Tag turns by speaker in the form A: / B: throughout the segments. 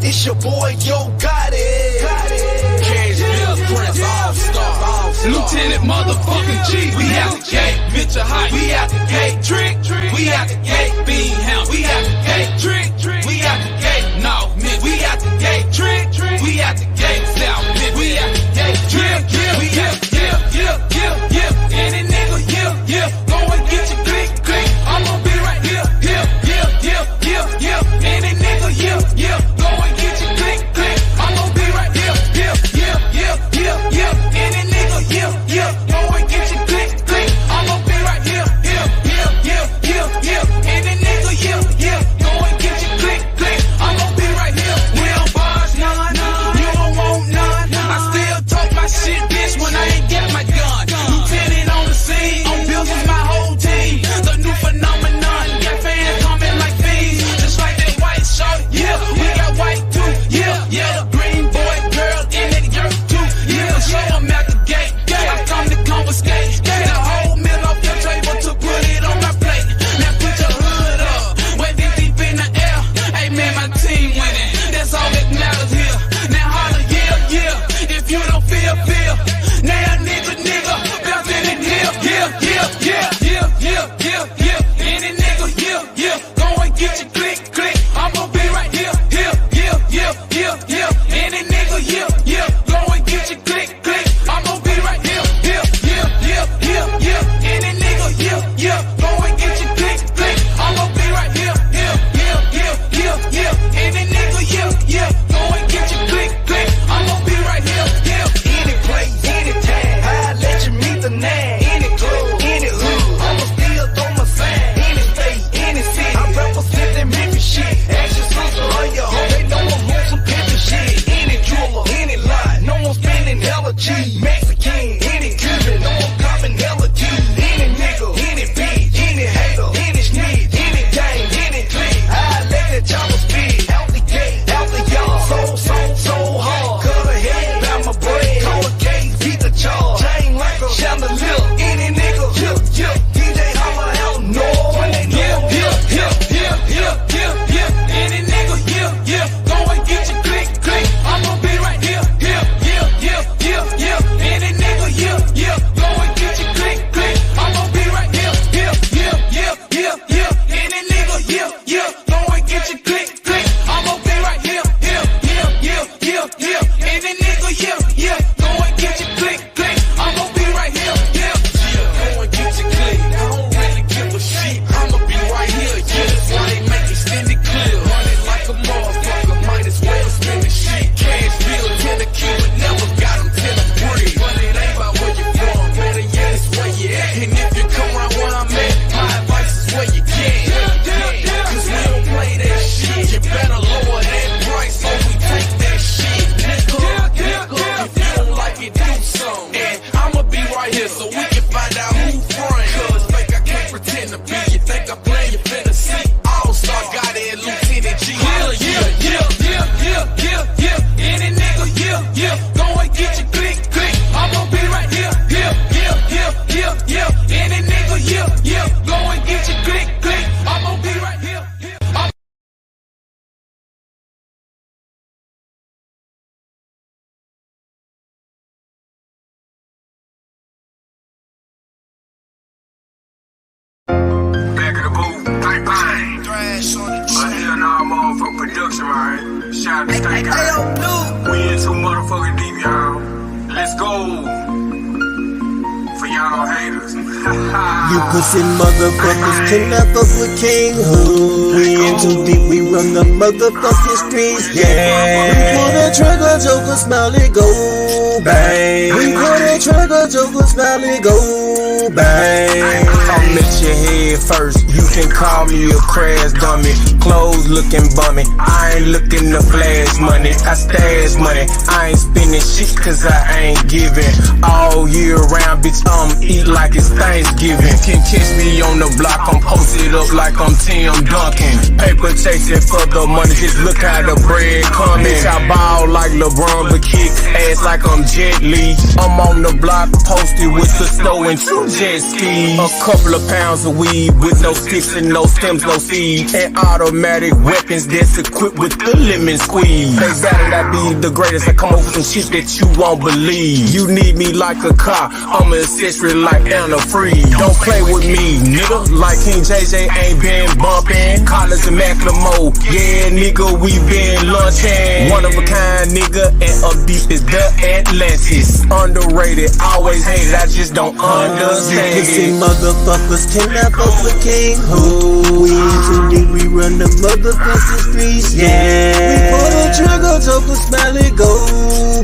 A: It's your boy, Yo Got It.
B: Cash Bill, Prince, All-Star, Lieutenant motherfucking G. We out the gate, Mitchell High. We out the gate, Trick. We out the gate, Bean House. We out the gate, Trick. We out the gate, no, Mitch. We out the gate, Trick. We out the gate, South, Mitch. We out the gate, Trick. We out the gate, any nigga, go and get your click. I'ma be right here, any nigga, go and get your click. I'ma be right here, any nigga, go and get your click. I'ma be right here, any nigga, go and get your click. I'ma be right here. We don't bars none, you don't want none. I still talk my shit, bitch, when I ain't got my gun. Lieutenant on the scene, on bills with my whole team. The new phenomenon, got fans coming like fiends, just like that white shirt. We got white too. The green boy girl in that yurt too. Show 'em out the gate. I come to confiscate the whole meal off your table to put it on my plate. Now put your hood up, wave it deep in the air. Hey man, my team winning, that's all that matters here. Now holler, if you don't feel. Now nigga, bouncing in here, any nigga, go and get your click. I'ma be right here, any nigga, go and get your click. I'ma be right here, any nigga, go and get your click. I'ma be right here, any nigga, go and get your click. I'ma be right here,
A: Any place, any time, I let you meet the name. Any club, any hood, I'ma still throw my sign. Any state, any city, I represent them Memphis shit. Ask your sister or your hoe, they know I'm on some pimpin' shit. Any jeweler, any lot, no one spending hella cheese. Mexican, any Cuban, no one copping hella keys. Any nigga, any bitch, any hater, any snitch, any gang, any clique, I let that chopper spit. Out the gate, out the yard, so hard. Cut her head, bout my bread, call a case, beat the charge. Chain like a chandelier, any nigga, DJ holler out north when they know
B: any nigga, go and get your click. I'ma be right here, any nigga, go and get your click. I'ma be right here, any nigga, go and get your click. I'ma be right here, any nigga, go and get your click. I'ma be right here, go and get your click. I don't really give a shit, I'ma be right here, that's why they make extended clear. Running like a motherfucker, might as well spend the shit. Cash bill, tell the kid, never got him till I'm free. But it ain't about where you from, better yet it's where you at. And if you come around where I'm at, my advice is where you can. Cause we don't play that shit, you better lower that price so we take that shit. Nigga, if you don't like it, do something. And I'ma be right here so we can find out who front. Cause fake, I can't pretend to be. You think I'm playing, you finna see. All-Star got it, Lieutenant G. Any nigga, go and get your click. I'ma be right here, any nigga, go and get your click. I'ma be right here.
C: Back in the booth, bang bang. Hell nah, motherfucking production, right? Shout out to State Guy. We in too motherfucking deep, y'all. Let's go. For y'all haters.
D: You pussy motherfuckers cannot fuck with King Hood. We in too deep, we run the motherfucking streets, yeah. We pull the trigger, Joker, smile it go bang. We pull the trigger, Joker, smile it go bang. I'm at your head first, you can call me a crash dummy. Clothes looking bummy, I ain't looking to flash money. I stash money, I ain't spending shit cause I ain't giving. All year round, bitch, eat like it's Thanksgiving. Can catch me on the block, I'm posted up like I'm Tim Duncan. Paper chasing for the money, just look how the bread coming. Bitch, I ball like LeBron, but kick
E: fast like I'm Jet Li. I'm on the block posted with the snow and 2 jet skis. A couple of pounds of weed with no sticks and no stems, no seeds. And automatic weapons that's equipped with the lemon squeeze. They better not be the greatest. I come up with some shit that you won't believe. You need me like a car, I'm an accessory like Anna Free. Don't play with me, nigga. Like King JJ ain't been bumping. Collars and Macklemore, yeah, nigga, we been lunching. One of a kind, nigga, and up deep is the Atlantis. Underrated, always hated, I just don't understand
D: You see
E: it.
D: motherfuckers cannot fuck with King Who. We in too deep, we run the motherfucking streets, yeah. We pull the trigger, Joker, smile it, go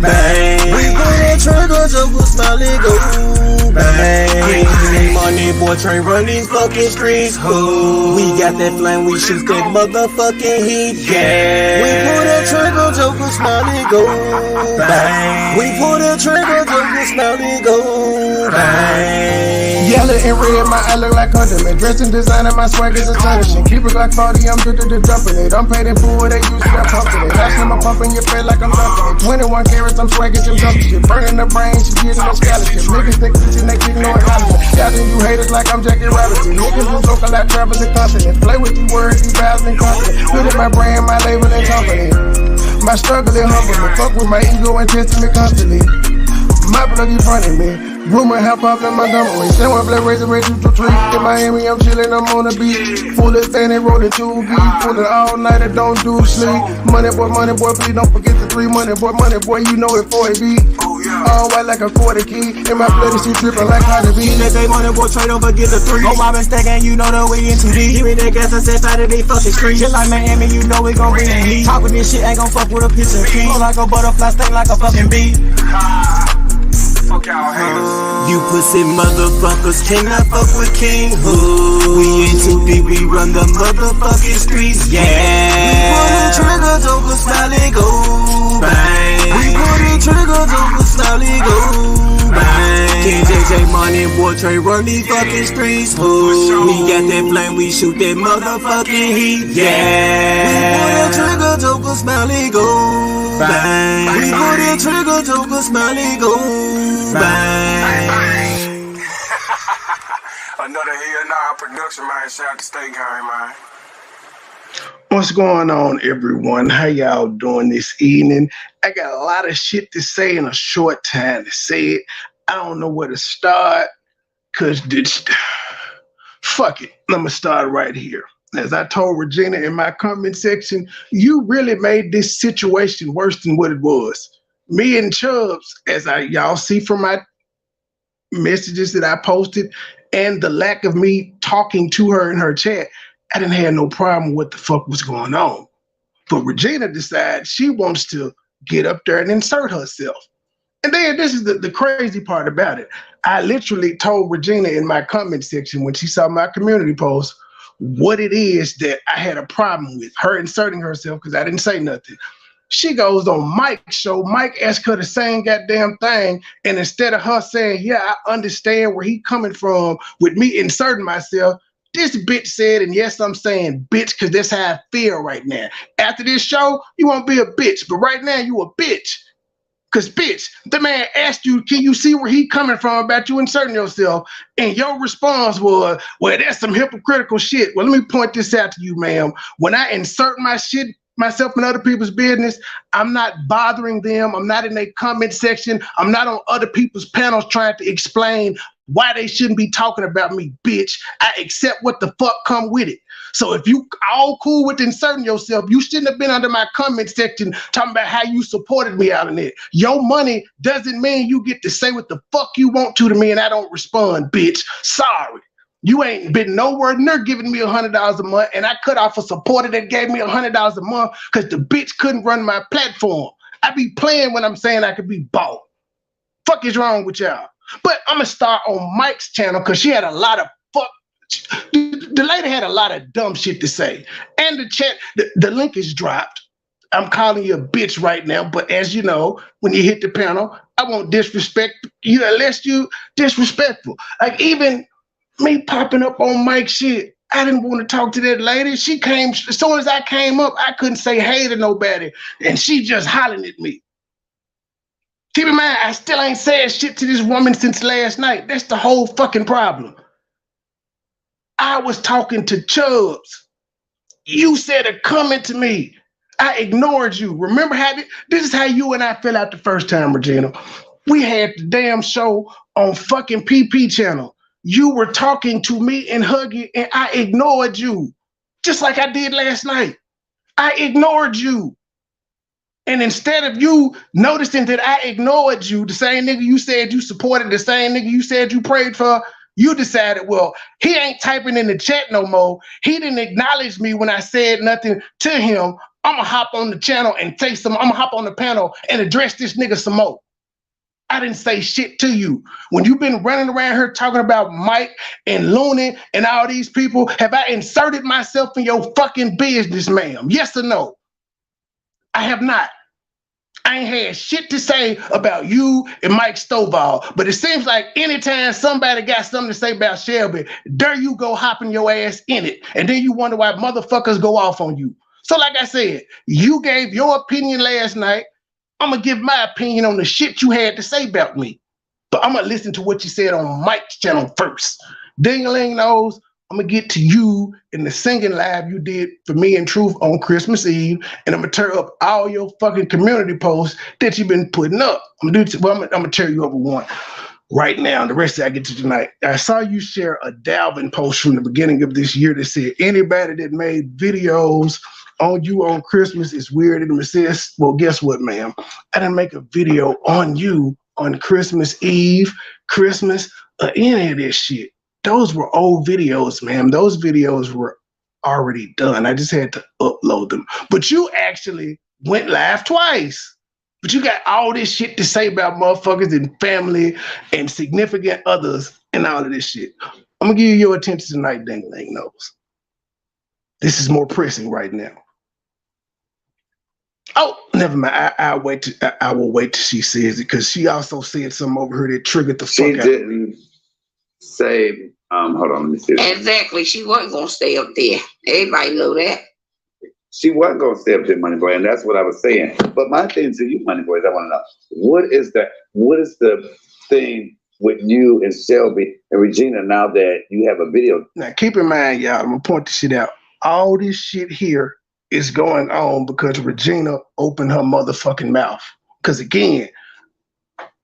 D: bang. We pull the trigger, Joker, smile it, go bang. MoneyBoy train run these fucking streets, who. We got that flame, we shoot that motherfucking heat, yeah. We pull the trigger, Joker, smile it, go bang. We pull the trigger, Joker, smile it, go bang.
F: Yellow and red, my eye look like condiment. Dressing designer, my swag is astonishing. Keep it like 40, I'm jumping it. I'm paid in full, they use it, I'm pumping it. Last time I'm pumping your face like I'm dumping it. 21 carats, I'm swagging some dumping shit. Burning the brain, she getting no scholarship. Niggas think they keep no acknowledgement. Y'all you haters like I'm Jackie Robinson. Niggas who talking like Travis and Consonant. Play with these words, these vowels and consonants. Put in my brand, my label and company. My struggle and humble me. Fuck with my ego and testing me constantly. My plug in front of me. Rumor hip hop in Montgomery. Someone black razor red 2 to 3. In Miami, I'm chillin', I'm on the beach. Full of fanny, rolling 2 deep. Full of all night, I don't do sleep. Money boy, please don't forget the 3. Money boy, you know it for a beat. All white like a quarter key. In my blood, she trippin' like how to be.
D: They say MoneyBoy trade over, get the 3. Oh, my mistake, and you know that we in too deep. Give me that gas, I said, tired of these fucking streets. Just like Miami, you know we gon' bring the heat. Talkin' this shit, ain't gon' fuck with a piece of key. Like a butterfly, sting like a fucking bee.
C: Fuck y'all haters.
D: You pussy motherfuckers cannot fuck with King Who. We in too deep, we run the motherfucking streets, yeah. We pull the trigger, Joker, smile it, go bang. We pull the trigger, Joker, smile it, go bang. King JJ, MoneyBoy train run these fucking streets, who. We got that flame, we shoot that motherfucking heat, yeah. We pull the trigger, Joker, smile it, go bang. We pull the trigger, Joker, smile it, go bang.
C: Another Here Now production, man. Shout out to Steak Gang, man.
F: What's going on, everyone? How y'all doing this evening? I got a lot of shit to say in a short time to say it. I don't know where to start, cause fuck it. I'm gonna start right here. As I told Regina in my comment section, you really made this situation worse than what it was. Me and Chubbs, as y'all see from my messages that I posted, and the lack of me talking to her in her chat, I didn't have no problem with what the fuck was going on. But Regina decides she wants to get up there and insert herself. And then this is the crazy part about it. I literally told Regina in my comment section when she saw my community post what it is that I had a problem with her inserting herself, because I didn't say nothing. She goes on Mike's show. Mike asked her the same goddamn thing, and instead of her saying, yeah, I understand where he coming from with me inserting myself, this bitch said, and yes, I'm saying bitch, because that's how I feel right now. After this show, you won't be a bitch, but right now you a bitch. Because, bitch, the man asked you, can you see where he coming from about you inserting yourself? And your response was, well, that's some hypocritical shit. Well, let me point this out to you, ma'am. When I insert myself in other people's business, I'm not bothering them. I'm not in their comment section. I'm not on other people's panels trying to explain why they shouldn't be talking about me, bitch. I accept what the fuck come with it. So if you all cool with inserting yourself, you shouldn't have been under my comment section talking about how you supported me out in it. Your money doesn't mean you get to say what the fuck you want to me and I don't respond, bitch. Sorry. You ain't been nowhere near giving me $100 a month, and I cut off a supporter that gave me $100 a month because the bitch couldn't run my platform. I be playing when I'm saying I could be bought. Fuck is wrong with y'all? But I'm gonna start on Mike's channel because she had a lot of the lady had a lot of dumb shit to say. And the chat, the link is dropped. I'm calling you a bitch right now, but as you know, when you hit the panel, I won't disrespect you unless you disrespectful. Like even me popping up on Mike's shit, I didn't want to talk to that lady. She came, as soon as I came up, I couldn't say hey to nobody, and she just hollering at me. Keep in mind, I still ain't said shit to this woman since last night. That's the whole fucking problem. I was talking to Chubbs. You said a comment to me. I ignored you. Remember how this is how you and I fell out the first time, Regina. We had the damn show on fucking PP channel. You were talking to me and Huggy, and I ignored you. Just like I did last night. I ignored you. And instead of you noticing that I ignored you, the same nigga you said you supported, the same nigga you said you prayed for, you decided, well, he ain't typing in the chat no more. He didn't acknowledge me when I said nothing to him. I'm gonna hop on the channel and say some, I'm gonna hop on the panel and address this nigga some more. I didn't say shit to you. When you've been running around here talking about Mike and Looney and all these people, have I inserted myself in your fucking business, ma'am? Yes or no? I have not. I ain't had shit to say about you and Mike Stovall, but it seems like anytime somebody got something to say about Shelby, there you go hopping your ass in it. And then you wonder why motherfuckers go off on you. So like I said, you gave your opinion last night. I'm gonna give my opinion on the shit you had to say about me. But I'm gonna listen to what you said on Mike's channel first. Ding-a-ling knows I'm gonna get to you in the singing live you did for me and Truth on Christmas Eve, and I'm gonna tear up all your fucking community posts that you've been putting up. I'm gonna tear you over one right now. The rest of it I get to tonight. I saw you share a Dalvin post from the beginning of this year that said anybody that made videos on you on Christmas is weird and assist. Well, guess what, ma'am? I didn't make a video on you on Christmas Eve, Christmas, or any of this shit. Those were old videos, ma'am. Those videos were already done. I just had to upload them. But you actually went live twice. But you got all this shit to say about motherfuckers and family and significant others and all of this shit. I'm gonna give you your attention tonight, Ding-a-ling knows. This is more pressing right now. Oh, never mind. I will wait till she says it, because she also said something over here that triggered the fuck out.
G: She didn't say, hold on, let me see.
H: Exactly. She wasn't gonna stay up there. Everybody know that.
G: She wasn't gonna stay up there, MoneyBoy, and that's what I was saying. But my thing to you, MoneyBoy, is I want to know what is the thing with you and Shelby and Regina now that you have a video?
F: Now keep in mind, y'all, I'm gonna point this shit out. All this shit here is going on because Regina opened her motherfucking mouth. Because again,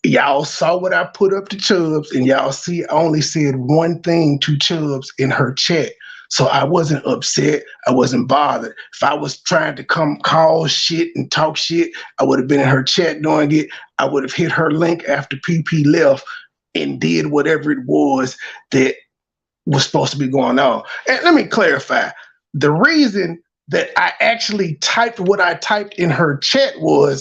F: y'all saw what I put up to Chubbs, and y'all see I only said one thing to Chubbs in her chat. So I wasn't upset. I wasn't bothered. If I was trying to come call shit and talk shit, I would have been in her chat doing it. I would have hit her link after PP left and did whatever it was that was supposed to be going on. And let me clarify. The reason that I actually typed what I typed in her chat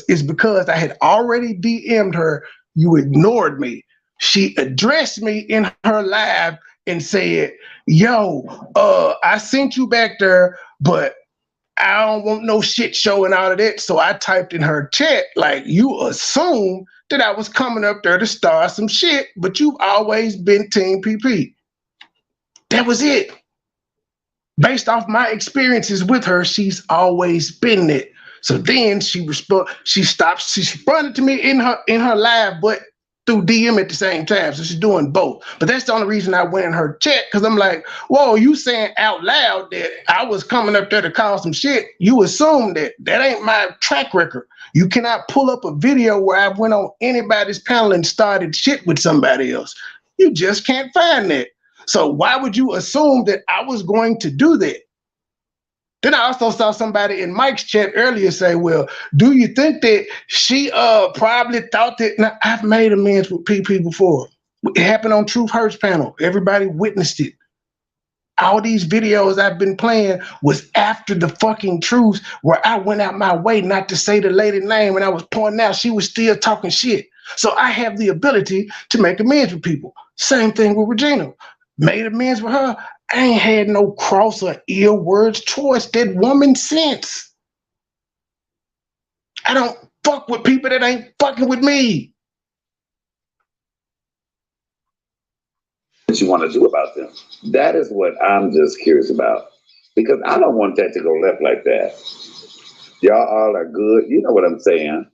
F: is because I had already DM'd her. You ignored me. She addressed me in her live and said, yo, I sent you back there, but I don't want no shit show and all of that. So I typed in her chat, like, you assume that I was coming up there to start some shit, but you've always been Team PP. That was it. Based off my experiences with her, she's always been it. So then she responded to me in her live, but through DM at the same time. So she's doing both. But that's the only reason I went in her chat, because I'm like, whoa, you saying out loud that I was coming up there to call some shit. You assume that. That ain't my track record. You cannot pull up a video where I went on anybody's panel and started shit with somebody else. You just can't find that. So why would you assume that I was going to do that? Then I also saw somebody in Mike's chat earlier say, well, do you think that she probably thought that? Now, I've made amends with PP before. It happened on Truth Hurts panel. Everybody witnessed it. All these videos I've been playing was after the fucking truth, where I went out my way not to say the lady name, and I was pointing out she was still talking shit. So I have the ability to make amends with people. Same thing with Regina. Made amends with her. I ain't had no cross or ill words towards that woman since. I don't fuck with people that ain't fucking with me.
G: What you want to do about them? That is what I'm just curious about, because I don't want that to go left like that. Y'all all are good. You know what I'm saying?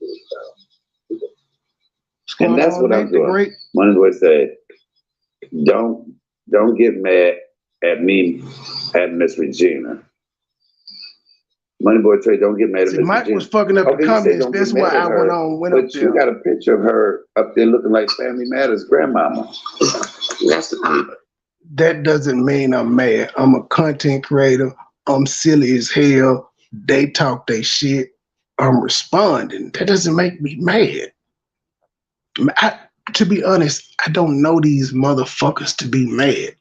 G: And that's what I'm doing. MoneyBoy said, don't get mad at me and Miss Regina. MoneyBoy Trey, don't get mad at Miss Regina.
F: Mike was fucking up the comments. That's why I went up there.
G: But you got a picture of her up there looking like Family Matters grandmama.
F: That doesn't mean I'm mad. I'm a content creator. I'm silly as hell. They talk they shit. I'm responding. That doesn't make me mad. To be honest, I don't know these motherfuckers to be mad.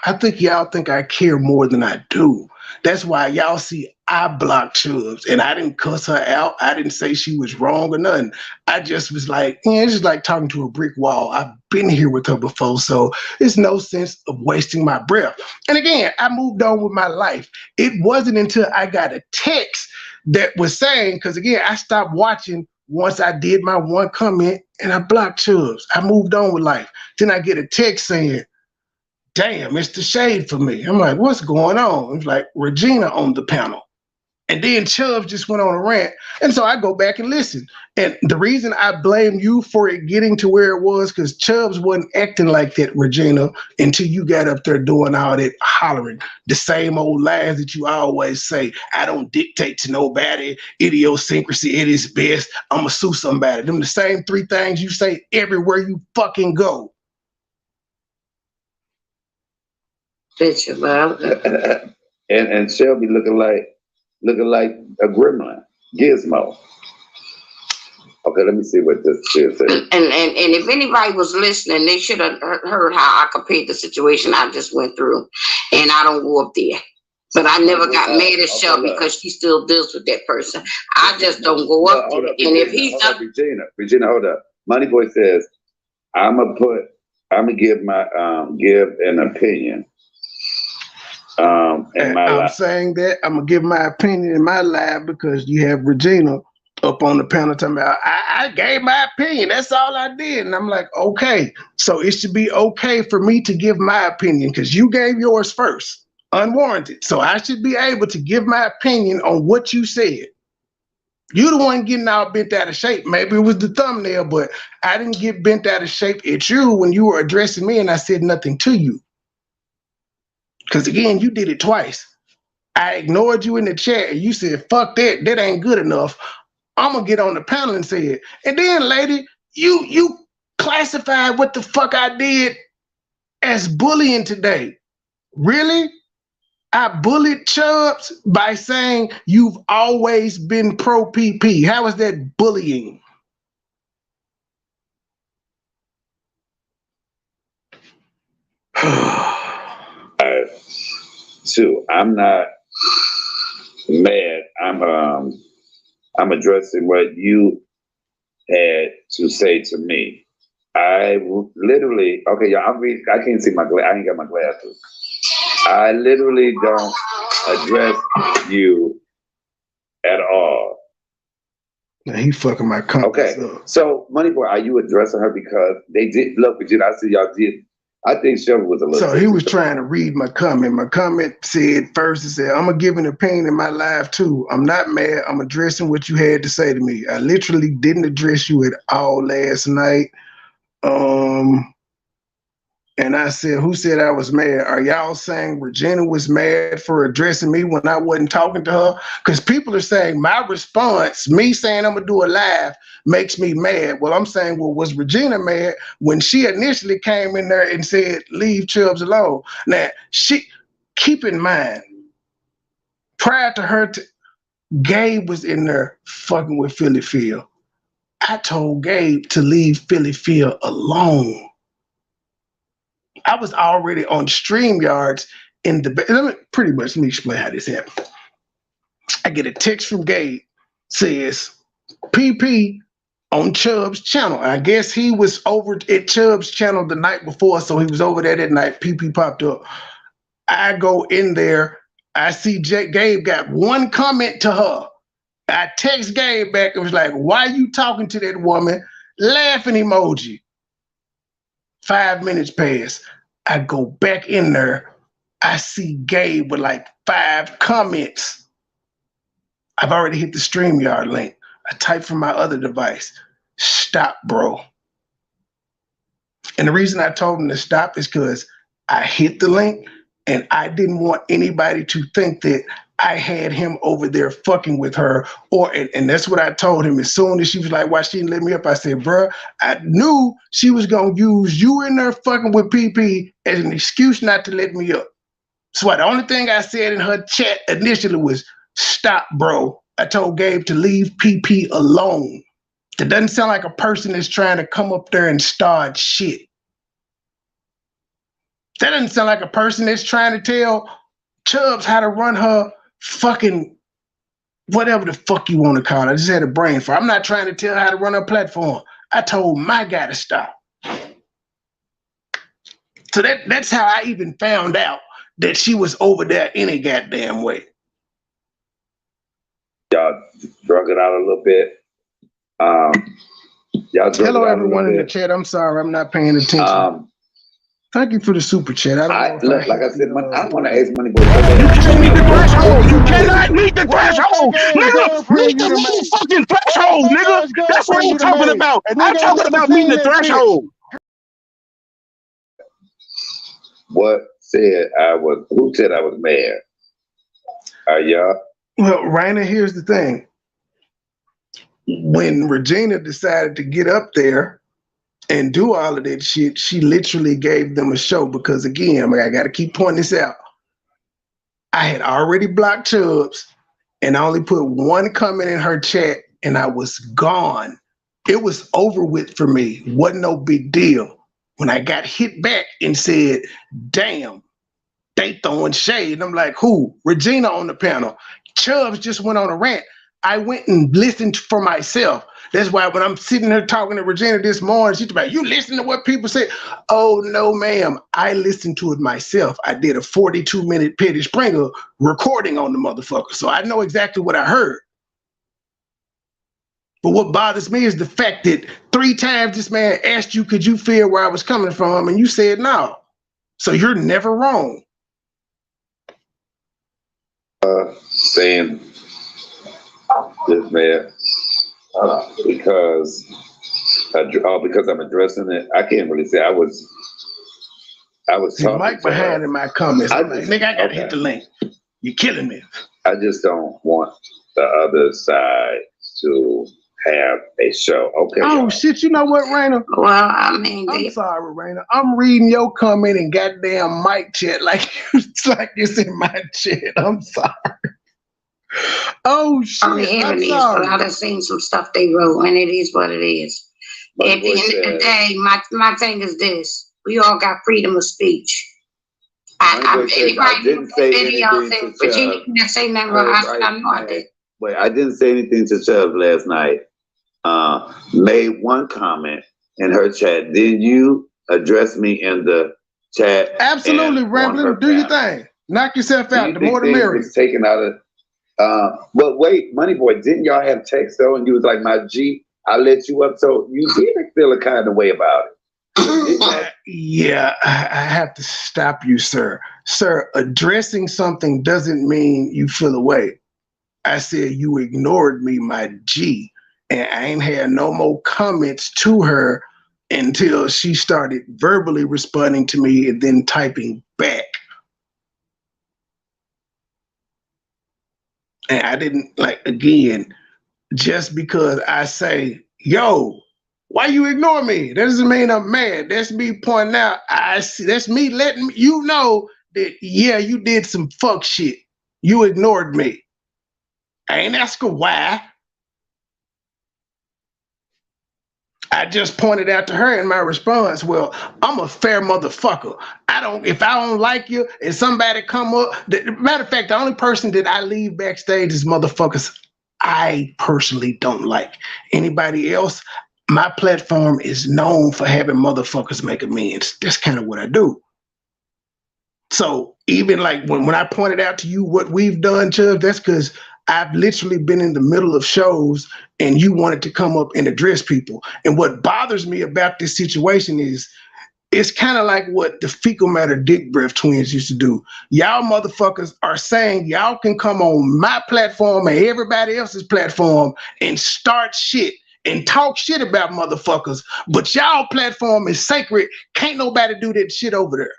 F: I think y'all think I care more than I do. That's why y'all see I blocked Chubbs, and I didn't cuss her out. I didn't say she was wrong or nothing. I just was like, it's just like talking to a brick wall. I've been here with her before, so there's no sense of wasting my breath. And again, I moved on with my life. It wasn't until I got a text that was saying, because again, I stopped watching once I did my one comment and I blocked Chubbs. I moved on with life. Then I get a text saying, damn, it's the shade for me. I'm like, what's going on? It's like Regina on the panel. And then Chubbs just went on a rant. And so I go back and listen. And the reason I blame you for it getting to where it was, because Chubbs wasn't acting like that, Regina, until you got up there doing all that hollering. The same old lies that you always say. I don't dictate to nobody. Idiosyncrasy at its best. I'm going to sue somebody. Them the same three things you say everywhere you fucking go.
H: Picture, love.
G: and Shelby looking like a gremlin, Gizmo. Okay, let me see what this is.
H: And if anybody was listening, they should have heard how I compared the situation I just went through. And I don't go up there. But I never got mad at Shelby because she still deals with that person. I just don't go up there. And if he's up,
G: Regina, hold up. MoneyBoy says, I'm gonna give an opinion.
F: I'm saying that I'm gonna give my opinion in my live because you have Regina up on the panel talking about I gave my opinion. That's all I did. And I'm like, okay, so it should be okay for me to give my opinion because you gave yours first, unwarranted. So I should be able to give my opinion on what you said. You the one getting all bent out of shape. Maybe it was the thumbnail, but I didn't get bent out of shape at you when you were addressing me and I said nothing to you. Because again, you did it twice. I ignored you in the chat and you said, fuck that, that ain't good enough. I'm gonna get on the panel and say it. And then, lady, you classified what the fuck I did as bullying today. Really? I bullied Chubbs by saying you've always been pro PP. How is that bullying?
G: Sue, I'm not mad. I'm addressing what you had to say to me. I literally, okay, y'all, I can't see my glass. I ain't got my glasses. I literally don't address you at all.
F: Now he fucking my comments.
G: Okay, so MoneyBoy, are you addressing her because they did look? I see y'all did. I think Shelby was a little.
F: So he was trying to read my comment. My comment said first, it said, I'm going to give an opinion in my live too. I'm not mad. I'm addressing what you had to say to me. I literally didn't address you at all last night. And I said, who said I was mad? Are y'all saying Regina was mad for addressing me when I wasn't talking to her? Because people are saying my response, me saying I'm going to do a live, makes me mad. Well, I'm saying, well, was Regina mad when she initially came in there and said, leave Chubbs alone? Now, keep in mind, prior to her, Gabe was in there fucking with Philly Phil. I told Gabe to leave Philly Phil alone. I was already on StreamYards in the, let me explain how this happened. I get a text from Gabe, says, PP on Chubbs' channel. I guess he was over at Chubbs' channel the night before, so he was over there that night. PP popped up. I go in there. I see Gabe got one comment to her. I text Gabe back and was like, why you talking to that woman? Laughing emoji. 5 minutes pass. I go back in there. I see Gabe with like 5 comments. I've already hit the StreamYard link. I type from my other device. stop, bro. And the reason I told him to stop is because I hit the link and I didn't want anybody to think that I had him over there fucking with her. And that's what I told him. As soon as she was like, why she didn't let me up? I said, bro, I knew she was going to use you in there fucking with PP as an excuse not to let me up. So the only thing I said in her chat initially was, stop, bro. I told Gabe to leave PP alone. That doesn't sound like a person that's trying to come up there and start shit. That doesn't sound like a person that's trying to tell Chubbs how to run her fucking whatever the fuck you want to call it. I just had a brain fart. I'm not trying to tell her how to run her platform. I told my guy to stop. So that's how I even found out that she was over there any goddamn way.
G: Y'all drug it out a little bit. Y'all
F: hello everyone in the chat. I'm sorry, I'm not paying attention. Thank you for the super chat.
G: Like I said, I want to ask MoneyBoy.
F: You can't meet the threshold. You cannot meet the threshold, nigga. Meet the motherfucking threshold, nigga. That's what I'm talking about. I'm talking about meeting the threshold.
G: What said I was? Who said I was mad? Are y'all?
F: Well, Raina, here's the thing. When Regina decided to get up there and do all of that shit, she literally gave them a show because, again, I got to keep pointing this out. I had already blocked Chubbs and I only put one comment in her chat and I was gone. It was over with for me. Wasn't no big deal. When I got hit back and said, damn, they throwing shade. And I'm like, who? Regina on the panel. Chubbs just went on a rant. I went and listened for myself. That's why when I'm sitting there talking to Regina this morning, she's like, you listen to what people say? Oh, no, ma'am. I listened to it myself. I did a 42-minute Petty Springer recording on the motherfucker. So I know exactly what I heard. But what bothers me is the fact that 3 times this man asked you, could you feel where I was coming from? And you said no. So you're never wrong.
G: Saying this man because I'm addressing it. I can't really say I was talking.
F: Mike behind in my comments. I'm like, nigga, I gotta hit the link. You're killing me.
G: I just don't want the other side to have a show. Okay.
F: Oh shit! You know what, Raina?
H: Well, I mean,
F: I'm sorry, Raina. I'm reading your comment in goddamn Mike chat like it's in my chat. I'm sorry. Oh shit!
H: I mean,
F: I'm
H: it
F: sorry.
H: is, but I've seen some stuff they wrote, and it is what it is. At the end of the day, my thing is this: we all got freedom of speech. I
G: didn't say anything to
H: Virginia didn't say nothing wrong. I know I did.
G: Wait, I didn't say anything to Chubb last night. Made one comment in her chat. Did you address me in the chat?
F: Absolutely, Rambling. Do your thing. Knock yourself out. The more the merrier.
G: Taken out of. But wait, MoneyBoy, didn't y'all have text though? And you was like, my G, I let you up. So you did feel a kind of way about it.
F: Yeah, I have to stop you, sir. Sir, addressing something doesn't mean you feel away. I said you ignored me, my G, and I ain't had no more comments to her until she started verbally responding to me and then typing back. And I didn't, again, just because I say, yo, why you ignore me? That doesn't mean I'm mad. That's me pointing out. I see. That's me letting you know that, yeah, you did some fuck shit. You ignored me. I ain't asking why. I just pointed out to her in my response, well, I'm a fair motherfucker. If I don't like you and somebody come up, matter of fact, the only person that I leave backstage is motherfuckers I personally don't like. Anybody else, my platform is known for having motherfuckers make amends. That's kind of what I do. So even when I pointed out to you what we've done, Chubb, that's because I've literally been in the middle of shows and you wanted to come up and address people. And what bothers me about this situation is it's kind of like what the fecal matter dick breath twins used to do. Y'all motherfuckers are saying y'all can come on my platform and everybody else's platform and start shit. and talk shit about motherfuckers, but y'all platform is sacred. Can't nobody do that shit over there.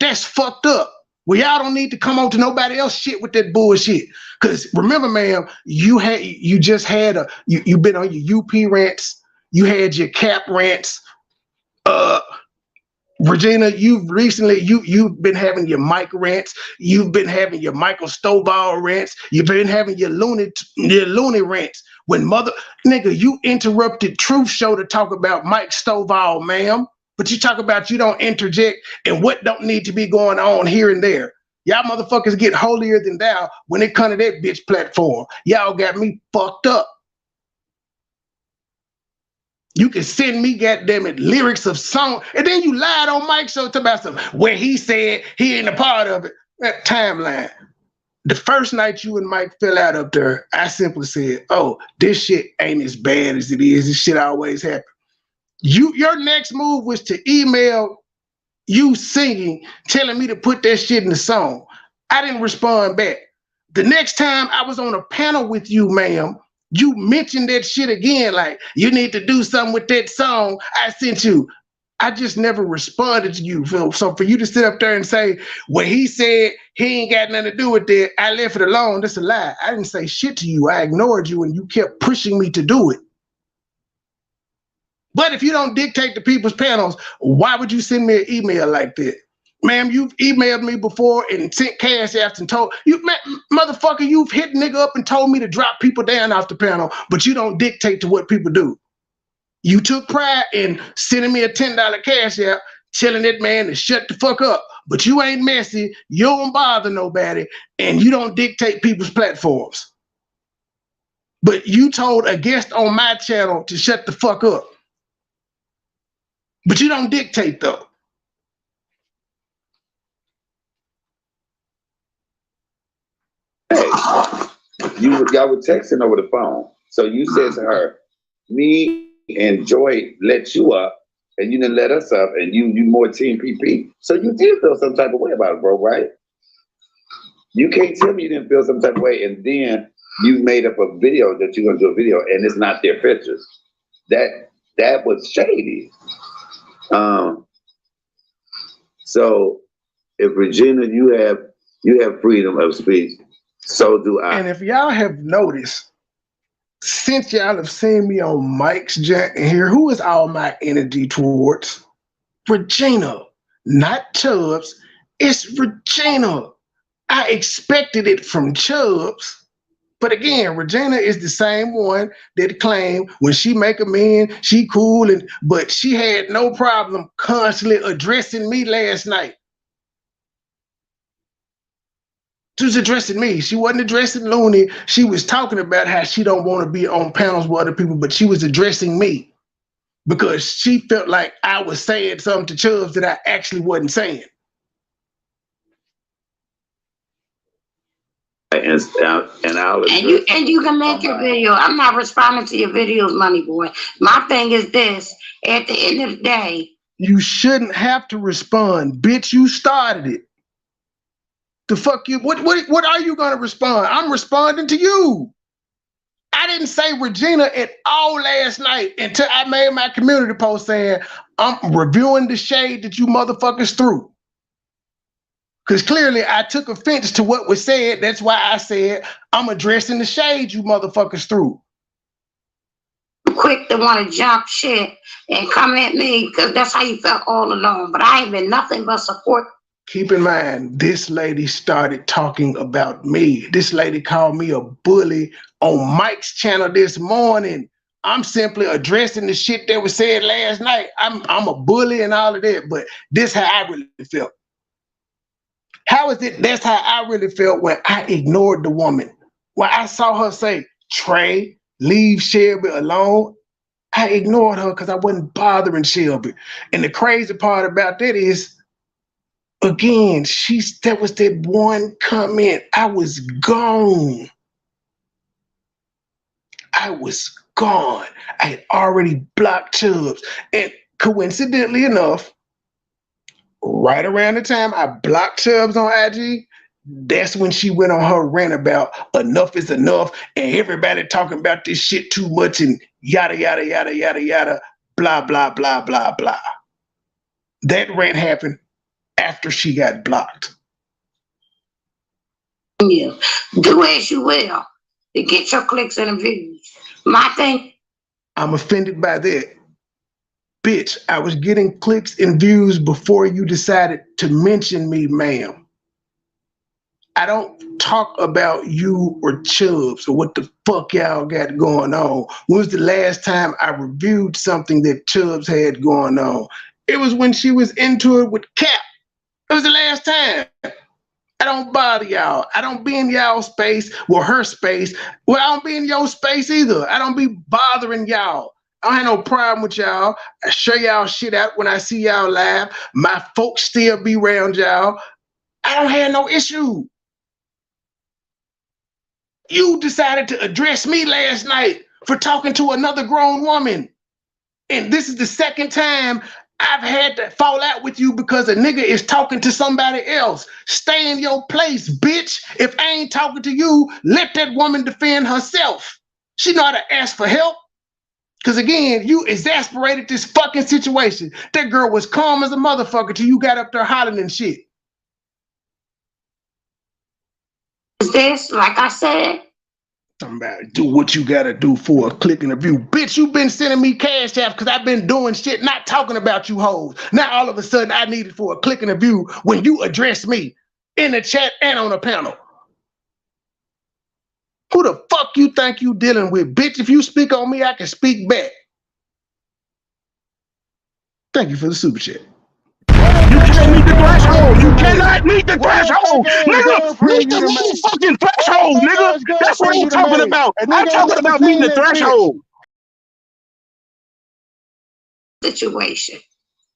F: That's fucked up. Well, y'all don't need to come on to nobody else shit with that bullshit. Cause remember, ma'am, you've been on your UP rants, you had your cap rants. Regina, you've been having your Mike rants, you've been having your Michael Stovall rants, you've been having your loony rants. When nigga, you interrupted Truth Show to talk about Mike Stovall, ma'am. But you talk about you don't interject and what don't need to be going on here and there. Y'all motherfuckers get holier than thou when it comes to that bitch platform. Y'all got me fucked up. You can send me, goddamn it, lyrics of song, and then you lied on Mike's show about some where he said he ain't a part of it. That timeline. The first night you and Mike fell out up there, I simply said, "Oh, this shit ain't as bad as it is. This shit always happens." Your next move was to email you singing, telling me to put that shit in the song. I didn't respond back. The next time I was on a panel with you, ma'am, you mentioned that shit again, like you need to do something with that song I sent you. I just never responded to you. So for you to sit up there and say, well, he said he ain't got nothing to do with that, I left it alone, that's a lie. I didn't say shit to you. I ignored you and you kept pushing me to do it. But if you don't dictate to people's panels, why would you send me an email like that? Ma'am, you've emailed me before and sent cash after and told you, motherfucker, you've hit nigga up and told me to drop people down off the panel, but you don't dictate to what people do. You took pride in sending me a $10 cash app, telling that man to shut the fuck up. But you ain't messy, you don't bother nobody, and you don't dictate people's platforms. But you told a guest on my channel to shut the fuck up. But you don't dictate though.
G: Hey, y'all were texting over the phone. So you said to her, me and Joy let you up and you didn't let us up and you more team PP. So you did feel some type of way about it, bro, right? You can't tell me you didn't feel some type of way and then you made up a video that you're gonna do a video and it's not their pictures. That was shady. So if Regina, you have freedom of speech, so do I.
F: And if y'all have noticed, since y'all have seen me on Mike's Jack and here, who is all my energy towards? Regina, not Chubbs. It's Regina. I expected it from Chubbs. But again, Regina is the same one that claimed when she make a man, she cool, but she had no problem constantly addressing me last night. She was addressing me. She wasn't addressing Looney. She was talking about how she don't want to be on panels with other people, but she was addressing me because she felt like I was saying something to Chubbs that I actually wasn't saying.
G: And
H: you can make your video. I'm not responding to your videos, MoneyBoy. My thing is this: at the end of the day,
F: you shouldn't have to respond, bitch. You started it. The fuck you? What are you gonna respond? I'm responding to you. I didn't say Regina at all last night until I made my community post saying I'm reviewing the shade that you motherfuckers threw. Because clearly I took offense to what was said. That's why I said I'm addressing the shade you motherfuckers threw.
H: Quick to want to jump shit and come at me because that's how you felt all along. But I ain't been nothing but support.
F: Keep in mind, this lady started talking about me. This lady called me a bully on Mike's channel this morning. I'm simply addressing the shit that was said last night. I'm a bully and all of that, but this is how I really felt. How is it that's how I really felt when I ignored the woman? When I saw her say, Trey, leave Shelby alone, I ignored her because I wasn't bothering Shelby. And the crazy part about that is, again, that was that one comment. I was gone. I was gone. I had already blocked Chubbs. And coincidentally enough, right around the time I blocked Chubbs on IG, that's when she went on her rant about enough is enough and everybody talking about this shit too much and yada, yada, yada, yada, yada, blah, blah, blah, blah, blah. That rant happened after she got blocked.
H: Yeah. Do as you will to get your clicks and views. My thing.
F: I'm offended by that. Bitch, I was getting clicks and views before you decided to mention me, ma'am. I don't talk about you or Chubbs or what the fuck y'all got going on. When was the last time I reviewed something that Chubbs had going on? It was when she was into it with Cap. It was the last time. I don't bother y'all. I don't be in y'all space, well, her space. Well, I don't be in your space either. I don't be bothering y'all. I don't have no problem with y'all. I show y'all shit out when I see y'all live. My folks still be around y'all. I don't have no issue. You decided to address me last night for talking to another grown woman. And this is the second time I've had to fall out with you because a nigga is talking to somebody else. Stay in your place, bitch. If I ain't talking to you, let that woman defend herself. She know how to ask for help. Because again, you exasperated this fucking situation. That girl was calm as a motherfucker till you got up there hollering and shit.
H: Is this, like I said?
F: Somebody do what you gotta do for a click and a view. Bitch, you been sending me cash apps because I've been doing shit, not talking about you hoes. Now all of a sudden I need it for a click and a view when you address me in the chat and on the panel. Who the fuck you think you dealing with? Bitch, if you speak on me, I can speak back. Thank you for the super chat.
I: You can't meet the threshold. You cannot meet the threshold. Nigga, meet the motherfucking threshold, nigga. That's what I'm talking about. I'm talking about meeting the threshold.
H: Situation.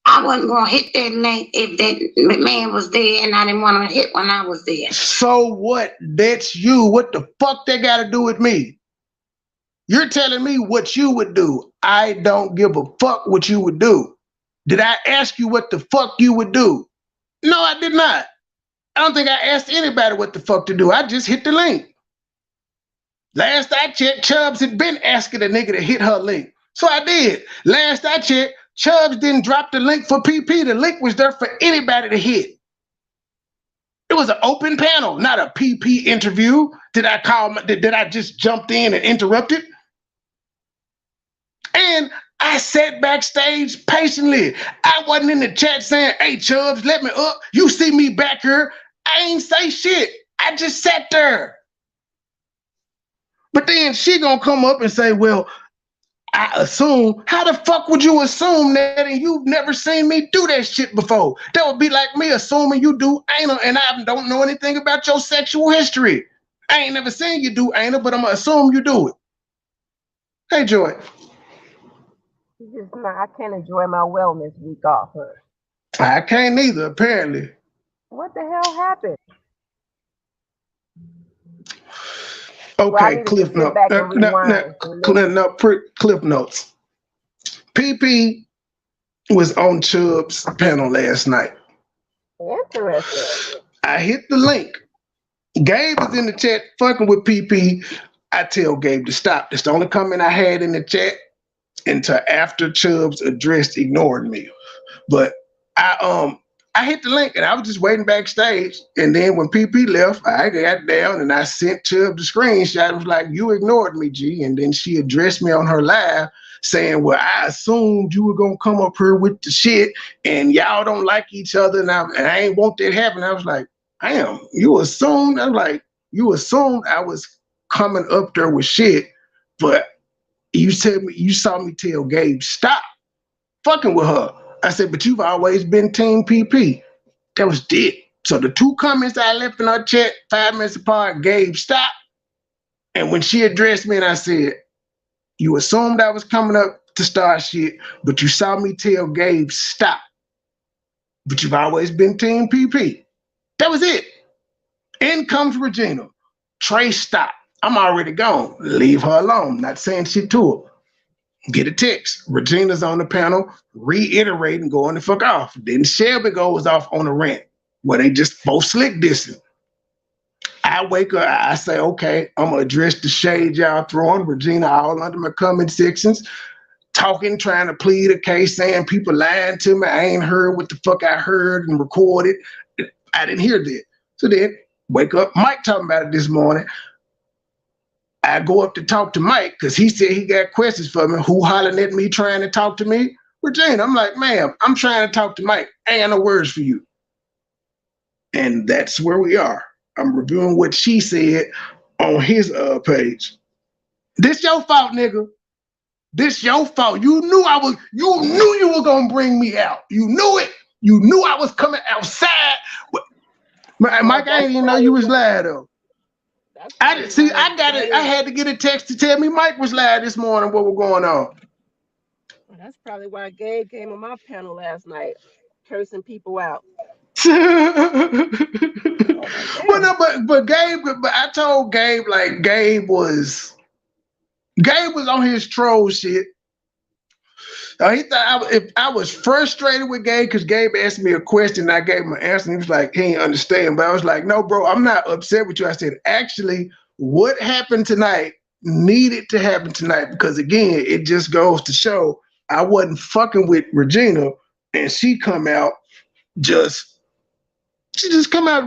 H: I wasn't gonna hit that link if that man was there, and I didn't want to hit when I was there.
F: So what? That's you. What the fuck that got to do with me? You're telling me what you would do. I don't give a fuck what you would do. Did I ask you what the fuck you would do? No, I did not. I don't think I asked anybody what the fuck to do. I just hit the link. Last I checked, Chubbs had been asking a nigga to hit her link. So I did. Last I checked, Chubbs didn't drop the link for PP. The link was there for anybody to hit. It was an open panel, not a PP interview. Did I just jumped in and interrupted? And I sat backstage patiently. I wasn't in the chat saying, hey, Chubbs, let me up. You see me back here. I ain't say shit. I just sat there. But then she gonna come up and say, well, I assume. How the fuck would you assume that and you've never seen me do that shit before? That would be like me assuming you do anal and I don't know anything about your sexual history. I ain't never seen you do anal, but I'm gonna assume you do it. Hey, Joy.
J: I can't enjoy my wellness week off, huh?
F: I can't either, apparently.
J: What the hell happened?
F: Okay, well, Cliff Notes. Cliff Notes. PP was on Chubb's panel last night.
J: Interesting.
F: I hit the link. Gabe was in the chat fucking with PP. I tell Gabe to stop. That's the only comment I had in the chat until after Chubbs addressed ignoring me. But I hit the link and I was just waiting backstage. And then when PP left, I got down and I sent Chubbs the screenshot. It was like, you ignored me, G. And then she addressed me on her live saying, well, I assumed you were going to come up here with the shit and y'all don't like each other. And I ain't want that happen. I was like, damn, you assumed? I was like, you assumed I was coming up there with shit, but you saw me tell Gabe, stop fucking with her. I said, but you've always been Team PP. That was it. So the two comments I left in our chat 5 minutes apart, Gabe, stop. And when she addressed me and I said, you assumed I was coming up to start shit, but you saw me tell Gabe, stop. But you've always been Team PP. That was it. In comes Regina. Trey, stop. I'm already gone. Leave her alone. Not saying shit to her. Get a text. Regina's on the panel, reiterating, going the fuck off. Then Shelby goes off on a rant where they just both slick dissing. I I wake up, I say, okay, I'm gonna address the shade y'all throwing, Regina, all under my comment sections, talking, trying to plead a case, saying people lying to me. I ain't heard what the fuck I heard and recorded. I didn't hear that. So then wake up, Mike talking about it this morning. I go up to talk to Mike because he said he got questions for me. Who hollering at me trying to talk to me? Regina. I'm like, ma'am, I'm trying to talk to Mike. I ain't got no words for you. And that's where we are. I'm reviewing what she said on his page. This your fault, nigga. This your fault. You knew you were gonna bring me out. You knew it. You knew I was coming outside. Mike, I didn't even know you was lying though. I didn't see. I got it. I had to get a text to tell me Mike was live this morning. What was going on?
J: Well, that's probably why Gabe came on my panel last night, cursing people out.
F: Well, no, but Gabe. But I told Gabe like Gabe was on his troll shit. He thought if I was frustrated with Gabe because Gabe asked me a question, and I gave him an answer, and he was like, he ain't understand. But I was like, no, bro, I'm not upset with you. I said, actually, what happened tonight needed to happen tonight because, again, it just goes to show I wasn't fucking with Regina, and she just come out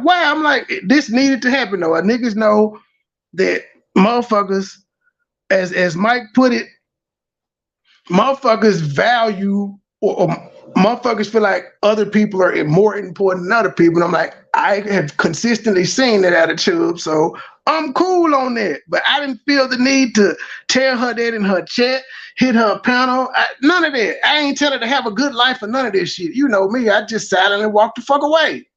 F: wild. I'm like, this needed to happen, though. Niggas know that motherfuckers, as Mike put it, motherfuckers value or motherfuckers feel like other people are more important than other people. And I'm like, I have consistently seen that out of Chubb, so I'm cool on that. But I didn't feel the need to tell her that in her chat, hit her panel. None of that. I ain't tell her to have a good life or none of this shit. You know me, I just silently walk the fuck away.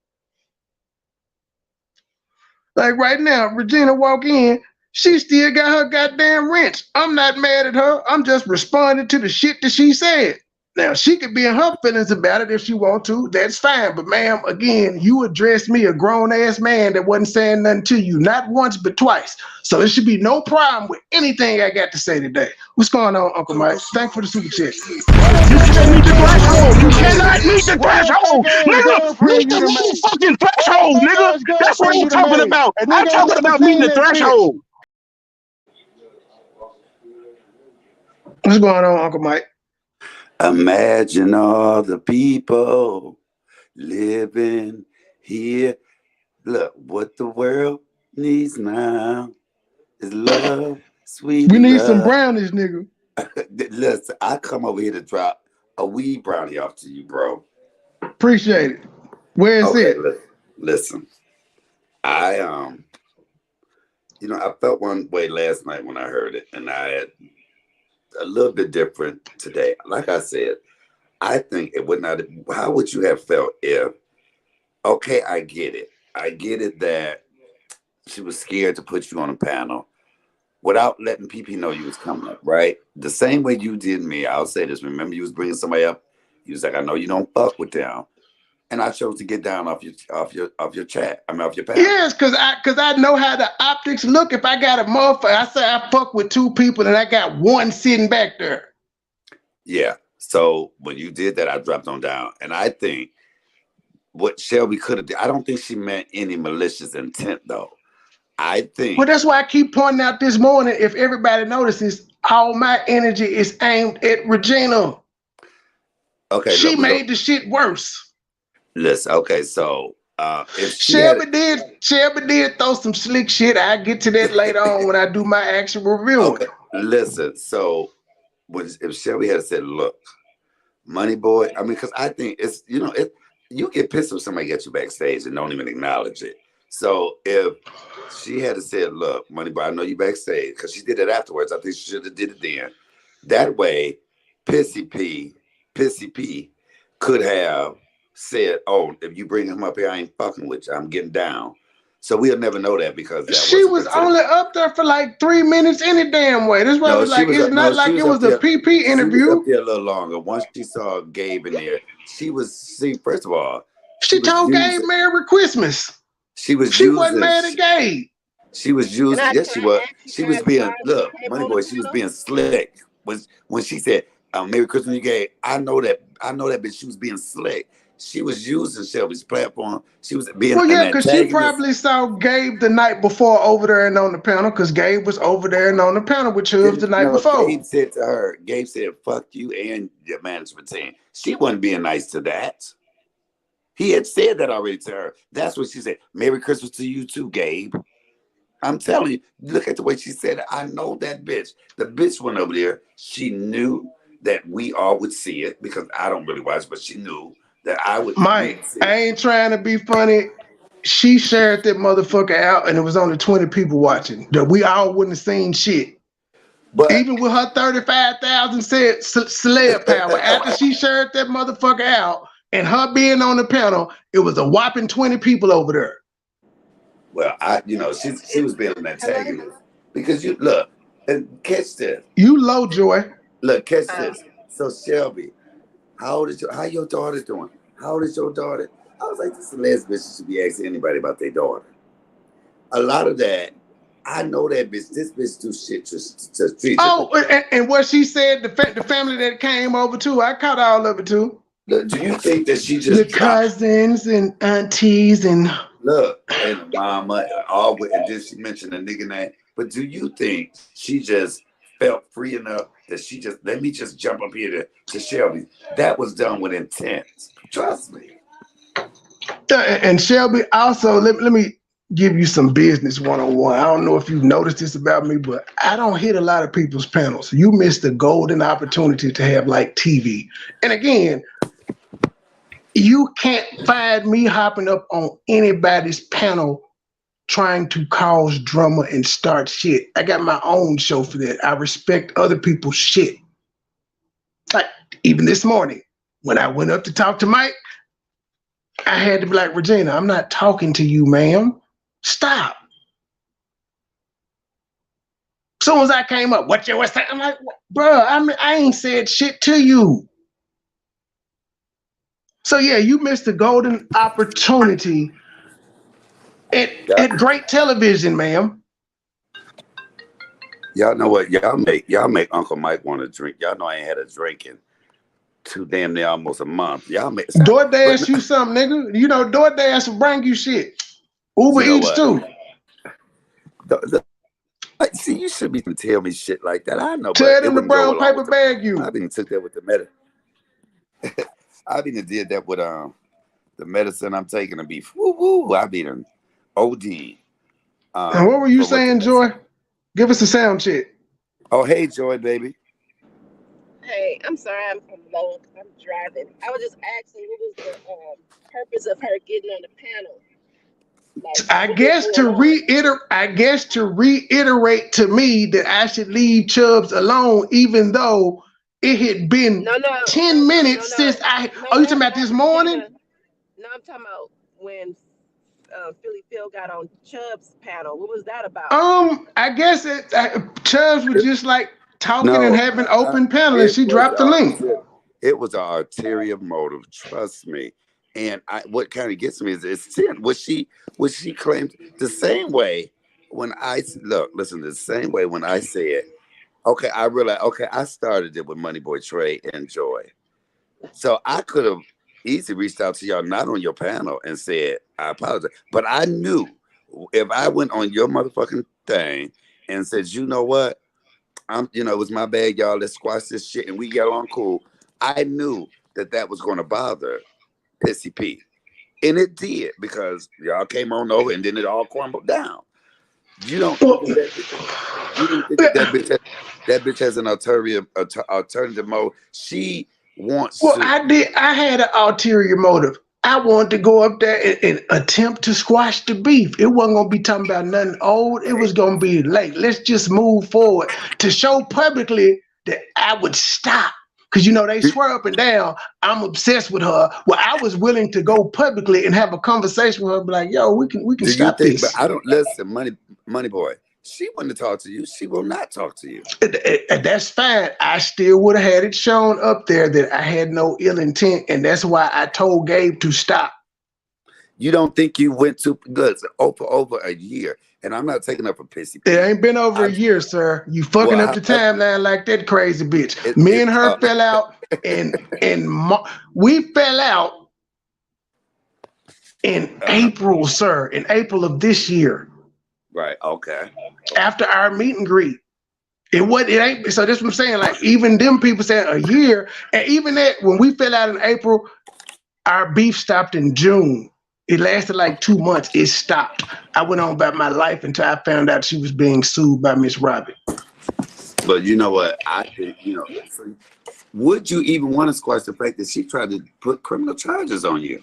F: Like right now, Regina walk in, she still got her goddamn wrench. I'm not mad at her. I'm just responding to the shit that she said. Now, she could be in her feelings about it if she want to. That's fine. But, ma'am, again, you addressed me, a grown-ass man that wasn't saying nothing to you, not once but twice. So there should be no problem with anything I got to say today. What's going on, Uncle Mike? Thanks for the super chat.
I: You can't meet the threshold. You cannot meet the threshold. Nigga, meet the fucking threshold, nigga. That's what I'm talking about. I'm talking about meeting the threshold.
F: What's going on, Uncle Mike?
G: Imagine all the people living here. Look, what the world needs now is love, sweet
F: We need
G: love.
F: some brownies, nigga.
G: Listen, I come over here to drop a weed brownie off to you, bro.
F: Appreciate it. Where is it?
G: Listen, I I felt one way last night when I heard it, and I had a little bit different today. Like I said, I think it would not. How would you have felt if? Okay, I get it. I get it that she was scared to put you on a panel without letting people know you was coming up, right? The same way you did me. I'll say this. Remember, you was bringing somebody up. You was like, I know you don't fuck with them, and I chose to get down off your chat. I mean, off your panel.
F: Yes, cause I know how the optics look. If I got a motherfucker, I say I fuck with two people, and I got one sitting back there.
G: Yeah. So when you did that, I dropped on down, and I think what Shelby could have did. I don't think she meant any malicious intent, though. I think.
F: Well, that's why I keep pointing out this morning. If everybody notices, all my energy is aimed at Regina.
G: Okay.
F: She made the shit worse.
G: Listen. Okay. So if
F: Shelby did throw some slick shit. I'll get to that later on when I do my actual review.
G: Okay. Listen. So if Shelby had said, "Look, MoneyBoy," I mean, because I think it's you get pissed if somebody gets you backstage and don't even acknowledge it. So if she had said, "Look, MoneyBoy, I know you backstage," because she did it afterwards. I think she should have did it then. That way, Pissy P could have said, "Oh, if you bring him up here, I ain't fucking with you. I'm getting down." So we'll never know that because
F: she was only up there for like 3 minutes any damn way. This was it's not like it was a PP interview.
G: She was up there a little longer. Once she saw Gabe in there, first of all,
F: she told Gabe Merry Christmas. She wasn't mad at Gabe.
G: She was using. Yes, she was. She was being MoneyBoy. She was being slick. When she said Merry Christmas, you Gabe. I know that bitch. She was being slick. She was using Shelby's platform. She was being
F: Well,
G: an
F: yeah, because she
G: antagonist.
F: probably saw Gabe the night before over there and on the panel, because Gabe was over there and on the panel with Chubbs the night
G: No,
F: before.
G: Gabe said to her, Gabe said, fuck you and your management team. She wasn't being nice to that. He had said that already to her. That's what she said. Merry Christmas to you too, Gabe. I'm telling you, look at the way she said it. I know that bitch. The bitch went over there. She knew that we all would see it because I don't really watch, but she knew that I would.
F: Mike, I ain't trying to be funny. She shared that motherfucker out and it was only 20 people watching. That we all wouldn't have seen shit.
G: But
F: even with her 35,000 celeb power, after she shared that motherfucker out and her being on the panel, it was a whopping 20 people over there.
G: Well, she was being an antagonist because you look and catch this.
F: You low, Joy.
G: Look, catch this. So Shelby, how your daughter doing? How old is your daughter? I was like, this lesbian should be asking anybody about their daughter. A lot of that, I know that bitch. This bitch do shit to treat.
F: Oh, and what she said, the family that came over too, I caught all of it too.
G: Look, do you think that she just
F: the cousins and aunties and
G: look and mama all with, and then she mentioned a nigga name? But do you think she just felt free enough that she just let me just jump up here to Shelby? That was done with intent. Trust me.
F: And Shelby, also let me give you some business one-on-one. I don't know if you've noticed this about me, but I don't hit a lot of people's panels. You missed the golden opportunity to have like TV. And again, you can't find me hopping up on anybody's panel trying to cause drama and start shit. I got my own show for that. I respect other people's shit. Like even this morning, when I went up to talk to Mike, I had to be like, Regina, I'm not talking to you, ma'am. Stop. As soon as I came up, what you was saying? I'm like, bro, I ain't said shit to you. So yeah, you missed a golden opportunity at great television, ma'am.
G: Y'all know what? Y'all make Uncle Mike want to drink. Y'all know I ain't had a drink in too damn near almost a month. Y'all make
F: DoorDash you something, nigga. You know, DoorDash will bring you shit. Uber Eats too.
G: See, you should be tell me shit like that. I know.
F: Tell them the brown paper bag you.
G: I've been took that with the medicine. I've been did that with the medicine I'm taking to be woo woo. I've been OD.
F: And what were you saying, Joy? Give us a sound check.
G: Oh, hey, Joy, baby.
J: Hey, I'm sorry I'm low because I'm driving. I was just asking what was the purpose of her getting on the panel. Like,
F: I guess to reiterate to me that I should leave Chubbs alone, even though it had been 10 minutes since I. Oh, you talking about this morning?
J: No, I'm talking about when Philly Phil got on Chubbs' panel. What was that about?
F: I guess Chubbs was just like talking and having open panel, and she dropped the link.
G: It was an ulterior motive, trust me. And what kind of gets me is it's 10. What she claimed the same way when I listen, the same way when I said, okay, I realized, okay, I started it with MoneyBoy Trey and Joy. So I could have easily reached out to y'all, not on your panel, and said, I apologize. But I knew if I went on your motherfucking thing and said, you know what? it was my bag, y'all. Let's squash this shit and we get along cool. I knew that was going to bother Pissy P. And it did, because y'all came on over and then it all crumbled down. You don't think that bitch has an alternative mode. She wants to.
F: I had an ulterior motive. I wanted to go up there and attempt to squash the beef. It wasn't going to be talking about nothing old. It was going to be like, let's just move forward to show publicly that I would stop. Because, they swear up and down, I'm obsessed with her. Well, I was willing to go publicly and have a conversation with her, be like, yo, we can stop this.
G: But I don't listen, money boy. She wouldn't talk to you. She will not talk to you.
F: That's fine. I still would have had it shown up there that I had no ill intent, and that's why I told Gabe to stop.
G: You don't think you went to over a year? And I'm not taking up a pissy.
F: It ain't been over a year, sir. You fucking up the timeline like that crazy bitch. Me and her fell out, and we fell out In April, sir. In April of this year.
G: Right. Okay.
F: After our meet and greet. It ain't so that's what I'm saying. Like even them people saying a year, and even that when we fell out in April, our beef stopped in June. It lasted like 2 months. It stopped. I went on about my life until I found out she was being sued by Miss Robbie.
G: But you know what? I think, would you even want to squash the fact that she tried to put criminal charges on you?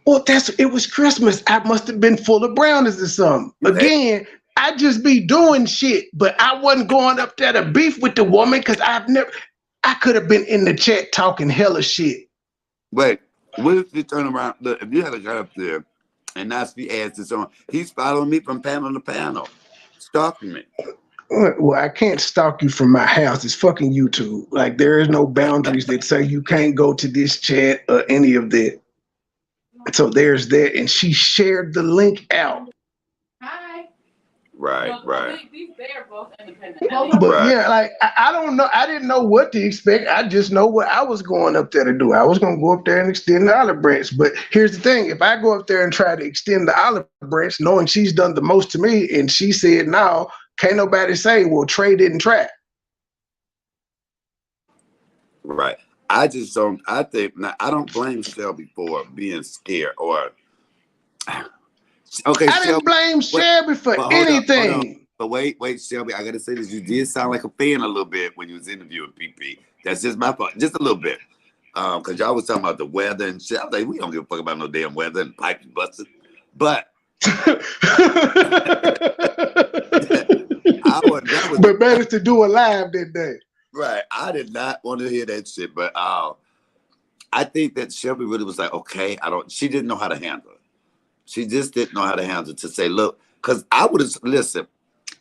F: Well, it was Christmas. I must have been full of brownies or something. Again, I just be doing shit, but I wasn't going up there to beef with the woman because I could have been in the chat talking hella shit.
G: Wait, what if you turn around? Look, if you had a guy up there and now she adds this on, he's following me from panel to panel, stalking me.
F: Well, I can't stalk you from my house. It's fucking YouTube. Like, there is no boundaries that say you can't go to this chat or any of that. So there's that. And she shared the link out.
K: Hi.
G: Right.
K: They're both independent.
F: But yeah, like I don't know. I didn't know what to expect. I just know what I was going up there to do. I was going to go up there and extend the olive branch. But here's the thing: if I go up there and try to extend the olive branch, knowing she's done the most to me, and she said no, can't nobody say, well, Trey didn't try.
G: Right. I just don't. I think now. I don't blame Shelby for being scared or. Okay,
F: I didn't blame Shelby for anything.
G: Hold on. But wait, Shelby, I gotta say this. You did sound like a fan a little bit when you was interviewing PP. That's just my fault, just a little bit. Because y'all was talking about the weather and shit. I was like, we don't give a fuck about no damn weather and pipes busted. But
F: But managed to do it live that day.
G: Right. I did not want to hear that shit. But I think that Shelby really was like, okay, she didn't know how to handle it. She just didn't know how to handle it to say, look, because I would have, listen.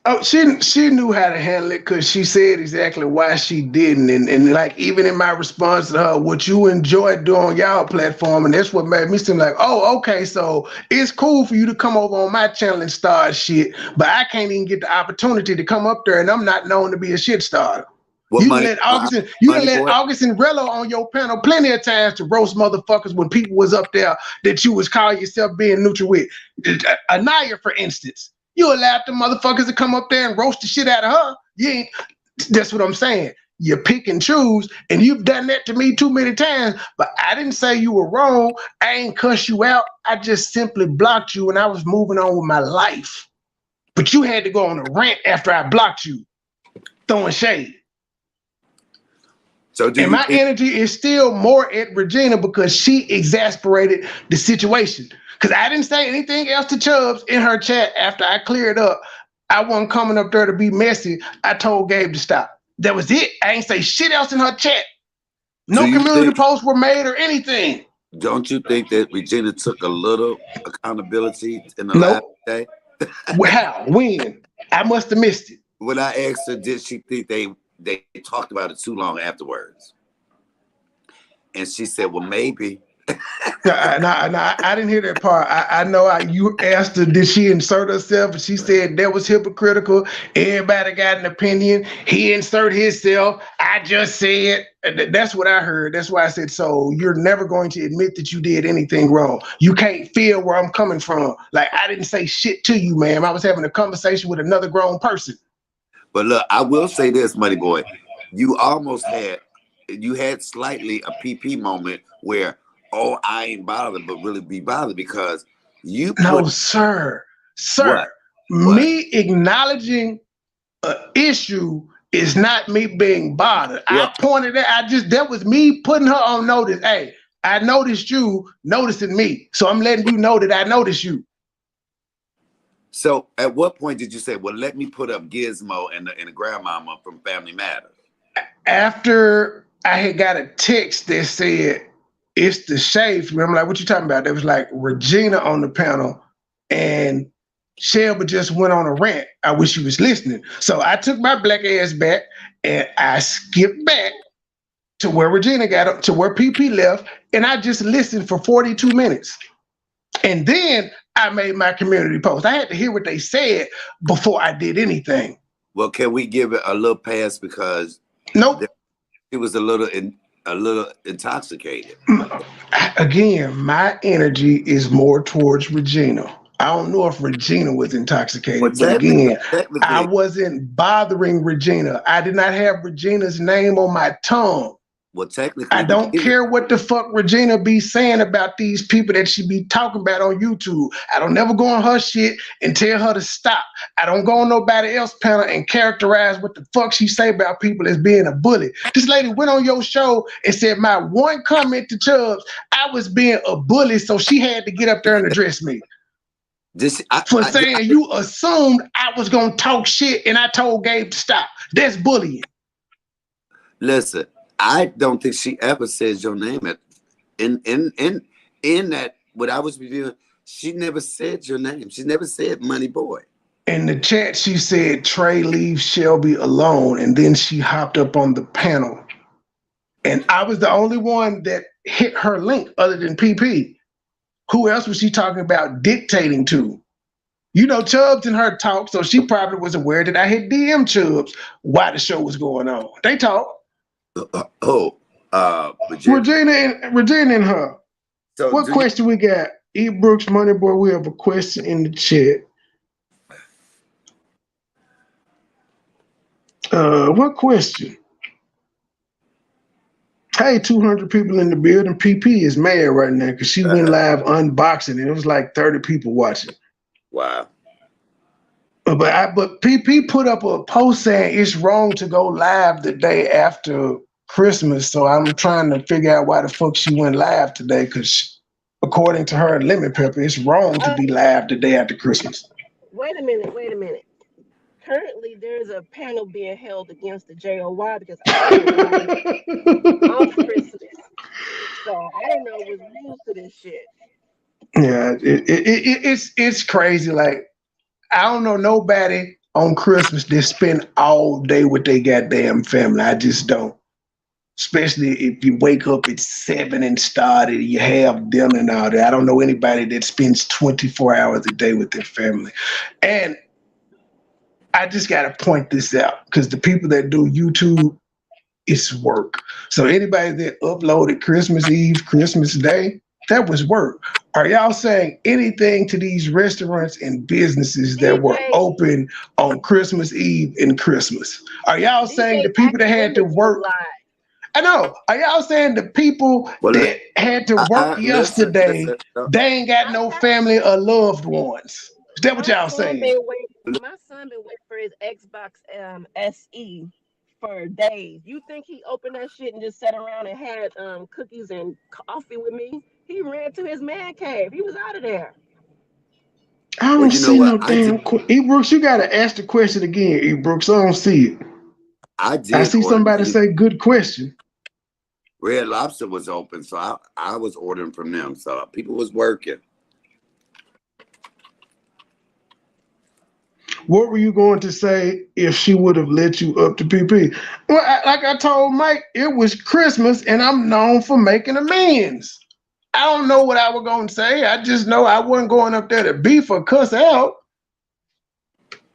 F: Oh, she knew how to handle it because she said exactly why she didn't. And like, even in my response to her, what you enjoyed doing on y'all platform, and that's what made me seem like, oh, okay, so it's cool for you to come over on my channel and start shit, but I can't even get the opportunity to come up there and I'm not known to be a shit starter. You let August and Rello on your panel plenty of times to roast motherfuckers when people was up there that you was calling yourself being neutral with. Anaya, for instance, you allowed the motherfuckers to come up there and roast the shit out of her. That's what I'm saying. You pick and choose, and you've done that to me too many times, but I didn't say you were wrong. I ain't cuss you out. I just simply blocked you and I was moving on with my life. But you had to go on a rant after I blocked you, throwing shade. And my energy is still more at Regina because she exasperated the situation. Because I didn't say anything else to Chubbs in her chat after I cleared up. I wasn't coming up there to be messy. I told Gabe to stop. That was it. I ain't say shit else in her chat. No community posts were made or anything.
G: Don't you think that Regina took a little accountability in the last day?
F: How? When? I must have missed it.
G: When I asked her, did she think they talked about it too long afterwards? And she said, well, maybe.
F: No, I didn't hear that part. I know you asked her, did she insert herself? And she said that was hypocritical. Everybody got an opinion. He inserted himself. I just said, that's what I heard. That's why I said, so you're never going to admit that you did anything wrong. You can't feel where I'm coming from. Like, I didn't say shit to you, ma'am. I was having a conversation with another grown person.
G: But look, I will say this, MoneyBoy. You had slightly a PP moment where, oh, I ain't bothered, but really be bothered because you put...
F: No, sir. What? Me acknowledging an issue is not me being bothered. Yeah. I pointed out, that was me putting her on notice. Hey, I noticed you noticing me. So I'm letting you know that I noticed you.
G: So at what point did you say, well, let me put up Gizmo and the grandmama from Family Matters? After
F: I had got a text that said, it's the shade. I'm like, what you talking about? There was like Regina on the panel and Shelby just went on a rant. I wish she was listening. So I took my black ass back and I skipped back to where Regina got up, to where PP left, and I just listened for 42 minutes. And then I made my community post. I had to hear what they said before I did anything.
G: Well, can we give it a little pass because
F: nope,
G: it was a little intoxicated.
F: Again, my energy is more towards Regina. I don't know if Regina was
G: Well,
F: intoxicated, but again, I
G: technically,
F: wasn't bothering Regina. I did not have Regina's name on my tongue.
G: well,
F: I
G: technically,
F: don't
G: Regina,
F: care what the fuck Regina be saying about these people that she be talking about on YouTube. I don't never go on her shit and tell her to stop. I don't go on nobody else panel and characterize what the fuck she say about people as being a bully. This lady went on your show and said my one comment to Chubbs, I was being a bully, so she had to get up there and address me. For saying you assumed I was gonna talk shit and I told Gabe to stop. That's bullying.
G: listen, I don't think she ever says your name in that what I was reviewing. She never said your name. She never said MoneyBoy.
F: In the chat, she said Trey leave Shelby alone, and then she hopped up on the panel. And I was the only one that hit her link other than PP. Who else was she talking about dictating to? You know, Chubbs and her talk, so she probably was aware that I had DM Chubbs while the show was going on. They talk. Regina and her. So what question we got? E. Brooks, MoneyBoy, we have a question in the chat. What question? Hey, 200 people in the building. PP is mad right now because she went live unboxing and it was like 30 people watching.
G: Wow.
F: But PP put up a post saying it's wrong to go live the day after Christmas. So I'm trying to figure out why the fuck she went live today because according to her and Lemon Pepper, it's wrong to be live the day after Christmas.
J: Wait a minute. Currently, there's a panel being held against the JOY because on Christmas. So I don't know what's news to this shit.
F: Yeah, it's crazy. Like, I don't know nobody on Christmas that spend all day with their goddamn family. I just don't. Especially if you wake up at 7 and started, you have dinner and all that. I don't know anybody that spends 24 hours a day with their family. And I just got to point this out because the people that do YouTube, it's work. So anybody that uploaded Christmas Eve, Christmas Day, that was work. Are y'all saying anything to these restaurants and businesses that were open on Christmas Eve and Christmas? Are y'all saying the people that had to work? I know. Are y'all saying the people that had to work yesterday, they ain't got no family or loved ones? Is that what y'all saying?
J: My son been waiting for his Xbox SE for days. You think he opened that shit and just sat around and had cookies and coffee with me? He ran to his man cave. He was out of there.
F: I don't see no damn question. E. Brooks, you gotta ask the question again, E. Brooks. I don't see it. I see somebody say good question.
G: Red Lobster was open, so I was ordering from them. So people was working.
F: What were you going to say if she would have let you up to PP? Well, like I told Mike, it was Christmas, and I'm known for making amends. I don't know what I was going to say. I just know I wasn't going up there to beef or cuss out.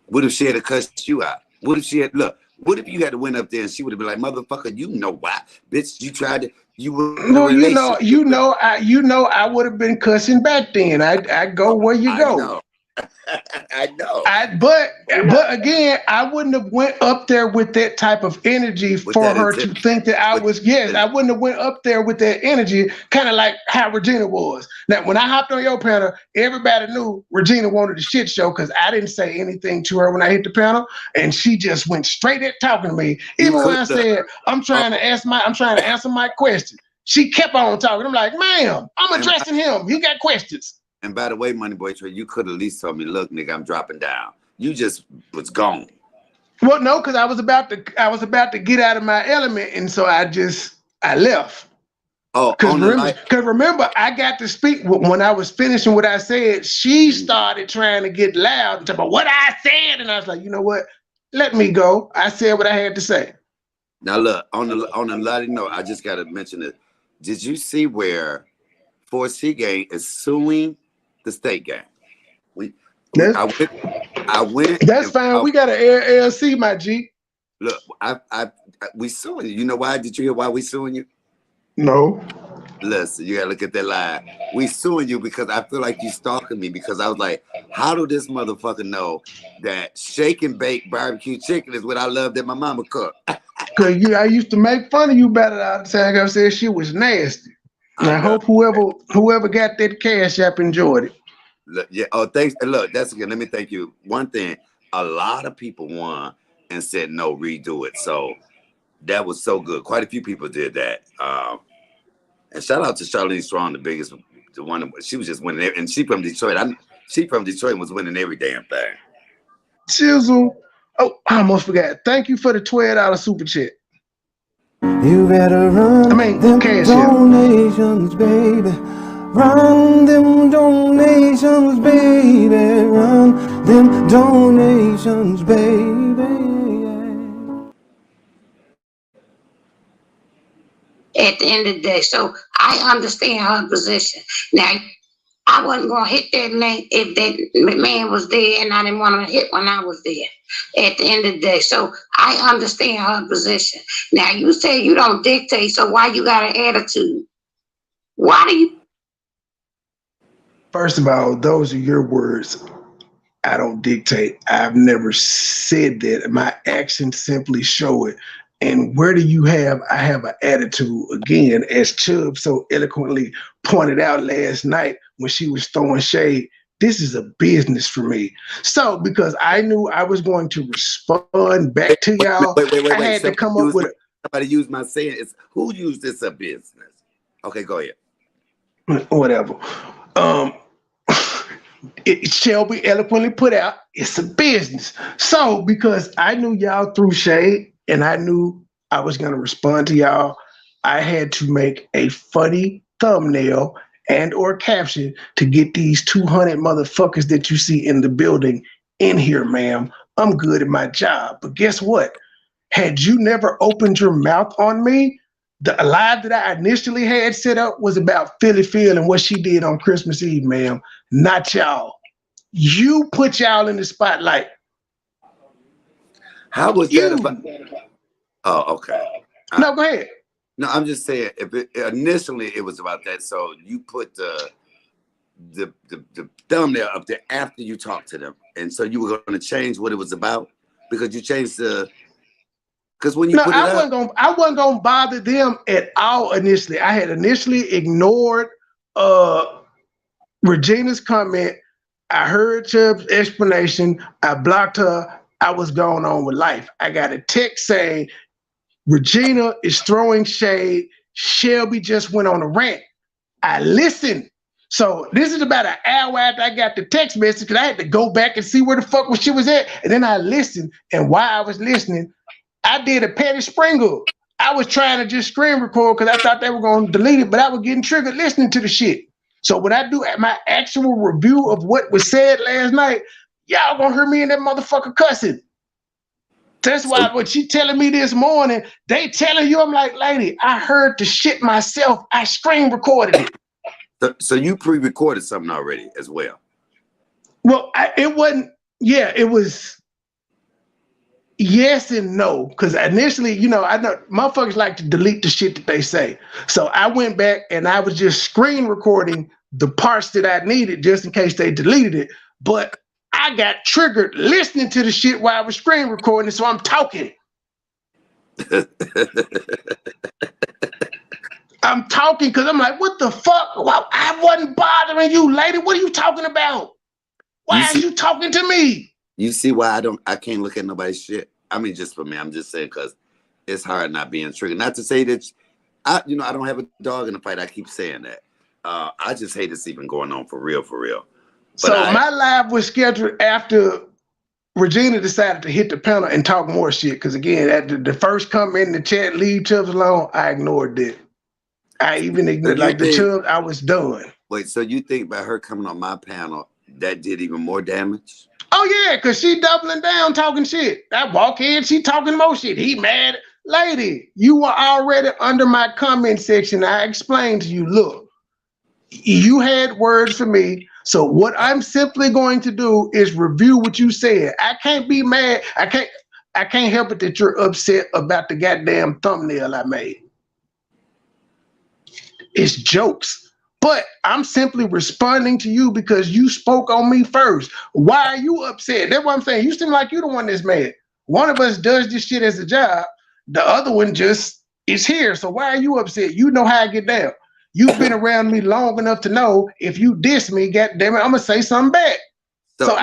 G: What if she had to cuss you out? What if she had, look, what if you had to went up there and she would have been like, motherfucker, you know why? Bitch, you tried to, you were in a relationship.
F: I would have been cussing back then. I go where you go.
G: Know. I know.
F: But again, I wouldn't have went up there with that type of energy for her to think that I was. Yes, I wouldn't have went up there with that energy, kind of like how Regina was. Now, when I hopped on your panel, everybody knew Regina wanted a shit show because I didn't say anything to her when I hit the panel, and she just went straight at talking to me. Even when I said I'm trying to answer my question, she kept on talking. I'm like, ma'am, I'm addressing him. He got questions.
G: And by the way, MoneyBoy Trey, you could at least told me, look, nigga, I'm dropping down. You just was gone.
F: Well, no, because I was about to get out of my element, and so I left.
G: Oh,
F: because remember, I got to speak when I was finishing what I said. She started trying to get loud and talk about what I said, and I was like, you know what? Let me go. I said what I had to say.
G: Now look, on a lighter note, I just got to mention it. Did you see where 4C Gang is suing the state gang? I went.
F: That's fine. We got an LLC, my G.
G: Look, we suing you. You know why? Did you hear why we suing you?
F: No.
G: Listen, you gotta look at that line. We suing you because I feel like you stalking me because I was like, how do this motherfucker know that shake and bake barbecue chicken is what I love that my mama cooked?
F: Cause I used to make fun of you about it all the time. I said she was nasty. And I hope whoever got that cash app enjoyed it.
G: Look, yeah. Oh, thanks. Look, that's good. Let me thank you. One thing, a lot of people won and said no, redo it. So that was so good. Quite a few people did that. And shout out to Charlene Strong, the one. She was just winning, and she from Detroit. She from Detroit and was winning every damn thing.
F: Chisel. Oh, I almost forgot. Thank you for the $12 super chat.
D: You better run them donations, baby. Run them donations, baby. Run them donations, baby.
H: At the end of the day, so I understand her position. Now, I wasn't gonna hit that man if that man was there, and I didn't want to hit when I was there. At the end of the day, so I understand her position. Now, you say you don't dictate, so why you got an attitude? Why do you?
F: First of all, those are your words. I don't dictate. I've never said that. My actions simply show it. And where do you have? I have an attitude. Again, as Chubb so eloquently pointed out last night when she was throwing shade, this is a business for me. So because I knew I was going to respond back to y'all, I had to come up with
G: somebody used my saying. It's who used this a business? Okay, go ahead.
F: Whatever. It shall be eloquently put out. It's a business. So because I knew y'all threw shade and I knew I was going to respond to y'all, I had to make a funny thumbnail and or caption to get these 200 motherfuckers that you see in the building in here, ma'am. I'm good at my job. But guess what? Had you never opened your mouth on me, the live that I initially had set up was about Philly Phil and what she did on Christmas Eve, ma'am. Not y'all. You put y'all in the spotlight.
G: How was that about? Oh, okay.
F: No, go ahead.
G: No, I'm just saying. Initially it was about that, so you put the thumbnail up there after you talked to them, and so you were going to change what it was about because you changed the. Because when you put it up,
F: I wasn't gonna bother them at all initially. I had initially ignored Regina's comment. I heard Chubb's explanation. I blocked her. I was going on with life. I got a text saying Regina is throwing shade. Shelby just went on a rant. I listened. So this is about an hour after I got the text message because I had to go back and see where the fuck she was at. And then I listened. And while I was listening, I did a Petty Sprinkle. I was trying to just screen record because I thought they were going to delete it, but I was getting triggered listening to the shit. So when I do my actual review of what was said last night, y'all gonna hear me in that motherfucker cussing. That's why when she telling me this morning, they telling you, I'm like, lady, I heard the shit myself. I screen recorded it.
G: So you pre-recorded something already as well?
F: Well, it wasn't. Yeah, it was. Yes and no, because initially, I know motherfuckers like to delete the shit that they say. So I went back and I was just screen recording the parts that I needed just in case they deleted it. But I got triggered listening to the shit while I was screen recording, so I'm talking. I'm talking because I'm like, what the fuck? Well, I wasn't bothering you, lady. What are you talking about? Why are you talking to me?
G: You see why I can't look at nobody's shit? I mean, just for me, I'm just saying because it's hard not being triggered. Not to say that, I don't have a dog in the fight. I keep saying that. I just hate this even going on for real. But
F: so my live was scheduled after Regina decided to hit the panel and talk more shit. Because again, at the first comment in the chat, leave Chubbs alone, I ignored that. I even ignored the Chubbs, I was done.
G: Wait, so you think by her coming on my panel, that did even more damage?
F: Oh yeah, because she doubling down talking shit. I walk in, she talking more shit. He mad. Lady, you were already under my comment section. I explained to you, look, you had words for me. So what I'm simply going to do is review what you said. I can't be mad. I can't help it that you're upset about the goddamn thumbnail I made. it's jokes. But I'm simply responding to you because you spoke on me first. Why are you upset? That's what I'm saying. You seem like you're the one that's mad. One of us does this shit as a job. The other one just is here. So why are you upset? You know how I get down. You've been around me long enough to know if you diss me, goddamn it, I'm gonna say something back. So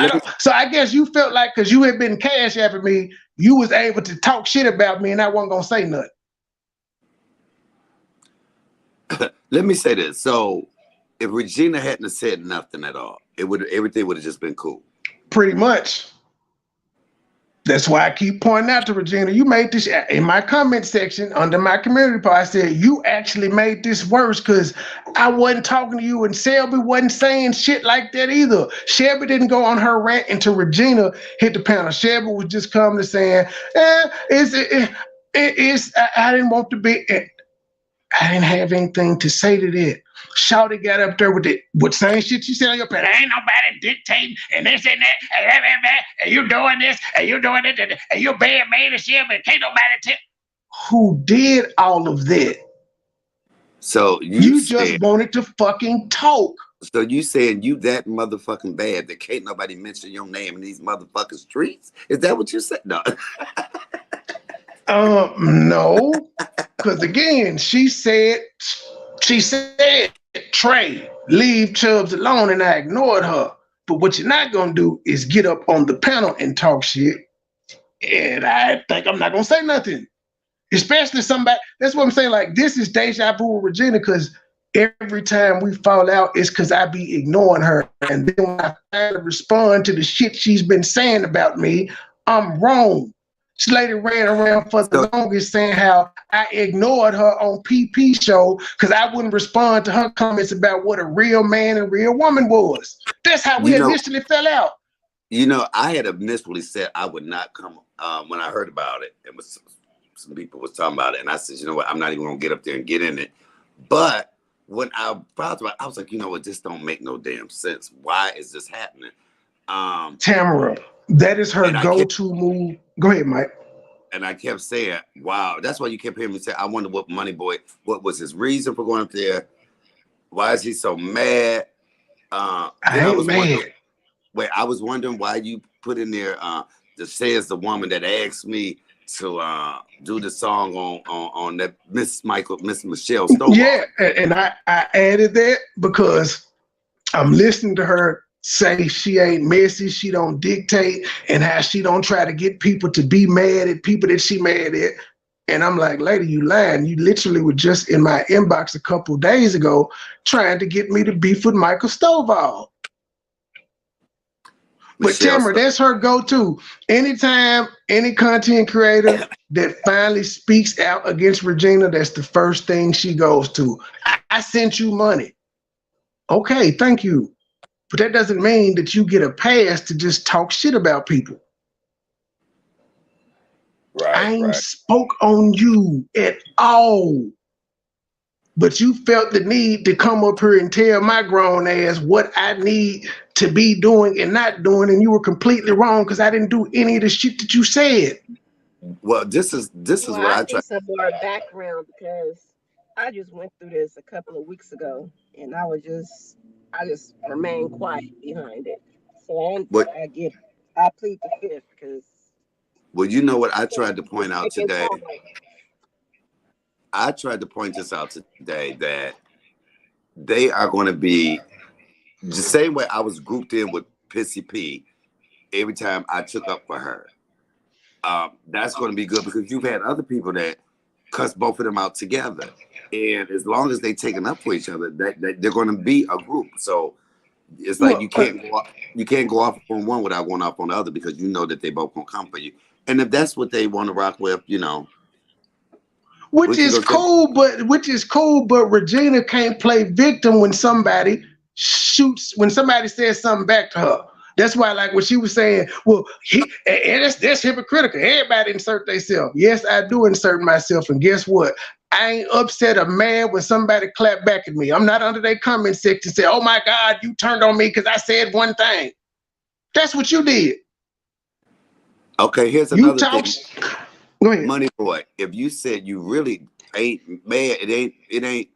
F: I guess you felt like because you had been cash apping me, you was able to talk shit about me and I wasn't gonna say nothing.
G: Let me say this. So if Regina hadn't said nothing at all, everything would have just been cool.
F: Pretty much. That's why I keep pointing out to Regina, you made this in my comment section under my community post. I said, you actually made this worse because I wasn't talking to you and Shelby wasn't saying shit like that either. Shelby didn't go on her rant until Regina hit the panel. Shelby was just coming to saying, I didn't want to be, I didn't have anything to say to that. Shawty got up there with saying shit she said on your pad. Ain't nobody dictating and this and that, and you doing this, and you doing it, and you being made of shit, but can't nobody tell. Who did all of that?
G: So
F: you just wanted to fucking talk.
G: So you saying you that motherfucking bad that can't nobody mention your name in these motherfucking streets? Is that what you said? No.
F: No, because again, she said, Trey, leave Chubbs alone, and I ignored her. But what you're not gonna do is get up on the panel and talk shit. And I think I'm not gonna say nothing. Especially somebody, that's what I'm saying, like this is deja vu with Regina, because every time we fall out, it's because I be ignoring her. And then when I finally respond to the shit she's been saying about me, I'm wrong. This lady ran around for the longest saying how I ignored her on PP show because I wouldn't respond to her comments about what a real man and real woman was. That's how we initially fell out.
G: You know, I had initially said I would not come when I heard about it. It was some people was talking about it, and I said, you know what, I'm not even gonna get up there and get in it. But when I thought about it, I was like, you know what, this don't make no damn sense. Why is this happening?
F: Tamara, that is her go-to move. Go ahead, Mike.
G: And I kept saying, wow, that's why you kept hearing me say, I wonder what MoneyBoy, what was his reason for going up there? Why is he so mad?
F: I ain't mad.
G: I was wondering why you put in there that says the woman that asked me to do the song on that Miss Michelle Stovall.
F: Yeah, and I added that because I'm listening to her say she ain't messy, she don't dictate, and how she don't try to get people to be mad at people that she mad at. And I'm like, lady, you lying. You literally were just in my inbox a couple days ago trying to get me to beef with Michael Stovall. But Tamara, that's her go-to. Anytime any content creator that finally speaks out against Regina, that's the first thing she goes to. I sent you money. Okay, thank you. But that doesn't mean that you get a pass to just talk shit about people.
G: Right,
F: I ain't spoke on you at all. But you felt the need to come up here and tell my grown ass what I need to be doing and not doing, and you were completely wrong because I didn't do any of the shit that you said.
G: Well, this is what I
J: need some more background because I just went through this a couple of weeks ago, and I just remained quiet behind it. So I get it. I plead the fifth because.
G: Well, you know what I tried to point out today. I tried to point this out today that they are going to be the same way I was grouped in with Pissy P every time I took up for her. That's going to be good because you've had other people that cuss both of them out together. And as long as they taking up for each other, they're going to be a group. So it's like you can't go off on one without going off on the other because you know that they both going to come for you. And if that's what they want to rock with, you know.
F: Which is cool, but Regina can't play victim when somebody says something back to her. That's why, like what she was saying, well, that's hypocritical. Everybody insert themselves. Yes, I do insert myself, and guess what? I ain't upset or mad when somebody clap back at me. I'm not under their comment section say, oh my God, you turned on me because I said one thing. That's what you did.
G: Okay, here's another thing.
F: Go ahead.
G: MoneyBoy, if you said you really ain't mad, it ain't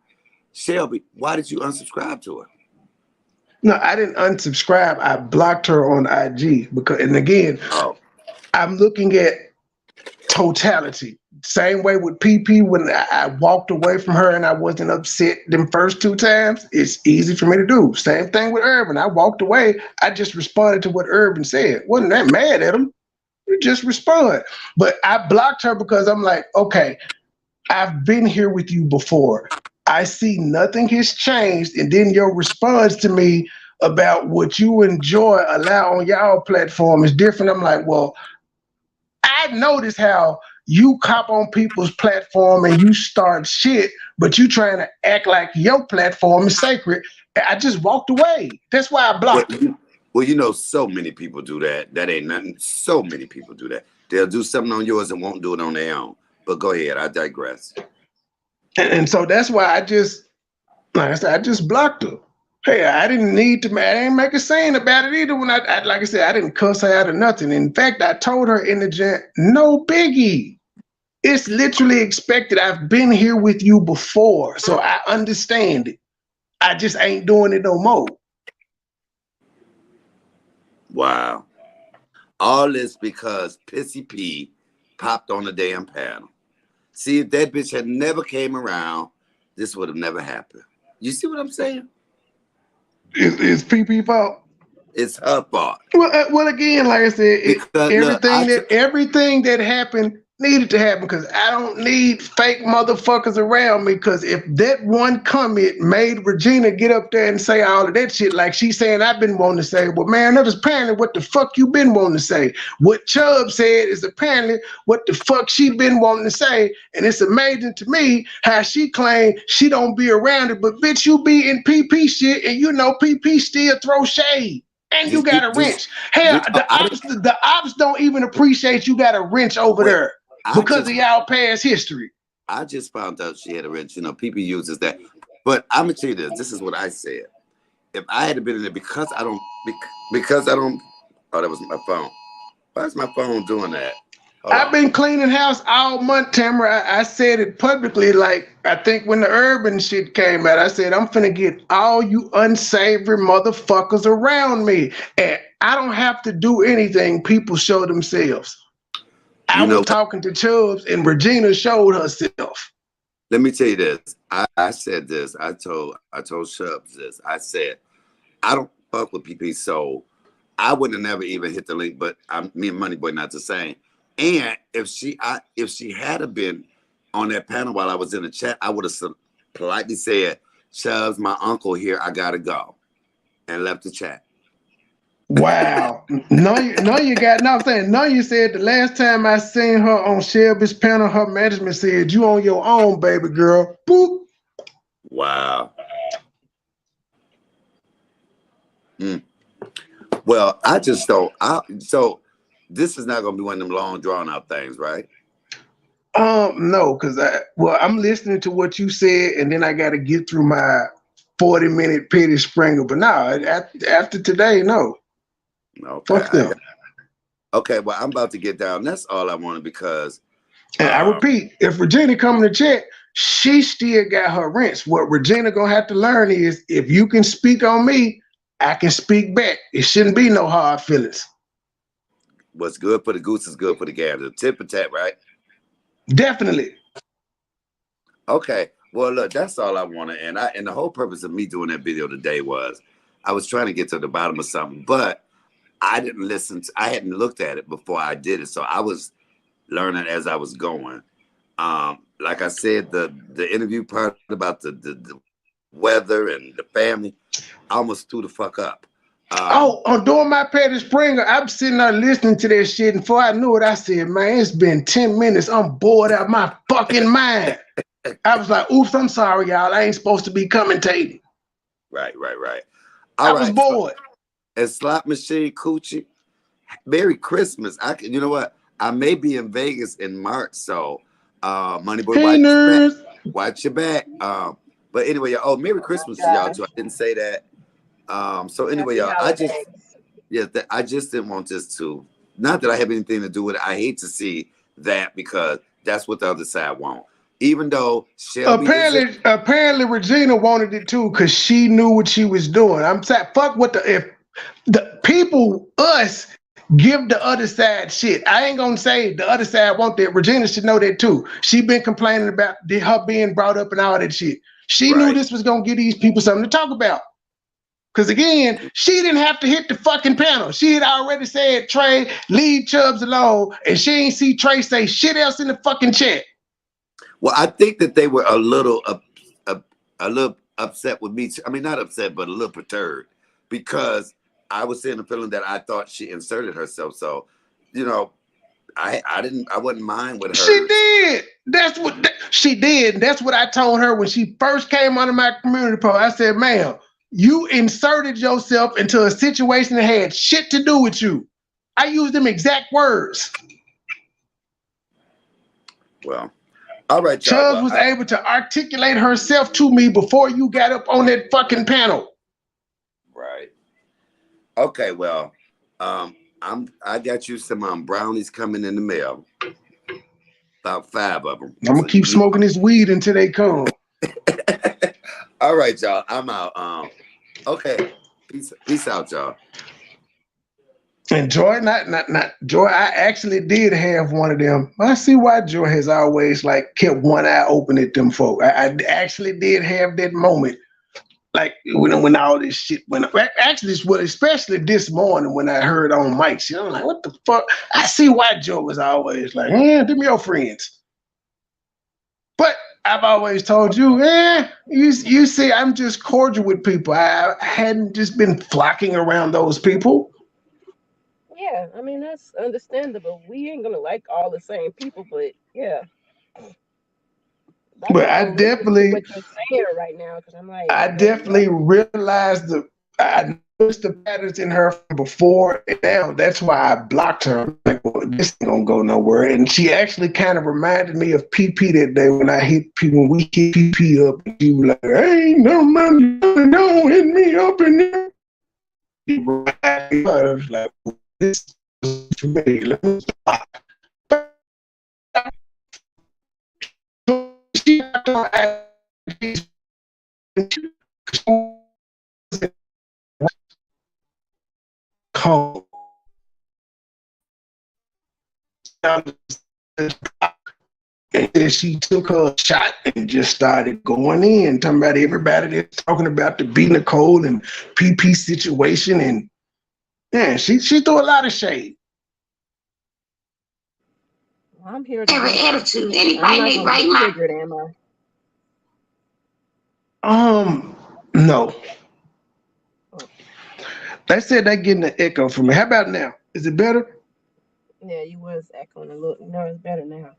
G: Shelby, why did you unsubscribe to her?
F: No, I didn't unsubscribe. I blocked her on IG because, and again, I'm looking at totality. Same way with PP when I walked away from her and I wasn't upset them first 2 times. It's easy for me to do. Same thing with Urban. I walked away. I just responded to what Urban said. Wasn't that mad at him? You just respond. But I blocked her because I'm like, okay, I've been here with you before. I see nothing has changed. And then your response to me about what you enjoy allow on y'all platform is different. I'm like, well, I notice how you cop on people's platform and you start shit, but you trying to act like your platform is sacred. I just walked away. That's why I blocked it.
G: Well, you know, so many people do that. That ain't nothing. So many people do that. They'll do something on yours and won't do it on their own. But go ahead. I digress.
F: And so that's why I just, like I said, I just blocked her. Hey, I didn't need to, I didn't make a scene about it either when I like I said, I didn't cuss her out or nothing. In fact, I told her in the chat, no biggie. It's literally expected. I've been here with you before, so I understand it. I just ain't doing it no more.
G: Wow. All this because Pissy P popped on the damn panel. See, if that bitch had never came around, this would have never happened. You see what I'm saying?
F: It's PP fault.
G: It's her fault.
F: Well, again, like I said, everything that happened needed to happen because I don't need fake motherfuckers around me. Because if that one comment made Regina get up there and say all of that shit, like she's saying I've been wanting to say, well, man, that is apparently what the fuck you been wanting to say. What Chubb said is apparently what the fuck she been wanting to say, and it's amazing to me how she claimed she don't be around it, but bitch, you be in PP shit, and you know PP still throw shade. And you got a wrench. Hell, the ops don't even appreciate you got a wrench over there because of y'all past history.
G: I just found out she had a wrench. You know, people uses that. But I'm gonna tell you this. This is what I said. If I had been in there because I don't. Oh, that was my phone. Why is my phone doing that?
F: I've been cleaning house all month, Tamara. I said it publicly, like, I think when the urban shit came out, I said, I'm finna get all you unsavory motherfuckers around me. And I don't have to do anything. People show themselves. I was talking to Chubbs and Regina showed herself.
G: Let me tell you this. I said this. I told Chubbs this. I said, I don't fuck with PP, so I wouldn't have never even hit the link, but me and MoneyBoy not the same. And if she had been on that panel while I was in the chat, I would have politely said, Chubbs, my uncle here, I gotta go, and left the chat.
F: Wow. No, you got no. I'm saying no. You said the last time I seen her on Shelby's panel, her management said you on your own, baby girl. Boop.
G: Wow. Well, I just don't. So this is not gonna be one of them long, drawn out things, right?
F: No, because I'm listening to what you said, and then I got to get through my 40-minute Petty Springer. But no, after today, no.
G: Okay.
F: Fuck them.
G: Okay, well, I'm about to get down. That's all I wanted because.
F: And I repeat, if Regina coming to check, she still got her rents. What Regina gonna have to learn is if you can speak on me, I can speak back. It shouldn't be no hard feelings.
G: What's good for the goose is good for the gander. Tip for tat, right?
F: Definitely.
G: Okay. Well, look, that's all I wanted. And the whole purpose of me doing that video today was I was trying to get to the bottom of something, but I didn't listen. I hadn't looked at it before I did it. So I was learning as I was going. Like I said, the interview part about the weather and the family, I almost threw the fuck up.
F: During my Petty Springer, I'm sitting there listening to that shit, and before I knew it, I said, man, it's been 10 minutes. I'm bored out of my fucking mind. I was like, oops, I'm sorry, y'all. I ain't supposed to be commentating.
G: Right.
F: I was bored.
G: And Slot Machine Coochie, Merry Christmas. You know what? I may be in Vegas in March, so MoneyBoy, watch your back. But anyway, Merry Christmas to y'all too. I didn't say that. So anyway, y'all, I just didn't want this to, not that I have anything to do with it. I hate to see that because that's what the other side wants. even though Shelby
F: Apparently Regina wanted it too because she knew what she was doing. I'm saying, fuck what if the people, us, give the other side shit. I ain't gonna say the other side want that. Regina should know that too. She been complaining about her being brought up and all that shit. She knew this was gonna give these people something to talk about. Because again, she didn't have to hit the fucking panel. She had already said, Trey, leave Chubbs alone, and she ain't see Trey say shit else in the fucking chat.
G: Well, I think that they were a little upset with me. I mean, not upset, but a little perturbed because I was seeing the feeling that I thought she inserted herself. So, you know, I wouldn't mind with her.
F: She did. She did. That's what I told her when she first came onto my community post. I said, ma'am, you inserted yourself into a situation that had shit to do with you. I used them exact words.
G: Well, all right, y'all.
F: Chubbs was able to articulate herself to me before you got up on that fucking panel.
G: Right. Okay, well, I got you some brownies coming in the mail. About 5 of them.
F: I'm gonna keep smoking this weed until they come.
G: All right, y'all. I'm out. Okay. Peace out, y'all.
F: And Joy, not Joy. I actually did have one of them. I see why Joy has always like kept one eye open at them folk. I actually did have that moment, like when all this shit went up. Actually, especially this morning when I heard on Mike's shit, I'm like, what the fuck? I see why Joy was always like, them your friends. But I've always told you, you see, I'm just cordial with people. I hadn't just been flocking around those people.
J: Yeah, I mean that's understandable. We ain't gonna like all the same people, but yeah.
F: But I definitely
J: what you're saying right now, because I'm like,
F: I definitely realized I noticed the patterns in her from before and now. That's why I blocked her. Like, well, this ain't gonna go nowhere. And she actually kind of reminded me of PP that day when we hit PP up. And she was like, "Ain't no money, don't hit me up in there." I was like, "This is for me. Let me stop." Call. And then she took her shot and just started going in, talking about everybody that's talking about the B. Nicole and PP situation. And yeah, she threw a lot of shade.
J: I'm here to
H: Every attitude, anybody need right mind.
F: No. They said they're getting an echo from me. How about now? Is it better?
J: Yeah, you was echoing a little. No, it's better now.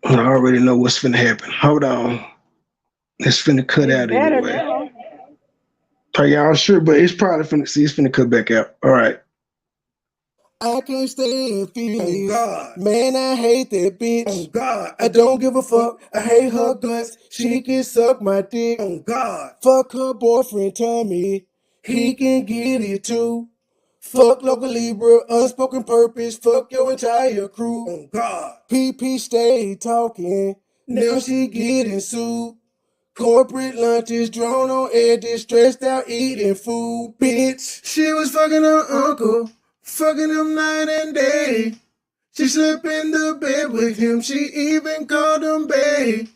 F: I already know what's finna happen. Hold on. It's finna cut out anyway.
J: Now.
F: Are y'all sure? But it's probably finna cut back out. All right. I can't stand feelings. Oh, man, I hate that bitch. Oh, God. I don't give a fuck. I hate her guts. She can suck my dick. Oh, God. Fuck her boyfriend, Tommy. He can get it too. Fuck local Libra, unspoken purpose. Fuck your entire crew. Oh, God. PP stay talking. Now she getting sued. Corporate lunches, drone on edges, stressed out eating food, bitch. She was fucking her uncle. Fucking him night and day. She slept in the bed with him. She even called him babe.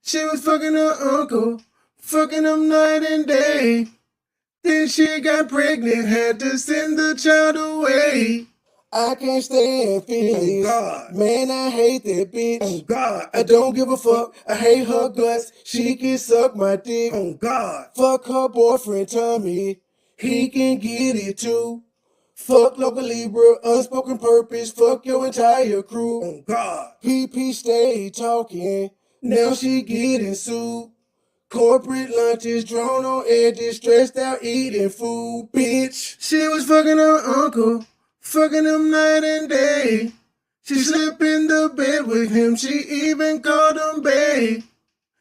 F: She was fucking her uncle. Fucking him night and day. Then she got pregnant. Had to send the child away. I can't stand feelings. Oh, God. Man, I hate that bitch. Oh, God. I don't give a fuck. I hate her guts. She can suck my dick. Oh, God. Fuck her boyfriend, Tommy. He can get it too. Fuck local Libra, unspoken purpose, fuck your entire crew. Oh, God. PP stay talking, now she getting sued. Corporate lunches, drone on edges, stressed out eating food, bitch. She was fucking her uncle, fucking him night and day. She slept in the bed with him, she even called him babe.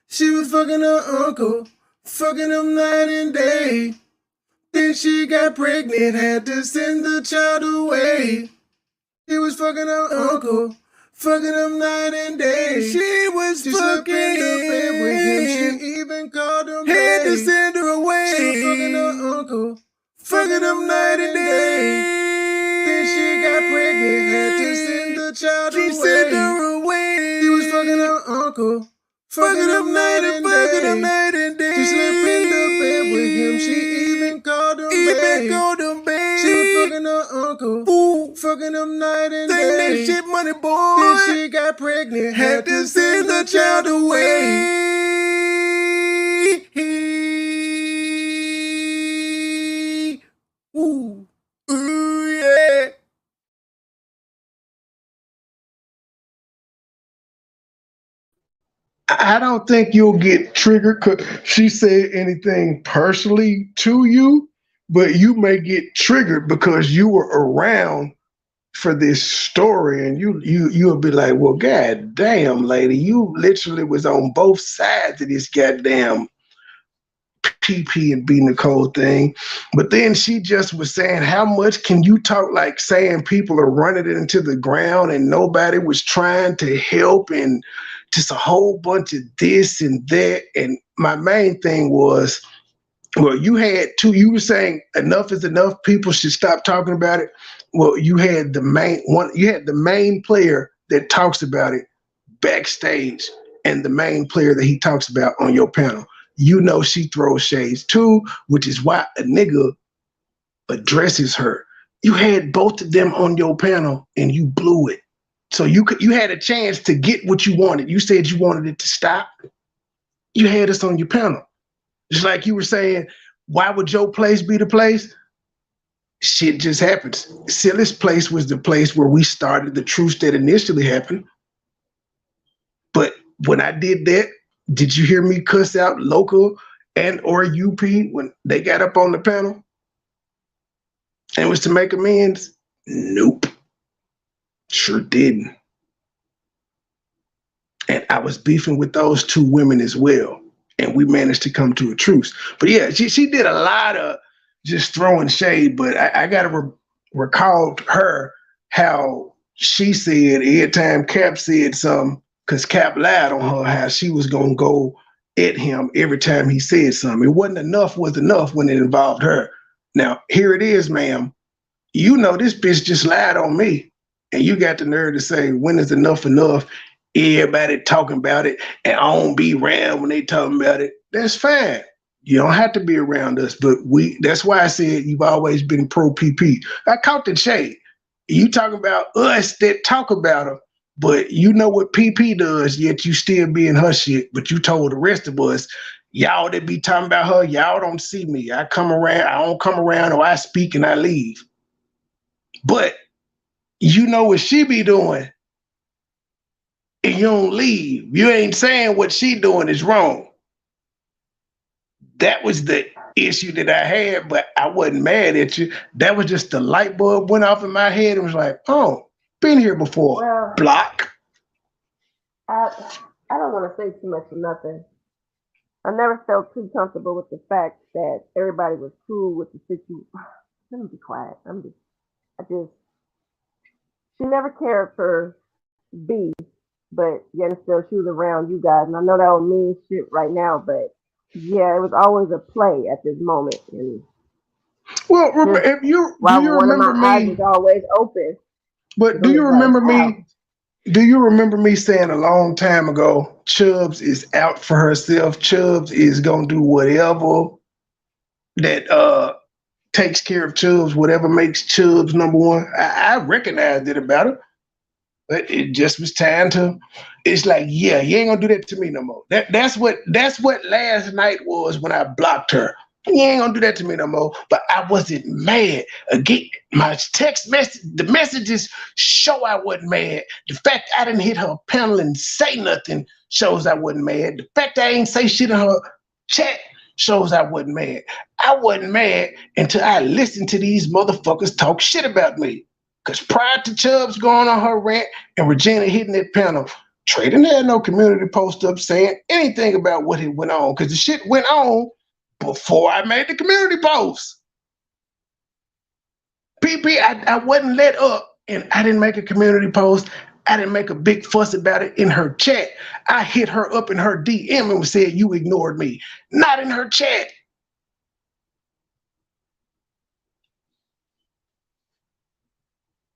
F: She was fucking her uncle, fucking him night and day. Then she got pregnant, had to send the child away. She was fucking her uncle,
D: fucking him night and day. She was just fucking in the bed with him. She even called him had to send her away. She was fucking her uncle, fucking him night and day. Then she got pregnant, had to send the child away. She sent her away. He was fucking her uncle, fucking him night and day. She slept in the bed with him. She even called him babe. She was fucking her uncle, fucking him night and day. That shit, money boy. Then she got pregnant, had to send the child away. Ooh, ooh, yeah.
F: I don't think you'll get triggered because she said anything personally to you, but you may get triggered because you were around for this story, and you'll be like, well, god damn, lady, you literally was on both sides of this goddamn PP and B Nicole thing. But then she just was saying, how much can you talk, like saying people are running it into the ground and nobody was trying to help, and just a whole bunch of this and that. And my main thing was, well, you were saying enough is enough, people should stop talking about it. Well, you had the main player that talks about it backstage and the main player that he talks about on your panel. You know she throws shades too, which is why a nigga addresses her. You had both of them on your panel and you blew it. So you had a chance to get what you wanted. You said you wanted it to stop. You had us on your panel. Just like you were saying, why would your place be the place? Shit just happens. Silly's place was the place where we started the truce that initially happened. But when I did that, did you hear me cuss out local and or UP when they got up on the panel? And it was to make amends? Nope. Sure didn't. And I was beefing with those two women as well. And we managed to come to a truce. But yeah, she did a lot of just throwing shade. But I got to recall her how she said every time Cap said something, because Cap lied on her, how she was going to go at him every time he said something. It wasn't enough was enough when it involved her. Now, here it is, ma'am. You know this bitch just lied on me. And you got the nerve to say, when is enough enough? Everybody talking about it, and I don't be around when they talking about it. That's fine. You don't have to be around us, but that's why I said you've always been pro PP. I caught the shade. You talking about us that talk about her, but you know what PP does, yet you still be in her shit, but you told the rest of us, y'all that be talking about her, y'all don't see me. I come around, I don't come around, or I speak and I leave. But you know what she be doing, and you don't leave. You ain't saying what she doing is wrong. That was the issue that I had, but I wasn't mad at you. That was just the light bulb went off in my head and was like, oh, been here before.
J: Well,
F: block.
J: I don't want to say too much of nothing. I never felt too comfortable with the fact that everybody was cool with the situation. Let me be quiet. She never cared for B, but yet and still she was around you guys. And I know that don't mean shit right now, but yeah, it was always a play at this moment. And
F: well, if you do you remember me?
J: Eyes is always open.
F: But do you remember me? Do you remember me saying a long time ago, Chubbs is out for herself. Chubbs is gonna do whatever that takes care of Chubbs, whatever makes Chubbs number one. I recognized it about her. But it just was time to, it's like, yeah, you ain't gonna do that to me no more. That's what last night was when I blocked her. You ain't gonna do that to me no more. But I wasn't mad. Again, my text message, the messages show I wasn't mad. The fact I didn't hit her panel and say nothing shows I wasn't mad. The fact I ain't say shit in her chat shows I wasn't mad. I wasn't mad until I listened to these motherfuckers talk shit about me. Because prior to Chubbs going on her rant and Regina hitting that panel, Trey didn't have no community post up saying anything about what went on. Because the shit went on before I made the community post. PP, I wasn't let up and I didn't make a community post. I didn't make a big fuss about it in her chat. I hit her up in her DM and said, you ignored me. Not in her chat.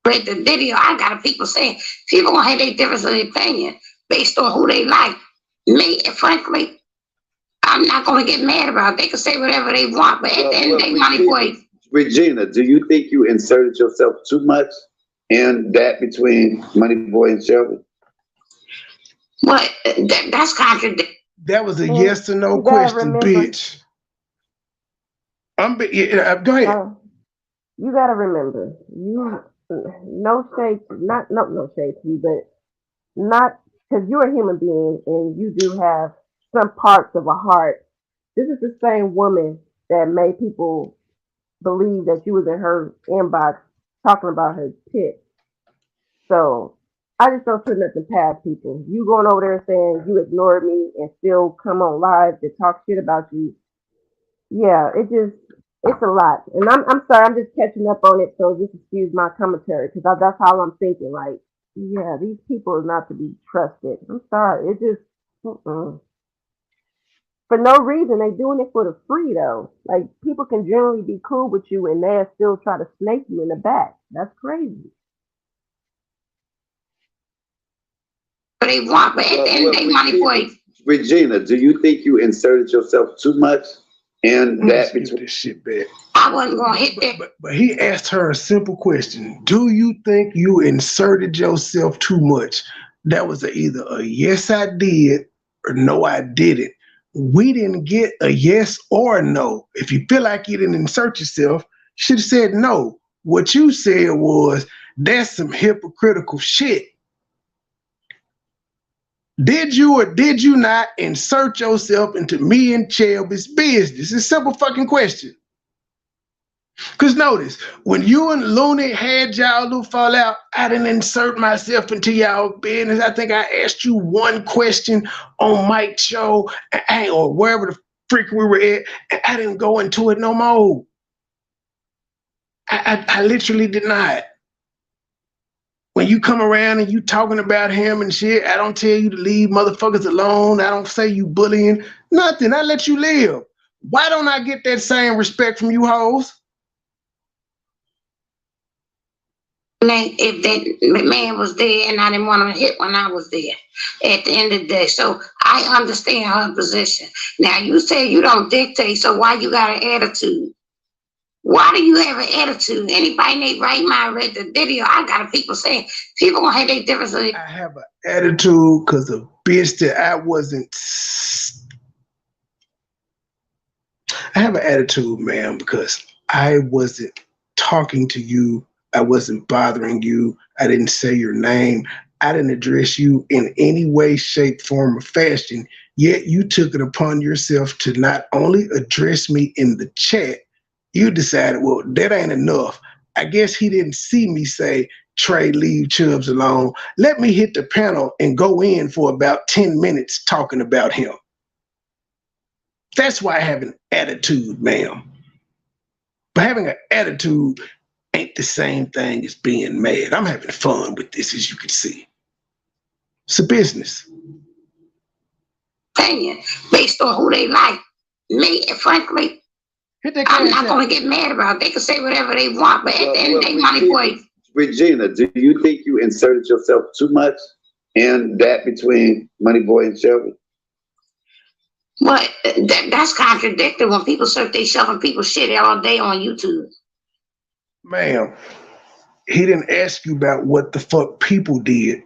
H: But the video, I got people saying, people gonna have their difference of opinion based on who they like. Me, frankly, I'm not gonna get mad about it. They can say whatever they want, but at the end of the day, MoneyBoy.
G: Regina, do you think you inserted yourself too much in that between MoneyBoy and Shelby?
H: What? That's contradictory.
F: That was a yes or no question, bitch. Go ahead.
J: You gotta remember, no shade, no shade to you, but not because you're a human being and you do have some parts of a heart. This is the same woman that made people believe that you was in her inbox talking about her tits. So I just don't put nothing past people. You going over there saying you ignored me and still come on live to talk shit about you. Yeah, it's a lot. And I'm sorry, I'm just catching up on it, so just excuse my commentary, because that's how I'm thinking. Like, yeah, these people are not to be trusted. I'm sorry. It just, for no reason. They doing it for the free, though. Like, people can generally be cool with you, and they'll still try to snake you in the back. That's crazy.
H: They want, but at the end of the day, MoneyBoy.
G: Regina, do you think you inserted yourself too much in that between
F: this shit back?
H: I wasn't gonna hit that.
F: But he asked her a simple question. Do you think you inserted yourself too much? That was either a yes, I did, or no, I didn't. We didn't get a yes or a no. If you feel like you didn't insert yourself, you should have said no. What you said was, that's some hypocritical shit. Did you or did you not insert yourself into me and Shelby's business? It's a simple fucking question. Because notice, when you and Looney had y'all little fallout, I didn't insert myself into y'all business. I think I asked you one question on Mike's show or wherever the freak we were at, and I didn't go into it no more. I literally did not. When you come around and you talking about him and shit, I don't tell you to leave motherfuckers alone. I don't say you bullying, nothing. I let you live. Why don't I get that same respect from you hoes?
H: If that man was there and I didn't want to hit when I was there at the end of the day. So I understand her position. Now you say you don't dictate, so why you got an attitude? Why do you have an attitude? Anybody in their right mind read the video? I got people saying people gonna have their difference.
F: I have an attitude because of bitch that I wasn't. I have an attitude, man, because I wasn't talking to you. I wasn't bothering you. I didn't say your name. I didn't address you in any way, shape, form, or fashion. Yet you took it upon yourself to not only address me in the chat, you decided, well, that ain't enough. I guess he didn't see me say, Trey, leave Chubbs alone. Let me hit the panel and go in for about 10 minutes talking about him. That's why I have an attitude, ma'am. But having an attitude ain't the same thing as being mad. I'm having fun with this, as you can see. It's a business.
H: Opinion based on who they like. Me, frankly, I'm not going to get mad about it. They can say whatever they want, but at the end of the day, MoneyBoy.
G: Regina, do you think you inserted yourself too much in that between MoneyBoy and Shelby?
H: But that's contradictory when people search themselves and people shit all day on YouTube.
F: Ma'am, he didn't ask you about what the fuck people did.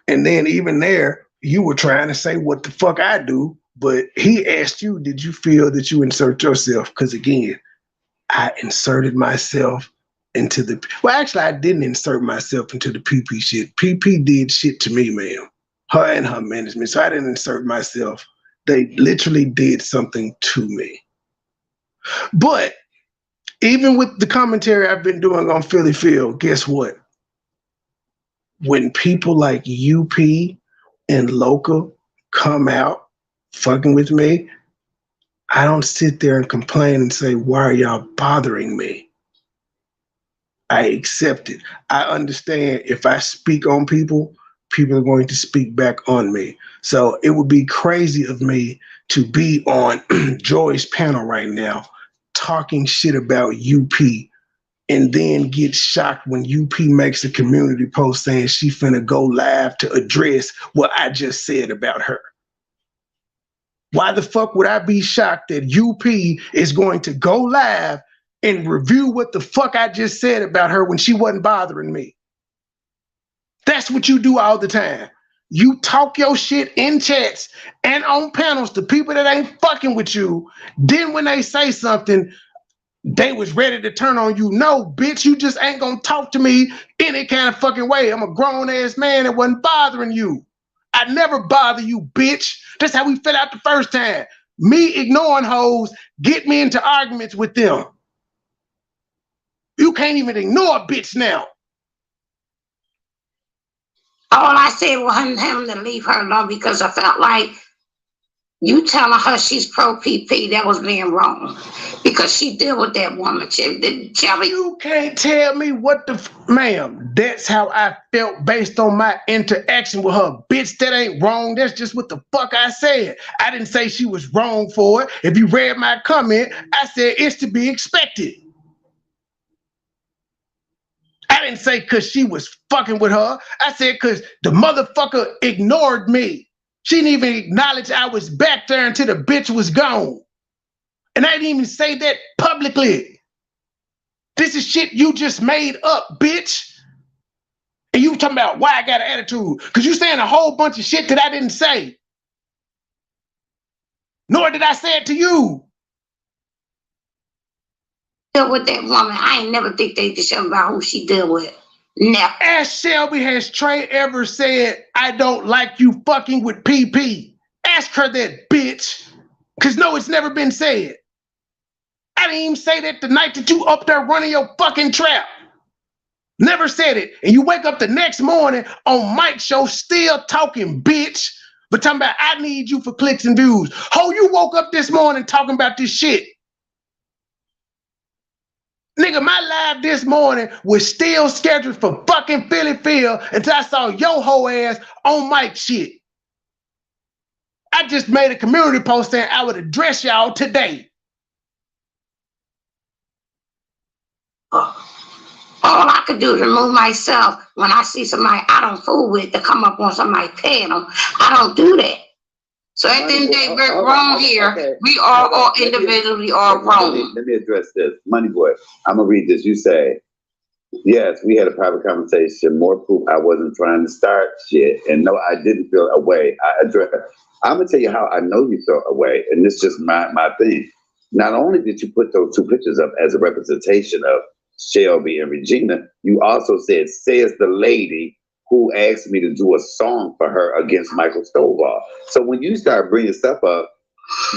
F: And then even there, you were trying to say what the fuck I do. But he asked you, did you feel that you insert yourself? Because again, I inserted myself into the, well, actually, I didn't insert myself into the PP shit. PP did shit to me, ma'am. Her and her management. So I didn't insert myself. They literally did something to me. But even with the commentary I've been doing on Philly Phil, guess what? When people like UP and Local come out fucking with me, I don't sit there and complain and say, why are y'all bothering me? I accept it. I understand if I speak on people, people are going to speak back on me. So it would be crazy of me to be on Joy's panel right now talking shit about UP and then get shocked when UP makes a community post saying she finna go live to address what I just said about her. Why the fuck would I be shocked that UP is going to go live and review what the fuck I just said about her when she wasn't bothering me? That's what you do all the time. You talk your shit in chats and on panels to people that ain't fucking with you. Then when they say something, they was ready to turn on you. No, bitch, you just ain't gonna talk to me any kind of fucking way. I'm a grown-ass man that wasn't bothering you. I never bother you, bitch. That's how we fell out the first time. Me ignoring hoes get me into arguments with them. You can't even ignore a bitch now.
H: All I said was him to leave her alone because I felt like you telling her she's pro PP, that was being wrong. Because she deal with that woman.
F: You can't tell me what the ma'am. That's how I felt based on my interaction with her. Bitch, that ain't wrong. That's just what the fuck I said. I didn't say she was wrong for it. If you read my comment, I said it's to be expected. I didn't say because she was fucking with her. I said because the motherfucker ignored me. She didn't even acknowledge I was back there until the bitch was gone. And I didn't even say that publicly. This is shit you just made up, bitch. And you talking about why I got an attitude. Because you saying a whole bunch of shit that I didn't say. Nor did I say it to you.
H: Deal with that woman. I ain't never dictated to Shelby about who she deal with. Never.
F: Ask Shelby, has Trey ever said, I don't like you fucking with PP? Ask her that, bitch. Because no, it's never been said. I didn't even say that the night that you up there running your fucking trap. Never said it. And you wake up the next morning on Mike's show still talking, bitch. But talking about I need you for clicks and views. Ho, you woke up this morning talking about this shit. Nigga, my live this morning was still scheduled for fucking Philly Phil until I saw your whole ass on Mike's shit. I just made a community post saying I would address y'all today.
H: All I could do is remove myself when I see somebody I don't fool with to come up on somebody's panel. I don't do that. So at the end of the day, we're wrong here. Okay. We are all individually all wrong.
G: Let me address this. MoneyBoy, I'm going to read this. You say, yes, we had a private conversation. More proof I wasn't trying to start shit. And no, I didn't feel away. I'm going to tell you how I know you felt away. And this is just my thing. Not only did you put those two pictures up as a representation of Shelby and Regina, you also said, says the lady who asked me to do a song for her against Michael Stovall. So when you start bringing stuff up,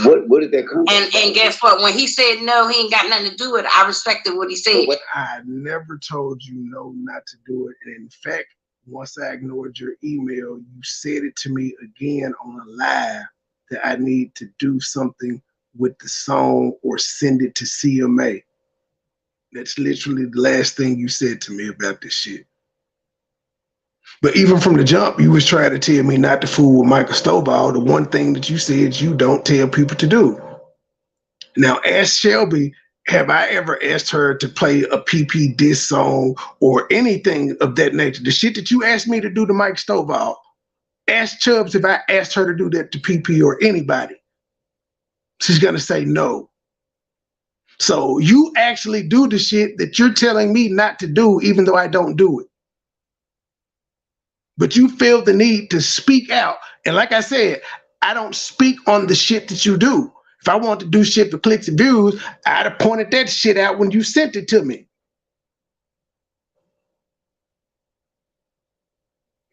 G: what did that come from?
H: And guess what? When he said no, he ain't got nothing to do with it. I respected what he said.
F: I never told you no not to do it. And in fact, once I ignored your email, you said it to me again on a live that I need to do something with the song or send it to CMA. That's literally the last thing you said to me about this shit. But even from the jump, you was trying to tell me not to fool with Michael Stovall. The one thing that you said you don't tell people to do. Now, ask Shelby, have I ever asked her to play a PP diss song or anything of that nature? The shit that you asked me to do to Mike Stovall, ask Chubbs if I asked her to do that to PP or anybody. She's gonna say no. So you actually do the shit that you're telling me not to do, even though I don't do it. But you feel the need to speak out. And like I said, I don't speak on the shit that you do. If I want to do shit for clicks and views, I'd have pointed that shit out when you sent it to me.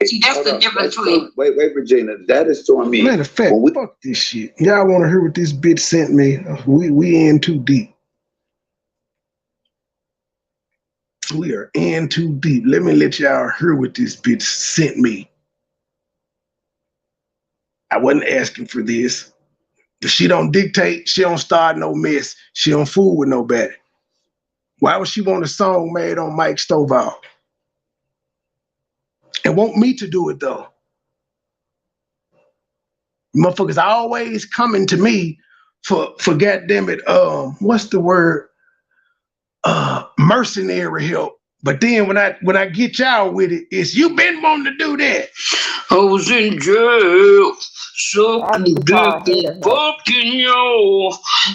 H: See, that's the difference between.
G: Wait, Regina, that is showing me.
F: Matter of fact, fuck this shit. Y'all want to hear what this bitch sent me? We in too deep. We are in too deep. Let me let y'all hear what this bitch sent me. I wasn't asking for this. If she don't dictate, she don't start no mess. She don't fool with nobody. Why would she want a song made on Mike Stovall? And want me to do it though? Motherfuckers always coming to me for goddamn it, what's the word? Mercenary help. But then when I get y'all with it, it's you been wanting to do that. I was in jail, sucking dick and fucking yo.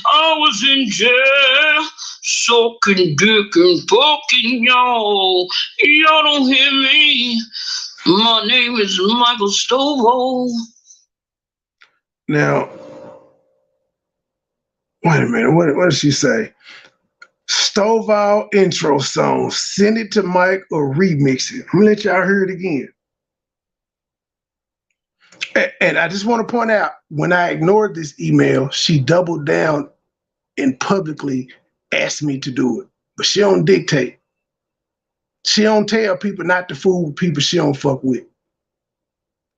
F: I was in jail, sucking dick and fucking yo. Y'all don't hear me. My name is Michael Stovo. Now, wait a minute. What did she say? Stovall intro song. Send it to Mike or remix it. I'm gonna let y'all hear it again. And I just want to point out, when I ignored this email, she doubled down and publicly asked me to do it. But she don't dictate. She don't tell people not to fool with people she don't fuck with.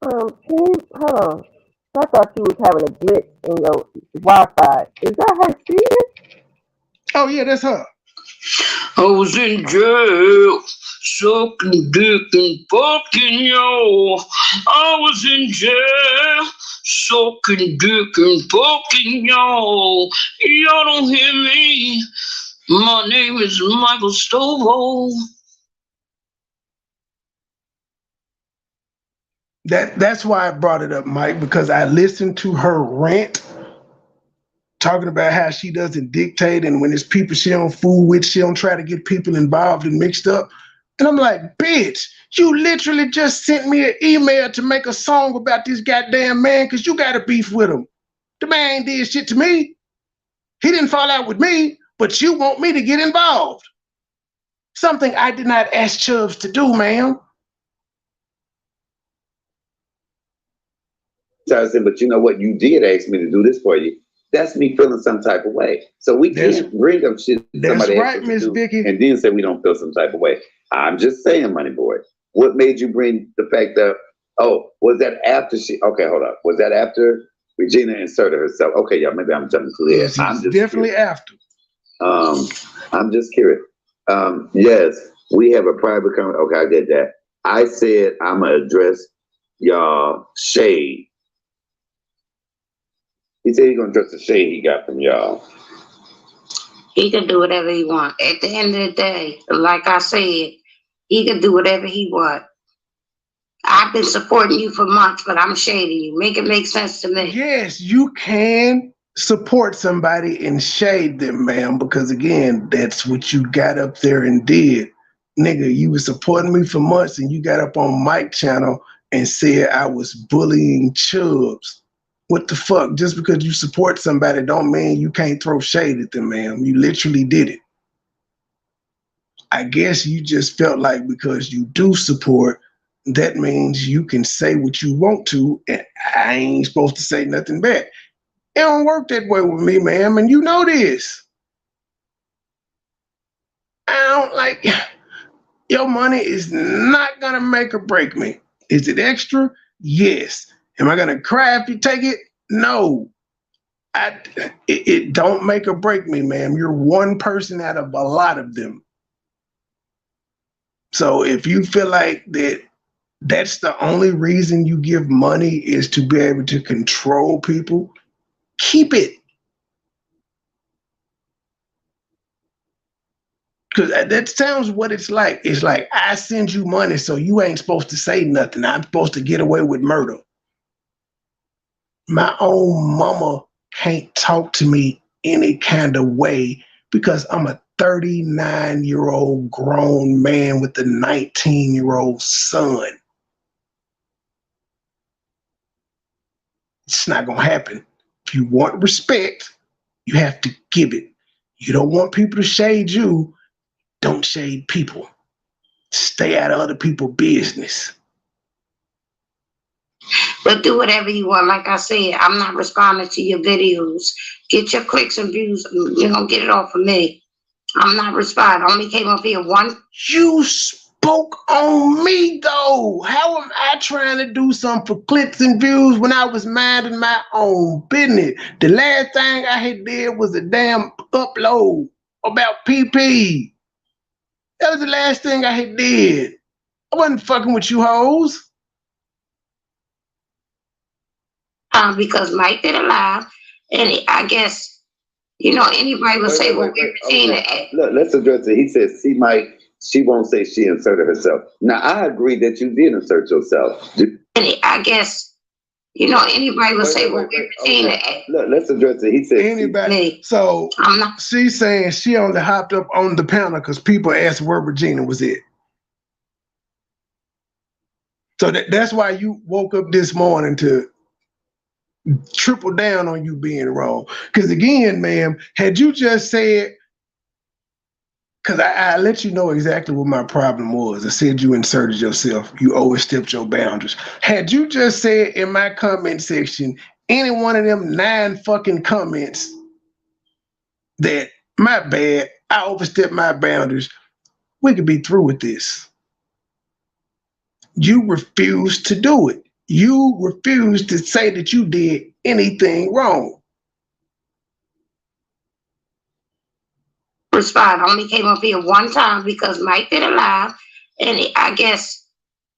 J: Can you hold on? I thought you was having a glitch in your Wi-Fi. Is that her speaking?
F: Oh yeah, that's her. I was in jail, sucking dick and fucking yo. I was in jail, sucking dick and fucking yo. Y'all don't hear me. My name is Michael Stovo. That's why I brought it up, Mike, because I listened to her rant talking about how she doesn't dictate, and when there's people she don't fool with, she don't try to get people involved and mixed up. And I'm like, bitch, you literally just sent me an email to make a song about this goddamn man because you got a beef with him. The man ain't did shit to me. He didn't fall out with me, but you want me to get involved. Something I did not ask Chubbs to do, ma'am.
G: So I said, but you know what? You did ask me to do this for you. That's me feeling some type of way. So we can't bring up shit somebody
F: right, Miss Vicky,
G: and then say we don't feel some type of way. I'm just saying, Money Boy. What made you bring the fact up? Oh, was that after she? Okay, hold up. Was that after Regina inserted herself? Okay, y'all. Maybe I'm jumping to
F: yes, I'm just definitely curious. After.
G: I'm just curious. Yes, we have a private comment. Okay, I get that. I said I'm gonna address y'all shade. He said he's gonna address the shade he got from y'all.
H: He can do whatever he want. At the end of the day, like I said, he can do whatever he want. I've been supporting you for months, but I'm shading you. Make it make sense to me.
F: Yes, you can support somebody and shade them, ma'am, because again, that's what you got up there and did. Nigga, you were supporting me for months and you got up on Mike's channel and said I was bullying Chubbs. What the fuck? Just because you support somebody don't mean you can't throw shade at them, ma'am. You literally did it. I guess you just felt like because you do support, that means you can say what you want to, and I ain't supposed to say nothing back. It don't work that way with me, ma'am, and you know this. I don't like, your money is not gonna make or break me. Is it extra? Yes. Am I gonna cry if you take it? No. It don't make or break me, ma'am. You're one person out of a lot of them. So if you feel like that's the only reason you give money is to be able to control people, keep it. Because that sounds what it's like. It's like, I send you money, so you ain't supposed to say nothing. I'm supposed to get away with murder. My own mama can't talk to me any kind of way because I'm a 39-year-old grown man with a 19-year-old son. It's not going to happen. If you want respect, you have to give it. You don't want people to shade you, don't shade people. Stay out of other people's business.
H: But do whatever you want. Like I said, I'm not responding to your videos. Get your clicks and views. You're going to get it off of me. I'm not responding. I only came up here one.
F: You spoke on me, though. How am I trying to do something for clicks and views when I was minding my own business? The last thing I had did was a damn upload about PP. That was the last thing I had did. I wasn't fucking with you hoes.
H: Because Mike did a live, and I guess, you know, anybody will say, well, Regina.
G: Look, let's address it. He says, see, Mike, she won't say she inserted herself. Now, I agree that you did insert yourself.
H: I guess, you know, anybody will say, well, Regina.
G: Look, let's address it. He says,
F: anybody. So she's saying she only hopped up on the panel because people asked where Regina was at. So that's why you woke up this morning to triple down on you being wrong. Because again, ma'am, had you just said, because I let you know exactly what my problem was. I said you inserted yourself. You overstepped your boundaries. Had you just said in my comment section, any one of them 9 fucking comments that, my bad, I overstepped my boundaries, we could be through with this. You refused to do it. You refused to say that you did anything wrong.
H: Respond. I only came up here one time because Mike did a live, and I guess,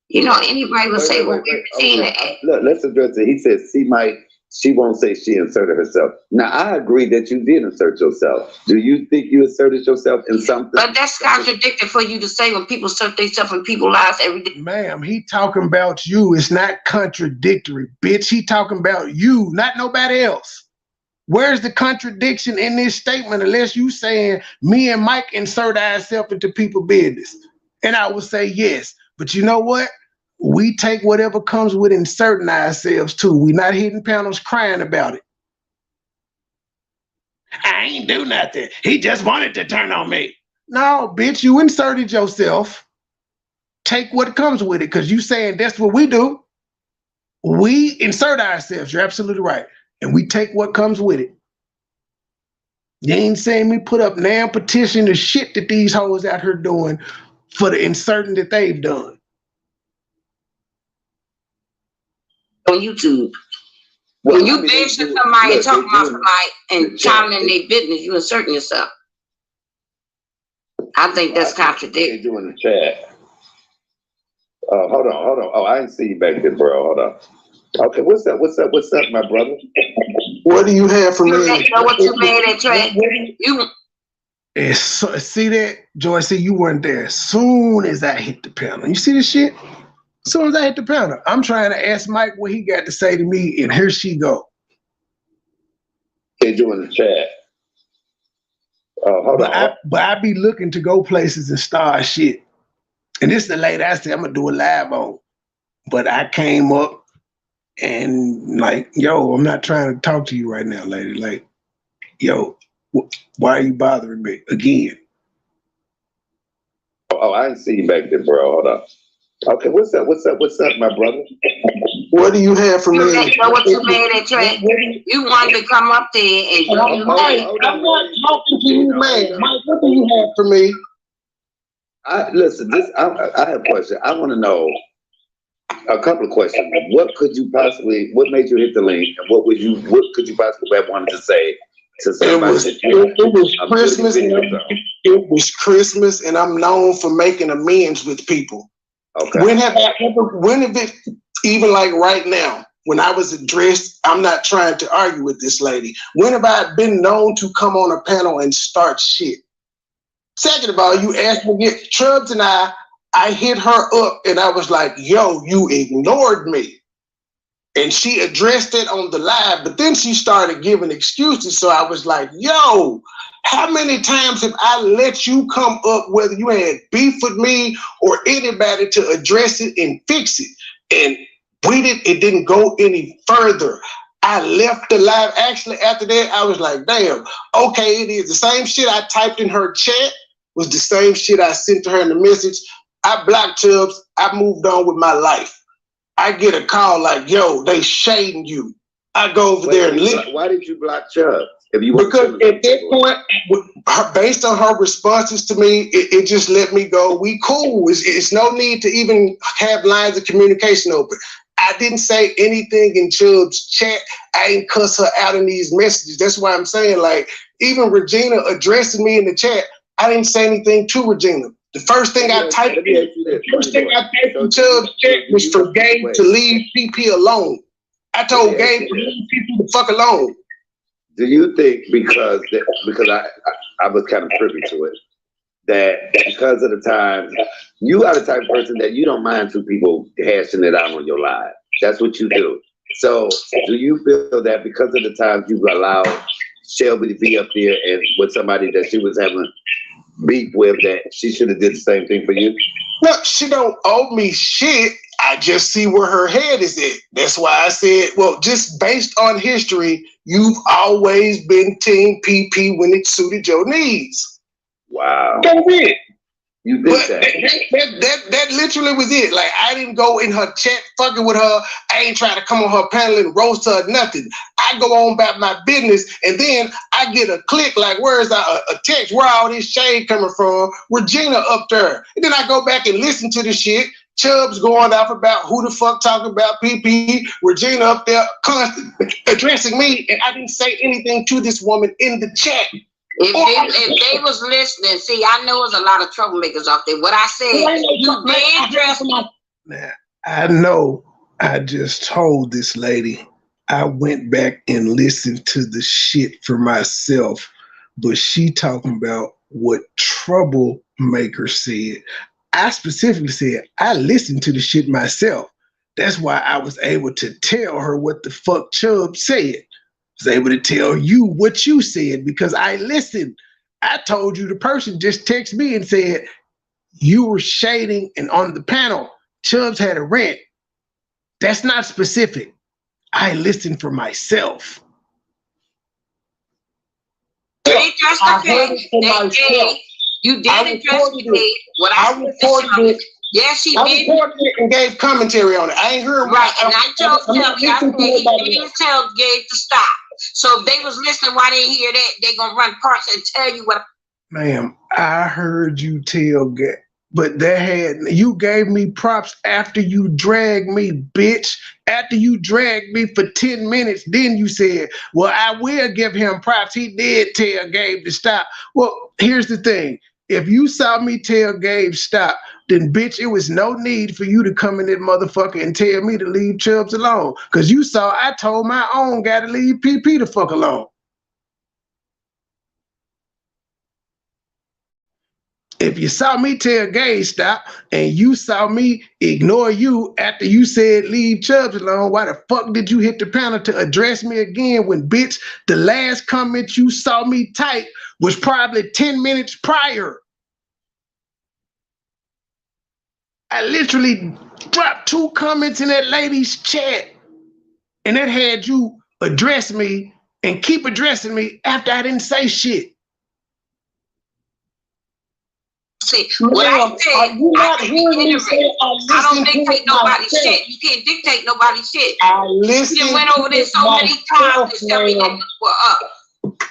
H: you know, anybody will say, well, Regina.
G: Look, let's address it. He says, see, Mike, she won't say she inserted herself. Now, I agree that you did insert yourself. Do you think you inserted yourself in something?
H: But that's contradictory for you to say when people insert themselves in people's lives every day.
F: Ma'am, he talking about you. It's not contradictory, bitch. He talking about you, not nobody else. Where's the contradiction in this statement unless you saying me and Mike insert ourselves into people's business? And I would say yes. But you know what? We take whatever comes with inserting ourselves too. We're not hitting panels crying about it. I ain't do nothing. He just wanted to turn on me. No, bitch, you inserted yourself. Take what comes with it, because you saying that's what we do. We insert ourselves. You're absolutely right. And we take what comes with it. You ain't saying me put up damn petition to shit that these hoes out here doing for the inserting that they've done.
H: On YouTube. Well, when you mention somebody and talking about somebody and channeling their business, you inserting yourself. I think that's contradictory.
G: You in the chat. Hold on. Oh, I didn't see you back there, bro. Hold on. Okay, what's up, my brother?
F: What do you have for me?
H: You know what you made at Trey? You.
F: See that, Joy? See, you weren't there. As soon as I hit the panel, you see this shit? As soon as I hit the panel, I'm trying to ask Mike what he got to say to me, and here she go.
G: They doing the chat. Hold on.
F: But I be looking to go places and start shit. And this is the lady I said I'm gonna do a live on. But I came up and like, yo, I'm not trying to talk to you right now, lady. Like, yo, why are you bothering me again?
G: Oh, I didn't see you back there, bro. Hold on. Okay, what's up, my brother?
F: What do you have for me?
H: You know what you made at Trey? You wanted to come up there and
F: I'm not talking to you, man. Mike, what do you have for me?
G: Listen, I have a question. I want to know a couple of questions. What made you hit the link, and what could you possibly have wanted to say to somebody?
F: It was Christmas. It was Christmas, and I'm known for making amends with people.
G: Okay.
F: When have it, even like right now, when I was addressed, I'm not trying to argue with this lady. When have I been known to come on a panel and start shit? Second of all, you asked me, Chubbs and I hit her up and I was like, yo, you ignored me. And she addressed it on the live, but then she started giving excuses. So I was like, yo, how many times have I let you come up, whether you had beef with me or anybody, to address it and fix it? And it didn't go any further. I left the live. Actually, after that, I was like, damn, okay, it is the same shit I typed in her chat was the same shit I sent to her in the message. I blocked Chubbs. I moved on with my life. I get a call like, yo, they shading you. I go over there and listen.
G: Why did you block Chubbs?
F: Because at that point, based on her responses to me, it just let me go. We cool. It's no need to even have lines of communication open. I didn't say anything in Chubbs' chat. I ain't cuss her out in these messages. That's why I'm saying, like, even Regina addressing me in the chat, I didn't say anything to Regina. The first thing I typed in Chubbs' chat was for Gabe to leave PP alone. I told Gabe to leave people the fuck alone.
G: Do you think because I was kind of privy to it, that because of the time, you are the type of person that you don't mind two people hashing it out on your live. That's what you do. So do you feel that because of the times you've allowed Shelby to be up there and with somebody that she was having beef with, that she should have did the same thing for you?
F: Well, she don't owe me shit. I just see where her head is at. That's why I said, well, just based on history, you've always been Team PP when it suited your needs.
G: Wow.
F: That's it.
G: You did
F: that literally was it. Like, I didn't go in her chat fucking with her. I ain't trying to come on her panel and roast her or nothing. I go on about my business, and then I get a click like, where's a text? Where all this shade coming from? Regina up there. And then I go back and listen to the shit. Chubb's going off about who the fuck talking about PP. Regina up there constantly addressing me, and I didn't say anything to this woman in the chat.
H: If they was listening, see, I know there's a lot of troublemakers out there. What I said, you did address me.
F: Now, I know I just told this lady I went back and listened to the shit for myself, but she talking about what troublemaker said. I specifically said I listened to the shit myself. That's why I was able to tell her what the fuck Chubb said. Was able to tell you what you said because I listened. I told you the person just texted me and said you were shading, and on the panel, Chubbs had a rant. That's not specific. I listened for myself.
H: They just you did address me. What I recorded it. Yes, she did.
F: I recorded it and gave commentary on it. I ain't heard
H: right. And I told Shelby, I said he didn't tell Gabe to stop. So if they was listening, why they didn't hear that? They gonna run parts and tell you what.
F: Ma'am, I heard you tell Gabe, but you gave me props after you dragged me, bitch. After you dragged me for 10 minutes, then you said, well, I will give him props. He did tell Gabe to stop. Well, here's the thing. If you saw me tell Gabe stop, then bitch, it was no need for you to come in that motherfucker and tell me to leave Chubbs alone. Because you saw I told my own guy to leave PP the fuck alone. If you saw me tell Gabe stop and you saw me ignore you after you said leave Chubbs alone, why the fuck did you hit the panel to address me again when, bitch, the last comment you saw me type was probably 10 minutes prior? I literally dropped 2 comments in that lady's chat, and that had you address me and keep addressing me after I didn't say shit.
H: See, what I said, I don't dictate nobody's shit. You can't dictate nobody's shit. You went over this so many times to tell me that were up.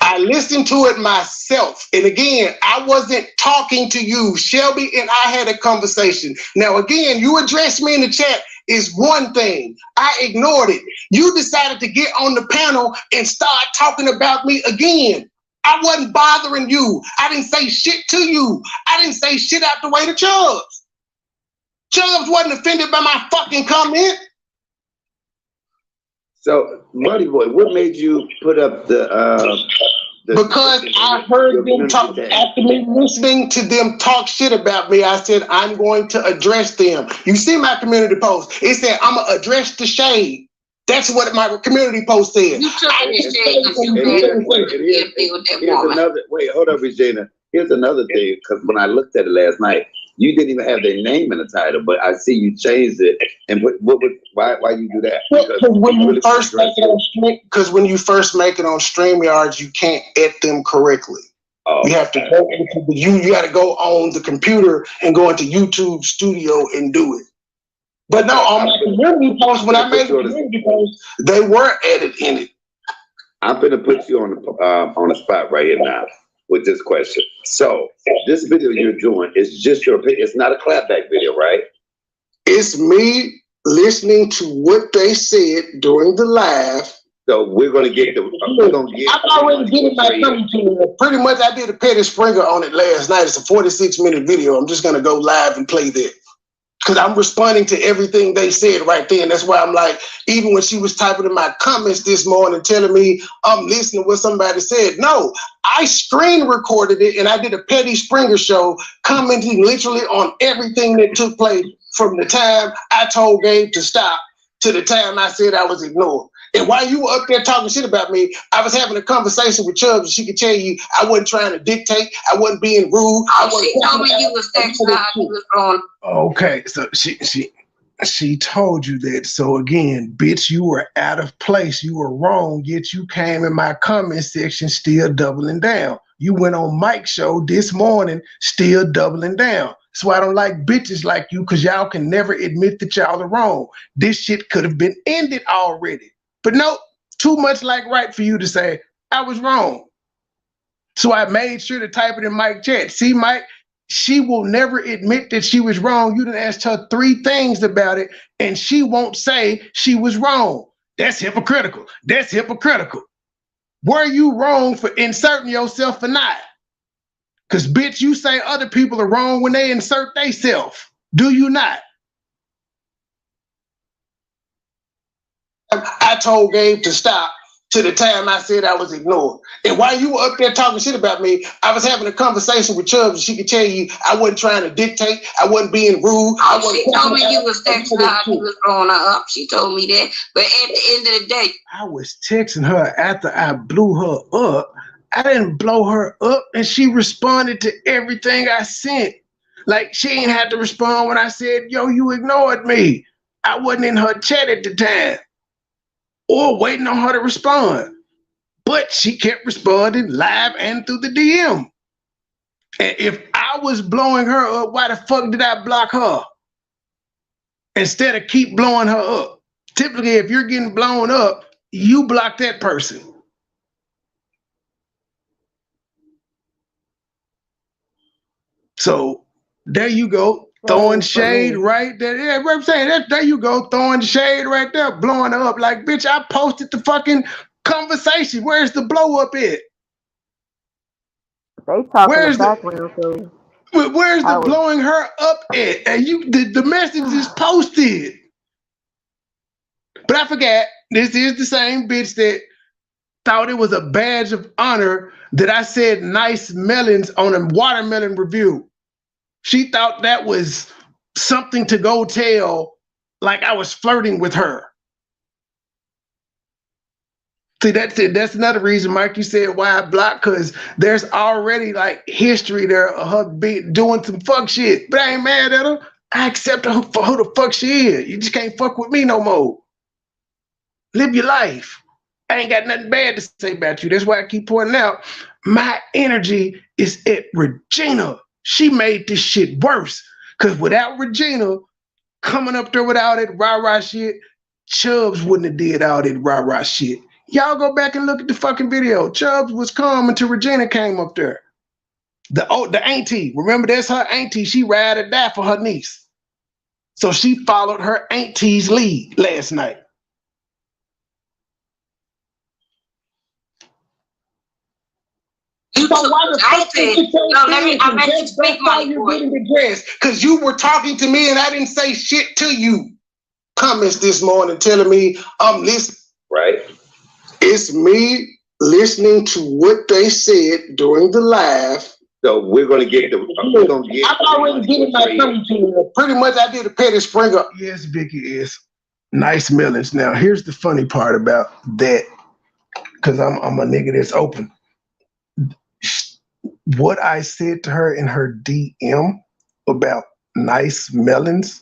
F: I listened to it myself. And again, I wasn't talking to you. Shelby and I had a conversation. Now, again, you addressed me in the chat is one thing. I ignored it. You decided to get on the panel and start talking about me again. I wasn't bothering you. I didn't say shit to you. I didn't say shit out the way to Chubbs. Chubbs wasn't offended by my fucking comment.
G: So, MoneyBoy, what made you put up the
F: because I heard them talk after me listening to them talk shit about me. I said I'm going to address them. You see my community post. It said I'm gonna address the shade. That's what my community post said.
H: You took the shade because you
G: wait, hold up, Regina. Here's another thing, because when I looked at it last night, you didn't even have their name in the title, but I see you changed it. And why you do that?
F: Because when you first make it on StreamYards, you can't edit them correctly. Oh, you have to go into you got to go on the computer and go into YouTube Studio and do it. But no, on my community post, when I made the community post, they were edited in it.
G: I'm gonna put you on the spot right here now with this question. So this video you're doing is just your opinion. It's not a clapback video, right?
F: It's me listening to what they said during the live.
G: So we're gonna get
F: I'm already getting my commentary. Pretty much, I did a Petty Springer on it last night. It's a 46-minute video. I'm just gonna go live and play that. Because I'm responding to everything they said right then. That's why I'm like, even when she was typing in my comments this morning telling me I'm listening to what somebody said, no, I screen recorded it and I did a Petty Springer show commenting literally on everything that took place from the time I told Gabe to stop to the time I said I was ignored. And while you were up there talking shit about me, I was having a conversation with Chubbs and she could tell you I wasn't trying to dictate, I wasn't being rude.
H: She told me you was texting her, you was going.
F: Okay, so she told you that. So again, bitch, you were out of place. You were wrong, yet you came in my comment section still doubling down. You went on Mike's show this morning still doubling down. That's why I don't like bitches like you, because y'all can never admit that y'all are wrong. This shit could have been ended already. But no, too much like right for you to say, I was wrong. So I made sure to type it in Mike's chat. See, Mike, she will never admit that she was wrong. You done asked her 3 things about it, and she won't say she was wrong. That's hypocritical. That's hypocritical. Were you wrong for inserting yourself or not? Because, bitch, you say other people are wrong when they insert themselves. Do you not? I told Gabe to stop to the time I said I was ignored. And while you were up there talking shit about me, I was having a conversation with Chubbs and she could tell you I wasn't trying to dictate, I wasn't being rude.
H: She told me you was texting her, you was growing her up. She told me that. But at the end of the day,
F: I was texting her after I blew her up. I didn't blow her up, and she responded to everything I sent. Like, she ain't had to respond when I said, yo, you ignored me. I wasn't in her chat at the time or waiting on her to respond. But she kept responding live and through the DM. And if I was blowing her up, why the fuck did I block her instead of keep blowing her up? Typically, if you're getting blown up, you block that person. So there you go, throwing shade right there. Yeah, what I'm saying, there you go, throwing shade right there, blowing her up. Like, bitch, I posted the fucking conversation. Where's the blow up at?
J: They talking in the background, so
F: where's the blowing her up at? And the message is posted. But I forgot, this is the same bitch that thought it was a badge of honor that I said nice melons on a watermelon review. She thought that was something to go tell, like I was flirting with her. See, that's it. That's another reason, Mike, you said why I blocked, because there's already like history there of her doing some fuck shit. But I ain't mad at her. I accept her for who the fuck she is. You just can't fuck with me no more. Live your life. I ain't got nothing bad to say about you. That's why I keep pointing out my energy is at Regina. She made this shit worse. Because without Regina coming up there with all that rah-rah shit, Chubbs wouldn't have did all that rah-rah shit. Y'all go back and look at the fucking video. Chubbs was calm until Regina came up there. The auntie, remember that's her auntie. She ride or die for her niece. So she followed her auntie's lead last night. So why the fuck did you say because you were talking to me and I didn't say shit to you. Comments this morning telling me I'm listening.
G: Right.
F: It's me listening to what they said during the live.
G: So we're gonna get the. We're gonna get.
F: I've already given my thumb to you. Pretty much, I did a Petty Springer. Yes, Vicky is nice melons. Now, here's the funny part about that, because I'm a nigga that's open. What I said to her in her DM about nice melons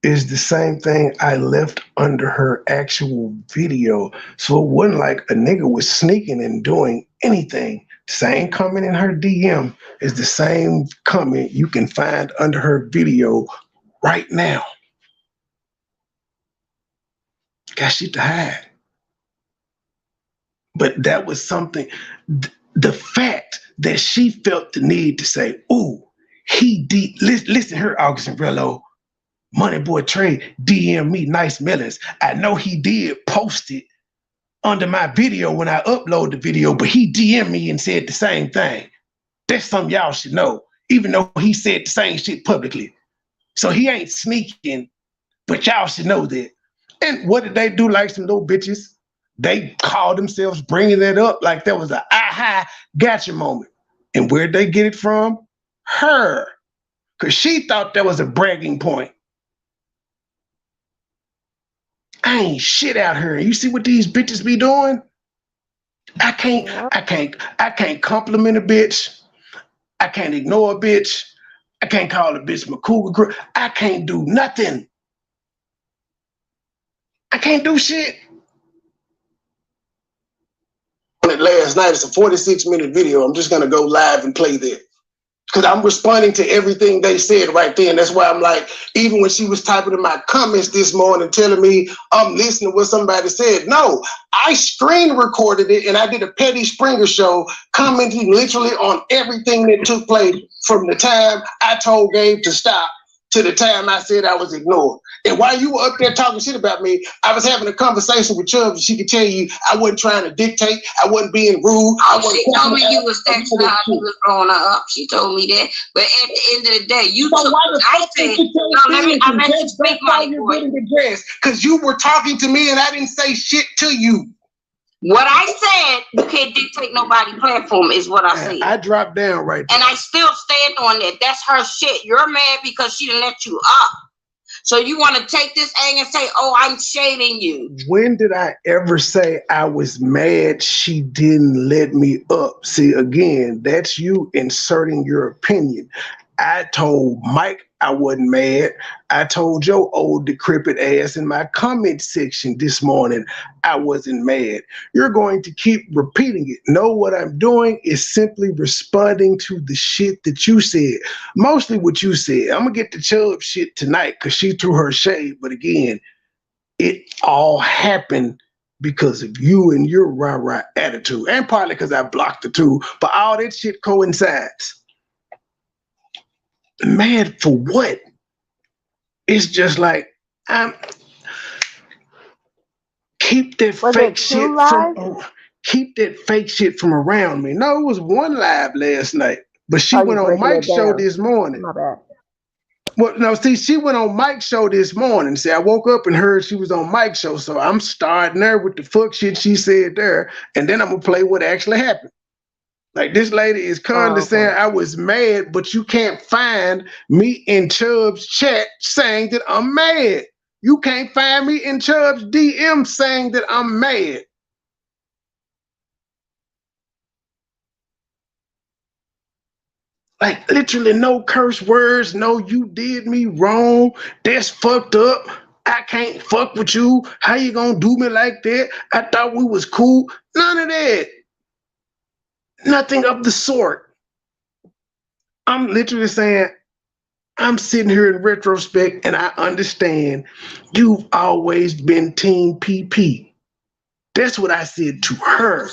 F: is the same thing I left under her actual video. So it wasn't like a nigga was sneaking and doing anything. Same comment in her DM is the same comment you can find under her video right now. Got shit to hide. But that was something, the fact that she felt the need to say, ooh, listen here, August and Rello, MoneyBoy Trey DM me nice melons. I know he did post it under my video when I upload the video, but he DM'd me and said the same thing. That's something y'all should know. even though he said the same shit publicly. So he ain't sneaking, but y'all should know that. And what did they do like some little bitches? They called themselves bringing that up like that was a aha gotcha moment. And where'd they get it from? Her. Because she thought that was a bragging point. I ain't shit out here. You see what these bitches be doing? I can't compliment a bitch. I can't ignore a bitch. I can't call a bitch my cougar. I can't do nothing. I can't do shit. Last night, it's a 46-minute video. I'm just gonna go live and play that. Because I'm responding to everything they said right there. And that's why I'm like, even when she was typing in my comments this morning telling me I'm listening to what somebody said, no, I screen recorded it and I did a Petty Springer show commenting literally on everything that took place from the time I told Gabe to stop to the time I said I was ignored. And while you were up there talking shit about me, I was having a conversation with Chubbs and she could tell you I wasn't trying to dictate, I wasn't being rude.
H: She told me you was texting her, you was growing her up. She told me that. But at the end of the day, you took I said, no, I let you speak, MoneyBoy.
F: Because you were talking to me and I didn't say shit to you.
H: What I said, you can't dictate nobody's platform is what I said.
F: I dropped down right there.
H: And I still stand on that. That's her shit. You're mad because she didn't let you up. So you want to take this anger and say, oh, I'm shading you.
F: When did I ever say I was mad she didn't let me up? See, again, that's you inserting your opinion. I told Mike I wasn't mad. I told your old decrepit ass in my comment section this morning I wasn't mad. You're going to keep repeating it. No, what I'm doing is simply responding to the shit that you said. Mostly what you said. I'm going to get the Chubb shit tonight because she threw her shade. But again, it all happened because of you and your rah-rah attitude. And partly because I blocked the two. But all that shit coincides. Mad for what? It's just like keep that fake shit from around me. No, it was one live last night, but she went on Mike's show this morning.
J: My bad.
F: Well, no, see, she went on Mike's show this morning. See, I woke up and heard she was on Mike's show, so I'm starting there with the fuck shit she said there, and then I'm gonna play what actually happened. Like, this lady is currently saying I was mad, but you can't find me in Chubb's chat saying that I'm mad. You can't find me in Chubb's DM saying that I'm mad. Like, literally no curse words, no you did me wrong, that's fucked up, I can't fuck with you, how you gonna do me like that? I thought we was cool. None of that. Nothing of the sort. I'm literally saying, I'm sitting here in retrospect and I understand you've always been Team PP. That's what I said to her.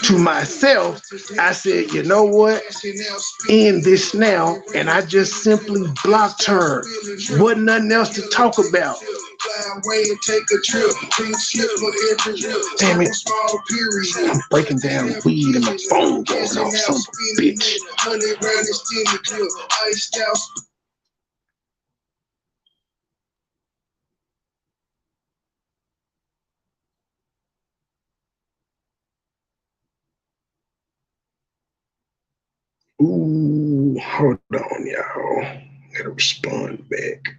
F: To myself, I said, you know what? End this now. And I just simply blocked her. Wasn't nothing else to talk about. Damn it. I'm breaking down weed and my phone going off, son of a bitch. Ooh, hold on, y'all. Gotta respond back.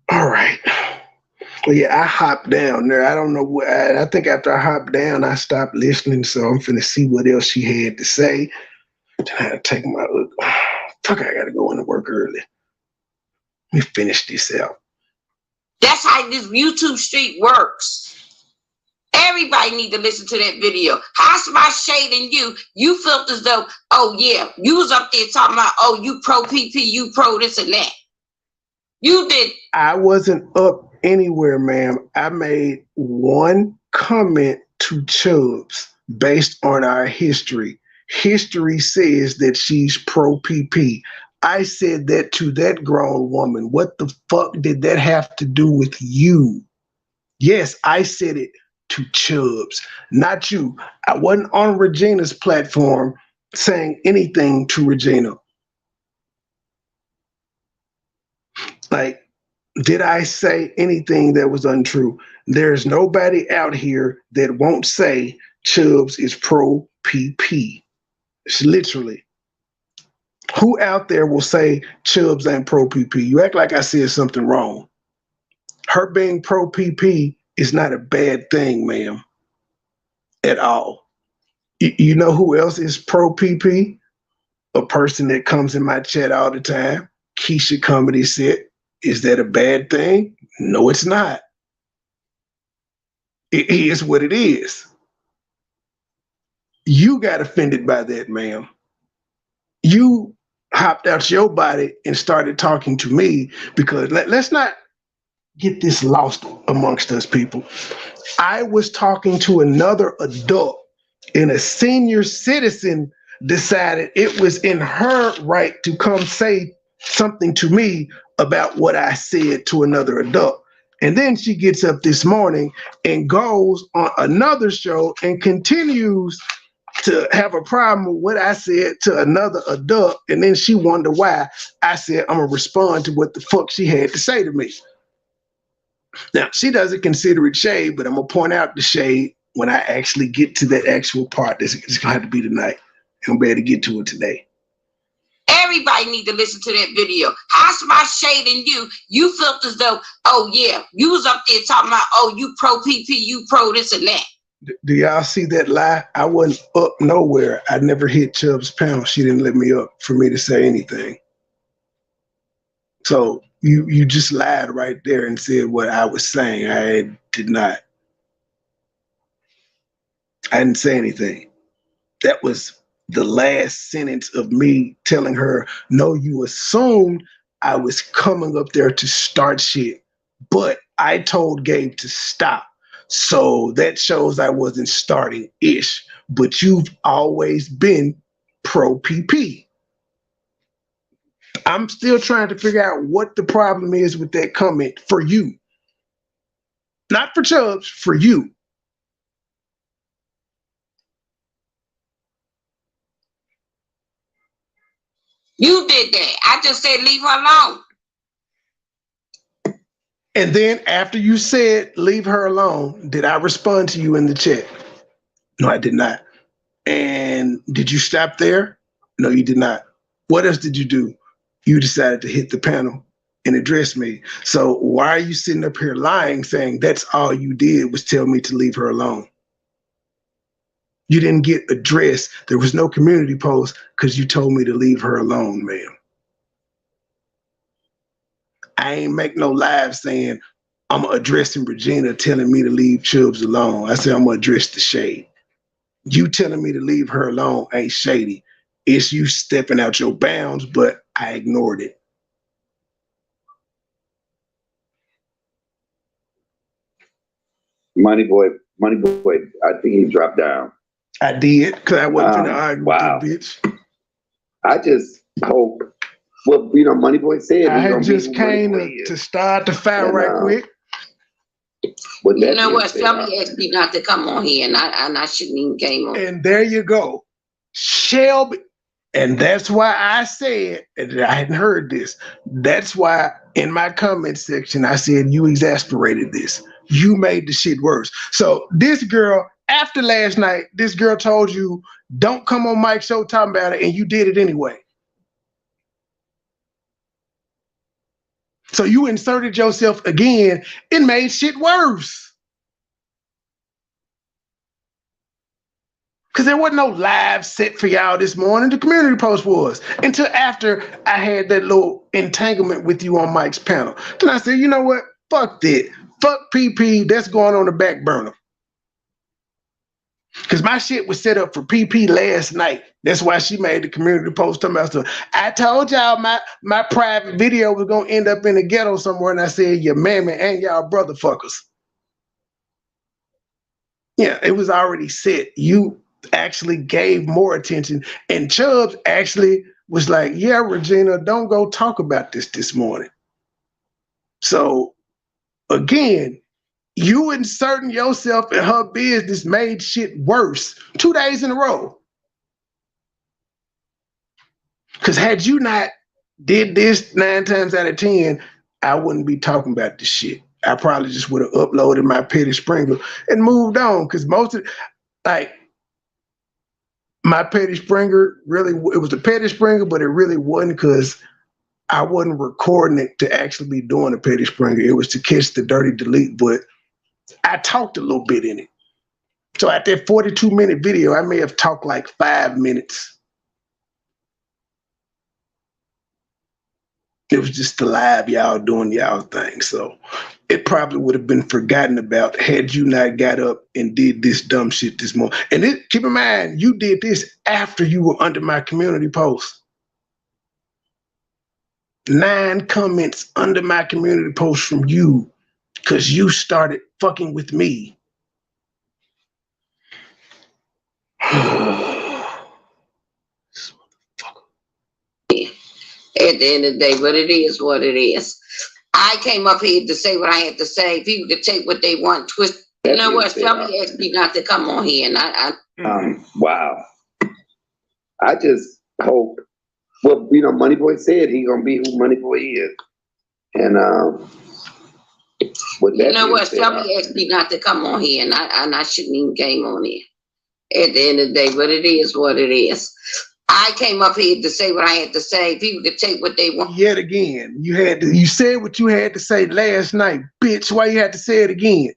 F: All right. Well, yeah, I hopped down there. I don't know what. I think after I hopped down, I stopped listening. So I'm finna see what else she had to say. Then I had to take my look. Fuck, I gotta go into work early. Let me finish this out.
H: That's how this YouTube street works. Everybody need to listen to that video. How's my shading you? You felt as though, oh yeah, you was up there talking about, oh, you pro PP, you pro this and that. You did.
F: I wasn't up anywhere, ma'am. I made one comment to Chubbs based on our history. History says that she's pro PP. I said that to that grown woman. What the fuck did that have to do with you? Yes, I said it to Chubbs, not you. I wasn't on Regina's platform saying anything to Regina. Did I say anything that was untrue? There's nobody out here that won't say Chubbs is pro PP. It's literally. Who out there will say Chubbs ain't pro PP? You act like I said something wrong. Her being pro PP is not a bad thing, ma'am, at all. You know who else is pro PP? A person that comes in my chat all the time, Keisha Comedy Set. Is that a bad thing? No, it's not. It is what it is. You got offended by that, ma'am. You hopped out your body and started talking to me because let's not get this lost amongst us people. I was talking to another adult and a senior citizen decided it was in her right to come say something to me about what I said to another adult. And then she gets up this morning and goes on another show and continues to have a problem with what I said to another adult. And then she wonder why I said I'm gonna respond to what the fuck she had to say to me. Now, she doesn't consider it shade, but I'm gonna point out the shade when I actually get to that actual part. It's gonna have to be tonight. I'm gonna be able to get to it today.
H: Everybody need to listen to that video. How's my shading you? You felt as though, oh yeah, you was up there talking about, oh, you pro PP, you pro this and that.
F: Do y'all see that lie? I wasn't up nowhere. I never hit Chubb's panel. She didn't let me up for me to say anything. So you just lied right there and said what I was saying. I did not. I didn't say anything. That was the last sentence of me telling her, no, you assumed I was coming up there to start shit, but I told Gabe to stop. So that shows I wasn't starting ish, but you've always been pro PP. I'm still trying to figure out what the problem is with that comment for you. Not for Chubbs, for you.
H: You did that. I just said leave her alone.
F: And then after you said leave her alone, did I respond to you in the chat? No, I did not. And did you stop there? No, you did not. What else did you do? You decided to hit the panel and address me. So why are you sitting up here lying, saying that's all you did was tell me to leave her alone? You didn't get addressed. There was no community post because you told me to leave her alone, ma'am. I ain't make no live saying I'm addressing Regina telling me to leave Chubbs alone. I said I'm gonna address the shade. You telling me to leave her alone ain't shady. It's you stepping out your bounds, but I ignored it.
G: MoneyBoy, I think he dropped down.
F: I did, because I wasn't gonna argue with that bitch.
G: I just hope, well, you know, MoneyBoy said
F: I just came to start the fight right quick.
H: You know what? Shelby asked me not to come on here, and I shouldn't even came on.
F: And there you go. Shelby. And that's why I said, and I hadn't heard this, that's why in my comment section, I said, you exasperated this. You made the shit worse. So this girl, after last night, this girl told you, don't come on Mike's show talking about it, and you did it anyway. So you inserted yourself again and made shit worse. Because there wasn't no live set for y'all this morning. The community post was. Until after I had that little entanglement with you on Mike's panel. Then I said, you know what? Fuck that. Fuck PP. That's going on the back burner. Because my shit was set up for PP last night. That's why she made the community post talking about stuff. I told y'all my private video was going to end up in the ghetto somewhere. And I said, your mammy and y'all brother fuckers. Yeah, it was already set. You actually gave more attention, and Chubbs actually was like, yeah, Regina, don't go talk about this morning. So again, you inserting yourself in her business made shit worse 2 days in a row. Because had you not did this 9 times out of 10, I wouldn't be talking about this shit. I probably just would have uploaded my Petty Sprinkle and moved on. Cause most of like my Petty Sprinkle really, it was a Petty Sprinkle, but it really wasn't because I wasn't recording it to actually be doing a Petty Sprinkle. It was to catch the dirty delete, but I talked a little bit in it. So at that 42-minute video, I may have talked like 5 minutes. It was just the live y'all doing y'all thing. So it probably would have been forgotten about had you not got up and did this dumb shit this morning. And keep in mind, you did this after you were under my community post. 9 comments under my community post from you because you started fucking with me.
H: At the end of the day, but it is what it is. I came up here to say what I had to say. People could take what they want, twist. You know what? Somebody asked me not to come on here, and
G: wow. I just hope. Well, you know, MoneyBoy said he's gonna be who MoneyBoy is, and
H: you know what? Somebody asked me not to come on here, and I shouldn't even came on here. At the end of the day, but it is what it is. I came up here to say what I had to say. People could take what they want.
F: Yet again, you said what you had to say last night, bitch. Why you had to say it again?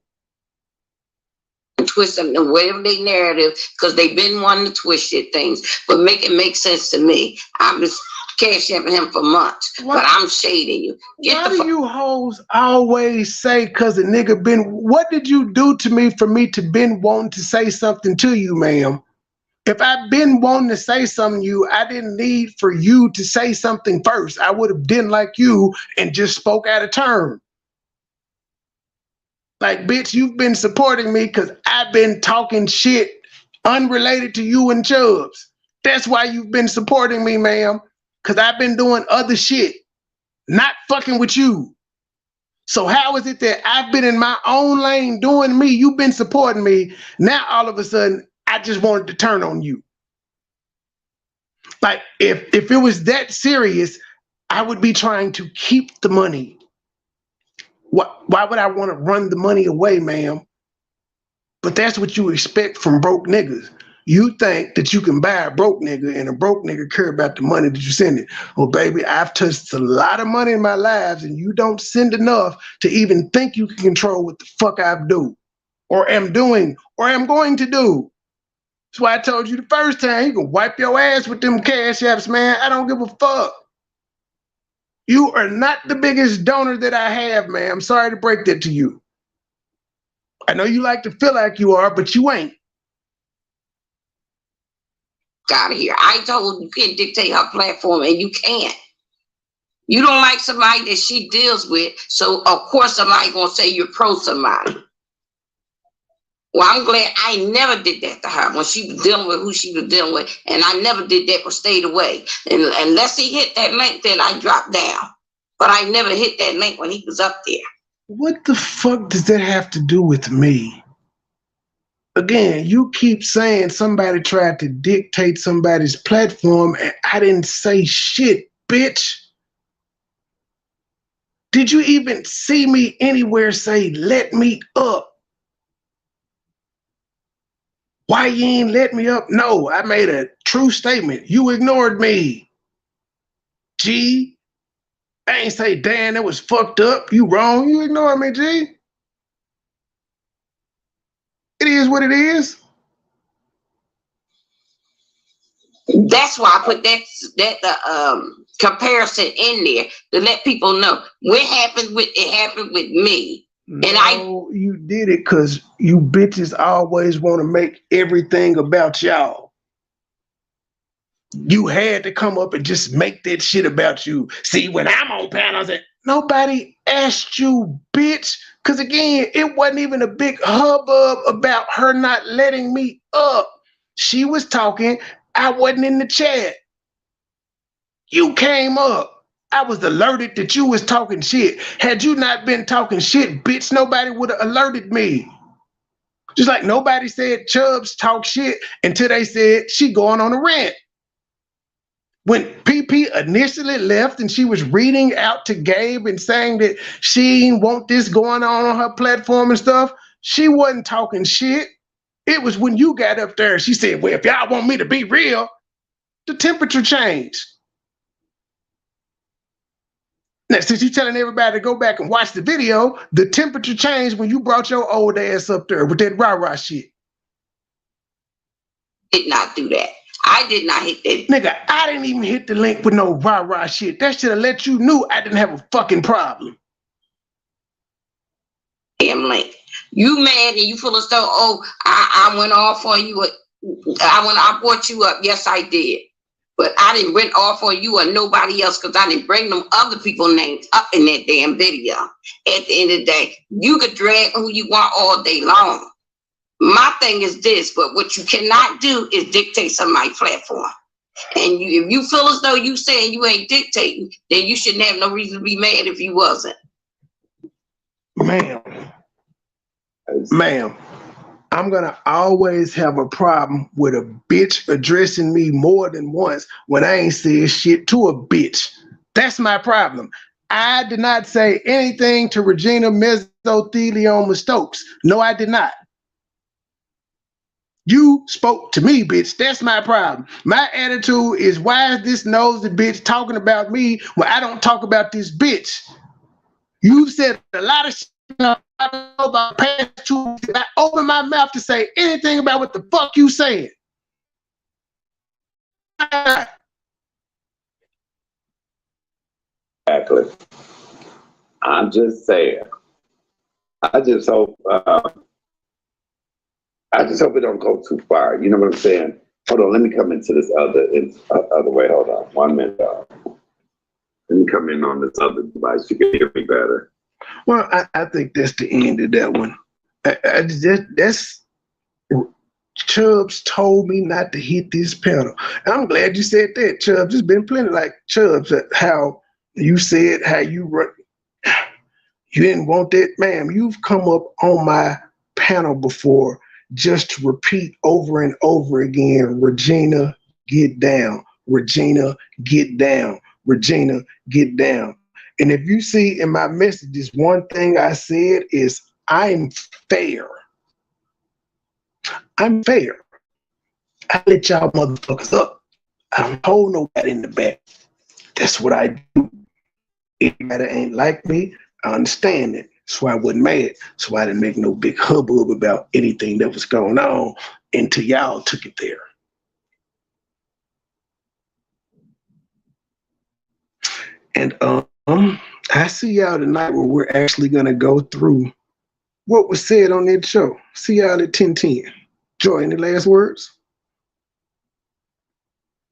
H: Twist them, whatever they narrative, because they've been wanting to twist shit things, but make it make sense to me. I've been cash apping him for months, but I'm shading you.
F: Why do you hoes always say because a nigga been, what did you do to me for me to been wanting to say something to you, ma'am? If I've been wanting to say something to you, I didn't need for you to say something first. I would have done like you and just spoke out of turn. Like, bitch, you've been supporting me because I've been talking shit unrelated to you and Chubbs. That's why you've been supporting me, ma'am. Because I've been doing other shit, not fucking with you. So how is it that I've been in my own lane doing me, you've been supporting me, now all of a sudden, I just wanted to turn on you. Like, if it was that serious, I would be trying to keep the money. Why would I want to run the money away, ma'am? But that's what you expect from broke niggas. You think that you can buy a broke nigga and a broke nigga care about the money that you send it. Well, baby, I've touched a lot of money in my lives and you don't send enough to even think you can control what the fuck I do or am doing or am going to do. That's why I told you the first time, you can wipe your ass with them cash apps, man. I don't give a fuck. You are not the biggest donor that I have, man. I'm sorry to break that to you. I know you like to feel like you are, but you ain't.
H: Out of here. I told you can't dictate her platform, and you can't. You don't like somebody that she deals with, so of course somebody gonna say you're pro somebody. Well, I'm glad I never did that to her when she was dealing with who she was dealing with, and I never did that or stayed away. And unless he hit that link, then I dropped down. But I never hit that link when he was up there.
F: What the fuck does that have to do with me? Again, you keep saying somebody tried to dictate somebody's platform, and I didn't say shit, bitch. Did you even see me anywhere say, let me up? Why you ain't let me up? No, I made a true statement. You ignored me. G, I ain't say, damn, that was fucked up. You wrong. You ignored me, G. It is what it is.
H: That's why I put that comparison in there to let people know what happened with me.
F: No, you did it because you bitches always want to make everything about y'all. You had to come up and just make that shit about you. See, when I'm on panels, nobody asked you, bitch. Because again, it wasn't even a big hubbub about her not letting me up. She was talking. I wasn't in the chat. You came up. I was alerted that you was talking shit. Had you not been talking shit, bitch, nobody would have alerted me. Just like nobody said Chubbs talk shit until they said she going on a rant. When PP initially left and she was reading out to Gabe and saying that she didn't want this going on her platform and stuff, she wasn't talking shit. It was when you got up there, she said, well, if y'all want me to be real, the temperature changed. Now, since you're telling everybody to go back and watch the video, the temperature changed when you brought your old ass up there with that rah-rah shit.
H: Did not do that. I did not hit that.
F: Nigga, I didn't even hit the link with no rah-rah shit. That should have let you know I didn't have a fucking problem.
H: Damn link. You mad and you feel as though, oh, I went off on you. I brought you up. Yes, I did. But I didn't went off on you or nobody else because I didn't bring them other people's names up in that damn video. At the end of the day, you could drag who you want all day long. My thing is this, but what you cannot do is dictate somebody's platform. And if you feel as though you saying you ain't dictating, then you shouldn't have no reason to be mad if you wasn't.
F: Ma'am, I'm gonna always have a problem with a bitch addressing me more than once when I ain't said shit to a bitch. That's my problem. I did not say anything to Regina Mesothelioma Stokes. No, I did not. You spoke to me, bitch. That's my problem. My attitude is, why is this nosy bitch talking about me when I don't talk about this bitch? You've said a lot of shit about past 2 weeks. If I open my mouth to say anything about what the fuck you saying.
G: Exactly. I'm just saying. I just hope it don't go too far. You know what I'm saying? Hold on, let me come into this other way. Hold on, 1 minute. Let me come in on this other device. You can hear me better.
F: Well, I think that's the end of that one. That's Chubbs told me not to hit this panel. And I'm glad you said that, Chubbs. There's been plenty like Chubbs, how you said how you didn't want that. Ma'am, you've come up on my panel before just to repeat over and over again, Regina, get down. Regina, get down. Regina, get down. And if you see in my messages, one thing I said is, I'm fair. I'm fair. I let y'all motherfuckers up. I don't hold nobody in the back. That's what I do. Everybody ain't like me. I understand it. That's why I wasn't mad. So I didn't make no big hubbub about anything that was going on until y'all took it there. And I see y'all tonight where we're actually gonna go through what was said on that show. See y'all at 10:10. Joy, any last words?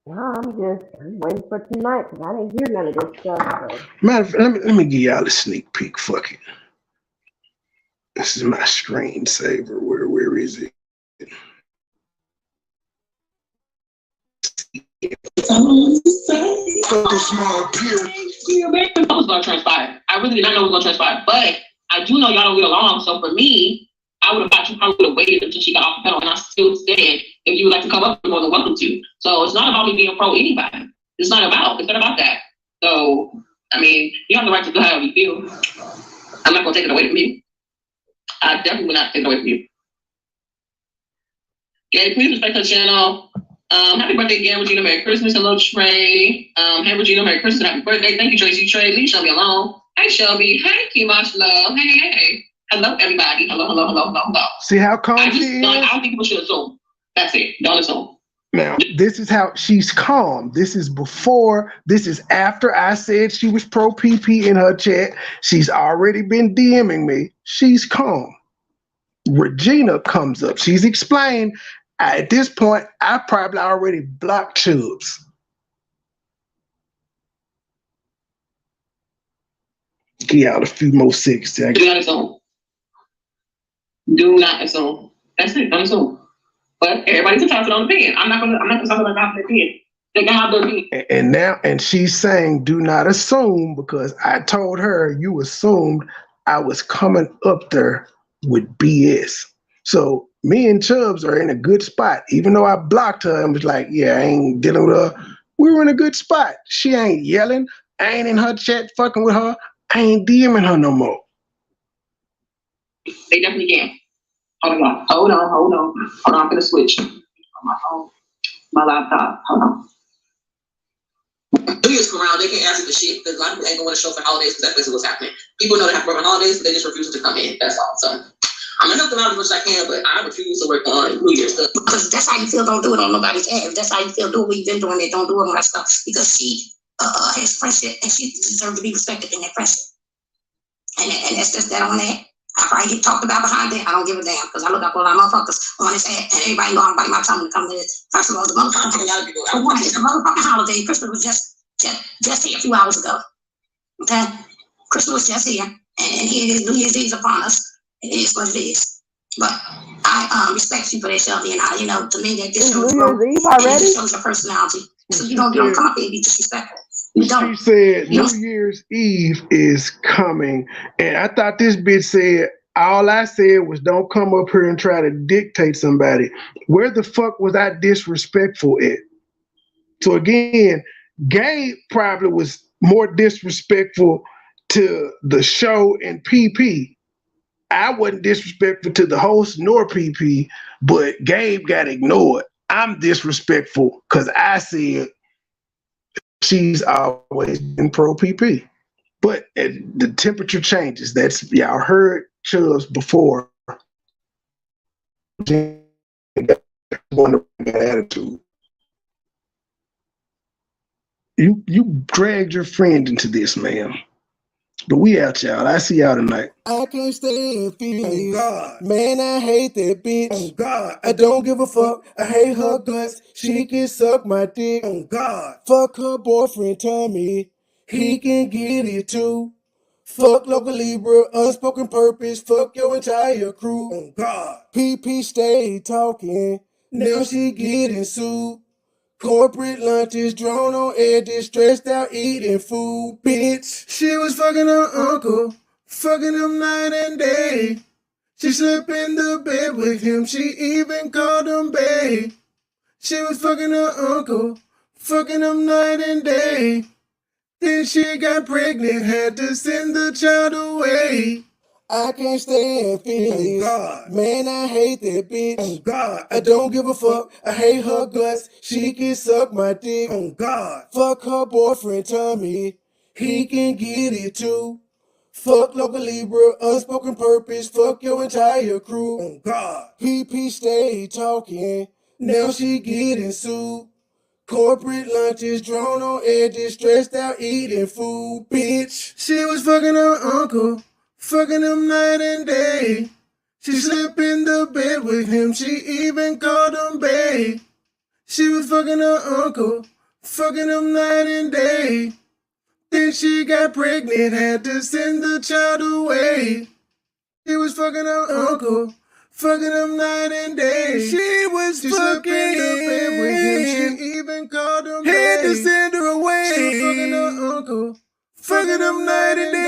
J: No, I'm waiting for tonight because I didn't hear none of this stuff. So.
F: Matter of fact, let me give y'all a sneak peek. Fuck it. This is my screensaver. Where is it?
L: I was going to transpire. I really did not know it was going to transpire, but I do know y'all don't get along. So for me, I would have thought you probably would have waited until she got off the panel, and I still said if you would like to come up, you're more than welcome to. So it's not about me being pro anybody. It's not about that. So I mean, you have the right to do however you feel. I'm not going to take it away from you. I definitely will not take it away from you. Okay, please respect her channel. Happy birthday again, Regina. Merry Christmas. Hello, Trey. Hey, Regina. Merry Christmas and happy birthday. Thank you, Tracy. Trey, leave Shelby alone. Hey, Shelby. Hey, Kimash Love. Hey. Hello, everybody. Hello.
F: See how calm she is?
L: I don't think people should assume. That's it. Don't assume.
F: Now, this is how she's calm. This is after I said she was pro PP in her chat. She's already been DMing me. She's calm. Regina comes up. She's explained. At this point, I probably already blocked Chubbs. Give y'all a few more seconds.
L: Do not assume. Do not assume. That's it. Don't assume. But everybody's entitled to their own opinion. I'm not gonna talk about their opinion. They can have their opinion.
F: And she's saying, do not assume, because I told her you assumed I was coming up there with BS. So me and Chubbs are in a good spot. Even though I blocked her and was like, yeah, I ain't dealing with her. We were in a good spot. She ain't yelling. I ain't in her chat fucking with her. I ain't DMing her no more.
L: They definitely can. Hold on. Hold on. I'm gonna switch on my phone, my laptop. Hold on. New Year's come around, they can't answer the shit because a lot of people ain't going to show for holidays because that's basically what's happening. People know they have to work on holidays, but they just refuse to come in. That's all. So I'm gonna help them out as much as I can, but I refuse to work on New Year's because that's how you feel. Don't do it on nobody's ass. That's how you feel. Do what you've been doing. It. Don't do it on that stuff because she has friendship and she deserves to be respected in that friendship. And that's just that on that. I probably get talked about behind that. I don't give a damn because I look up all my motherfuckers on this ad and everybody know I'm biting my tongue to come to this. First of all, the motherfucking holiday. Christmas was just here a few hours ago. Okay? Christmas was just here. And here it is, New Year's Eve upon us. It is what it is. But I respect you for that, Shelby, and I, to me that just shows growth. It just shows your personality. So you don't come up here and be disrespectful.
F: She said New Year's Eve is coming. And I thought this bitch said, all I said was don't come up here and try to dictate somebody. Where the fuck was I disrespectful at? So again, Gabe probably was more disrespectful to the show and PP. I wasn't disrespectful to the host nor PP, but Gabe got ignored. I'm disrespectful because I said she's always been pro PP. But the temperature changes. That's y'all heard Chubbs before. Attitude. You dragged your friend into this, ma'am. But we out, y'all. I see y'all tonight.
D: I can't stand feelings. Oh God. Man, I hate that bitch. Oh God. I don't give a fuck. I hate her guts. She can suck my dick. Oh God. Fuck her boyfriend Tommy. He can get it too. Fuck local Libra, unspoken purpose. Fuck your entire crew. Oh God. PP stay talking. Now she getting sued. Corporate lunches, drone on edges, stressed out eating food, bitch. She was fucking her uncle, fucking him night and day. She slept in the bed with him, she even called him babe. She was fucking her uncle, fucking him night and day. Then she got pregnant, had to send the child away. I can't stand feelings. Oh God. Man, I hate that bitch. Oh God. I don't give a fuck. I hate her guts. She can suck my dick. Oh God. Fuck her boyfriend Tommy. He can get it too. Fuck local Libra, unspoken purpose. Fuck your entire crew. Oh God. PP stay talking. Now she getting sued. Corporate lunches, drone on edges, stressed out eating food, bitch. She was fucking her uncle, fucking him night and day. She slept in the bed with him, she even called him babe. She was fucking her uncle, fucking him night and day. Then she got pregnant, had to send the child away. She was fucking her uncle, fucking him night and day. She fucking in the bed with him. She even called him babe. Had to send her away. She was fucking her uncle, fucking him night and day.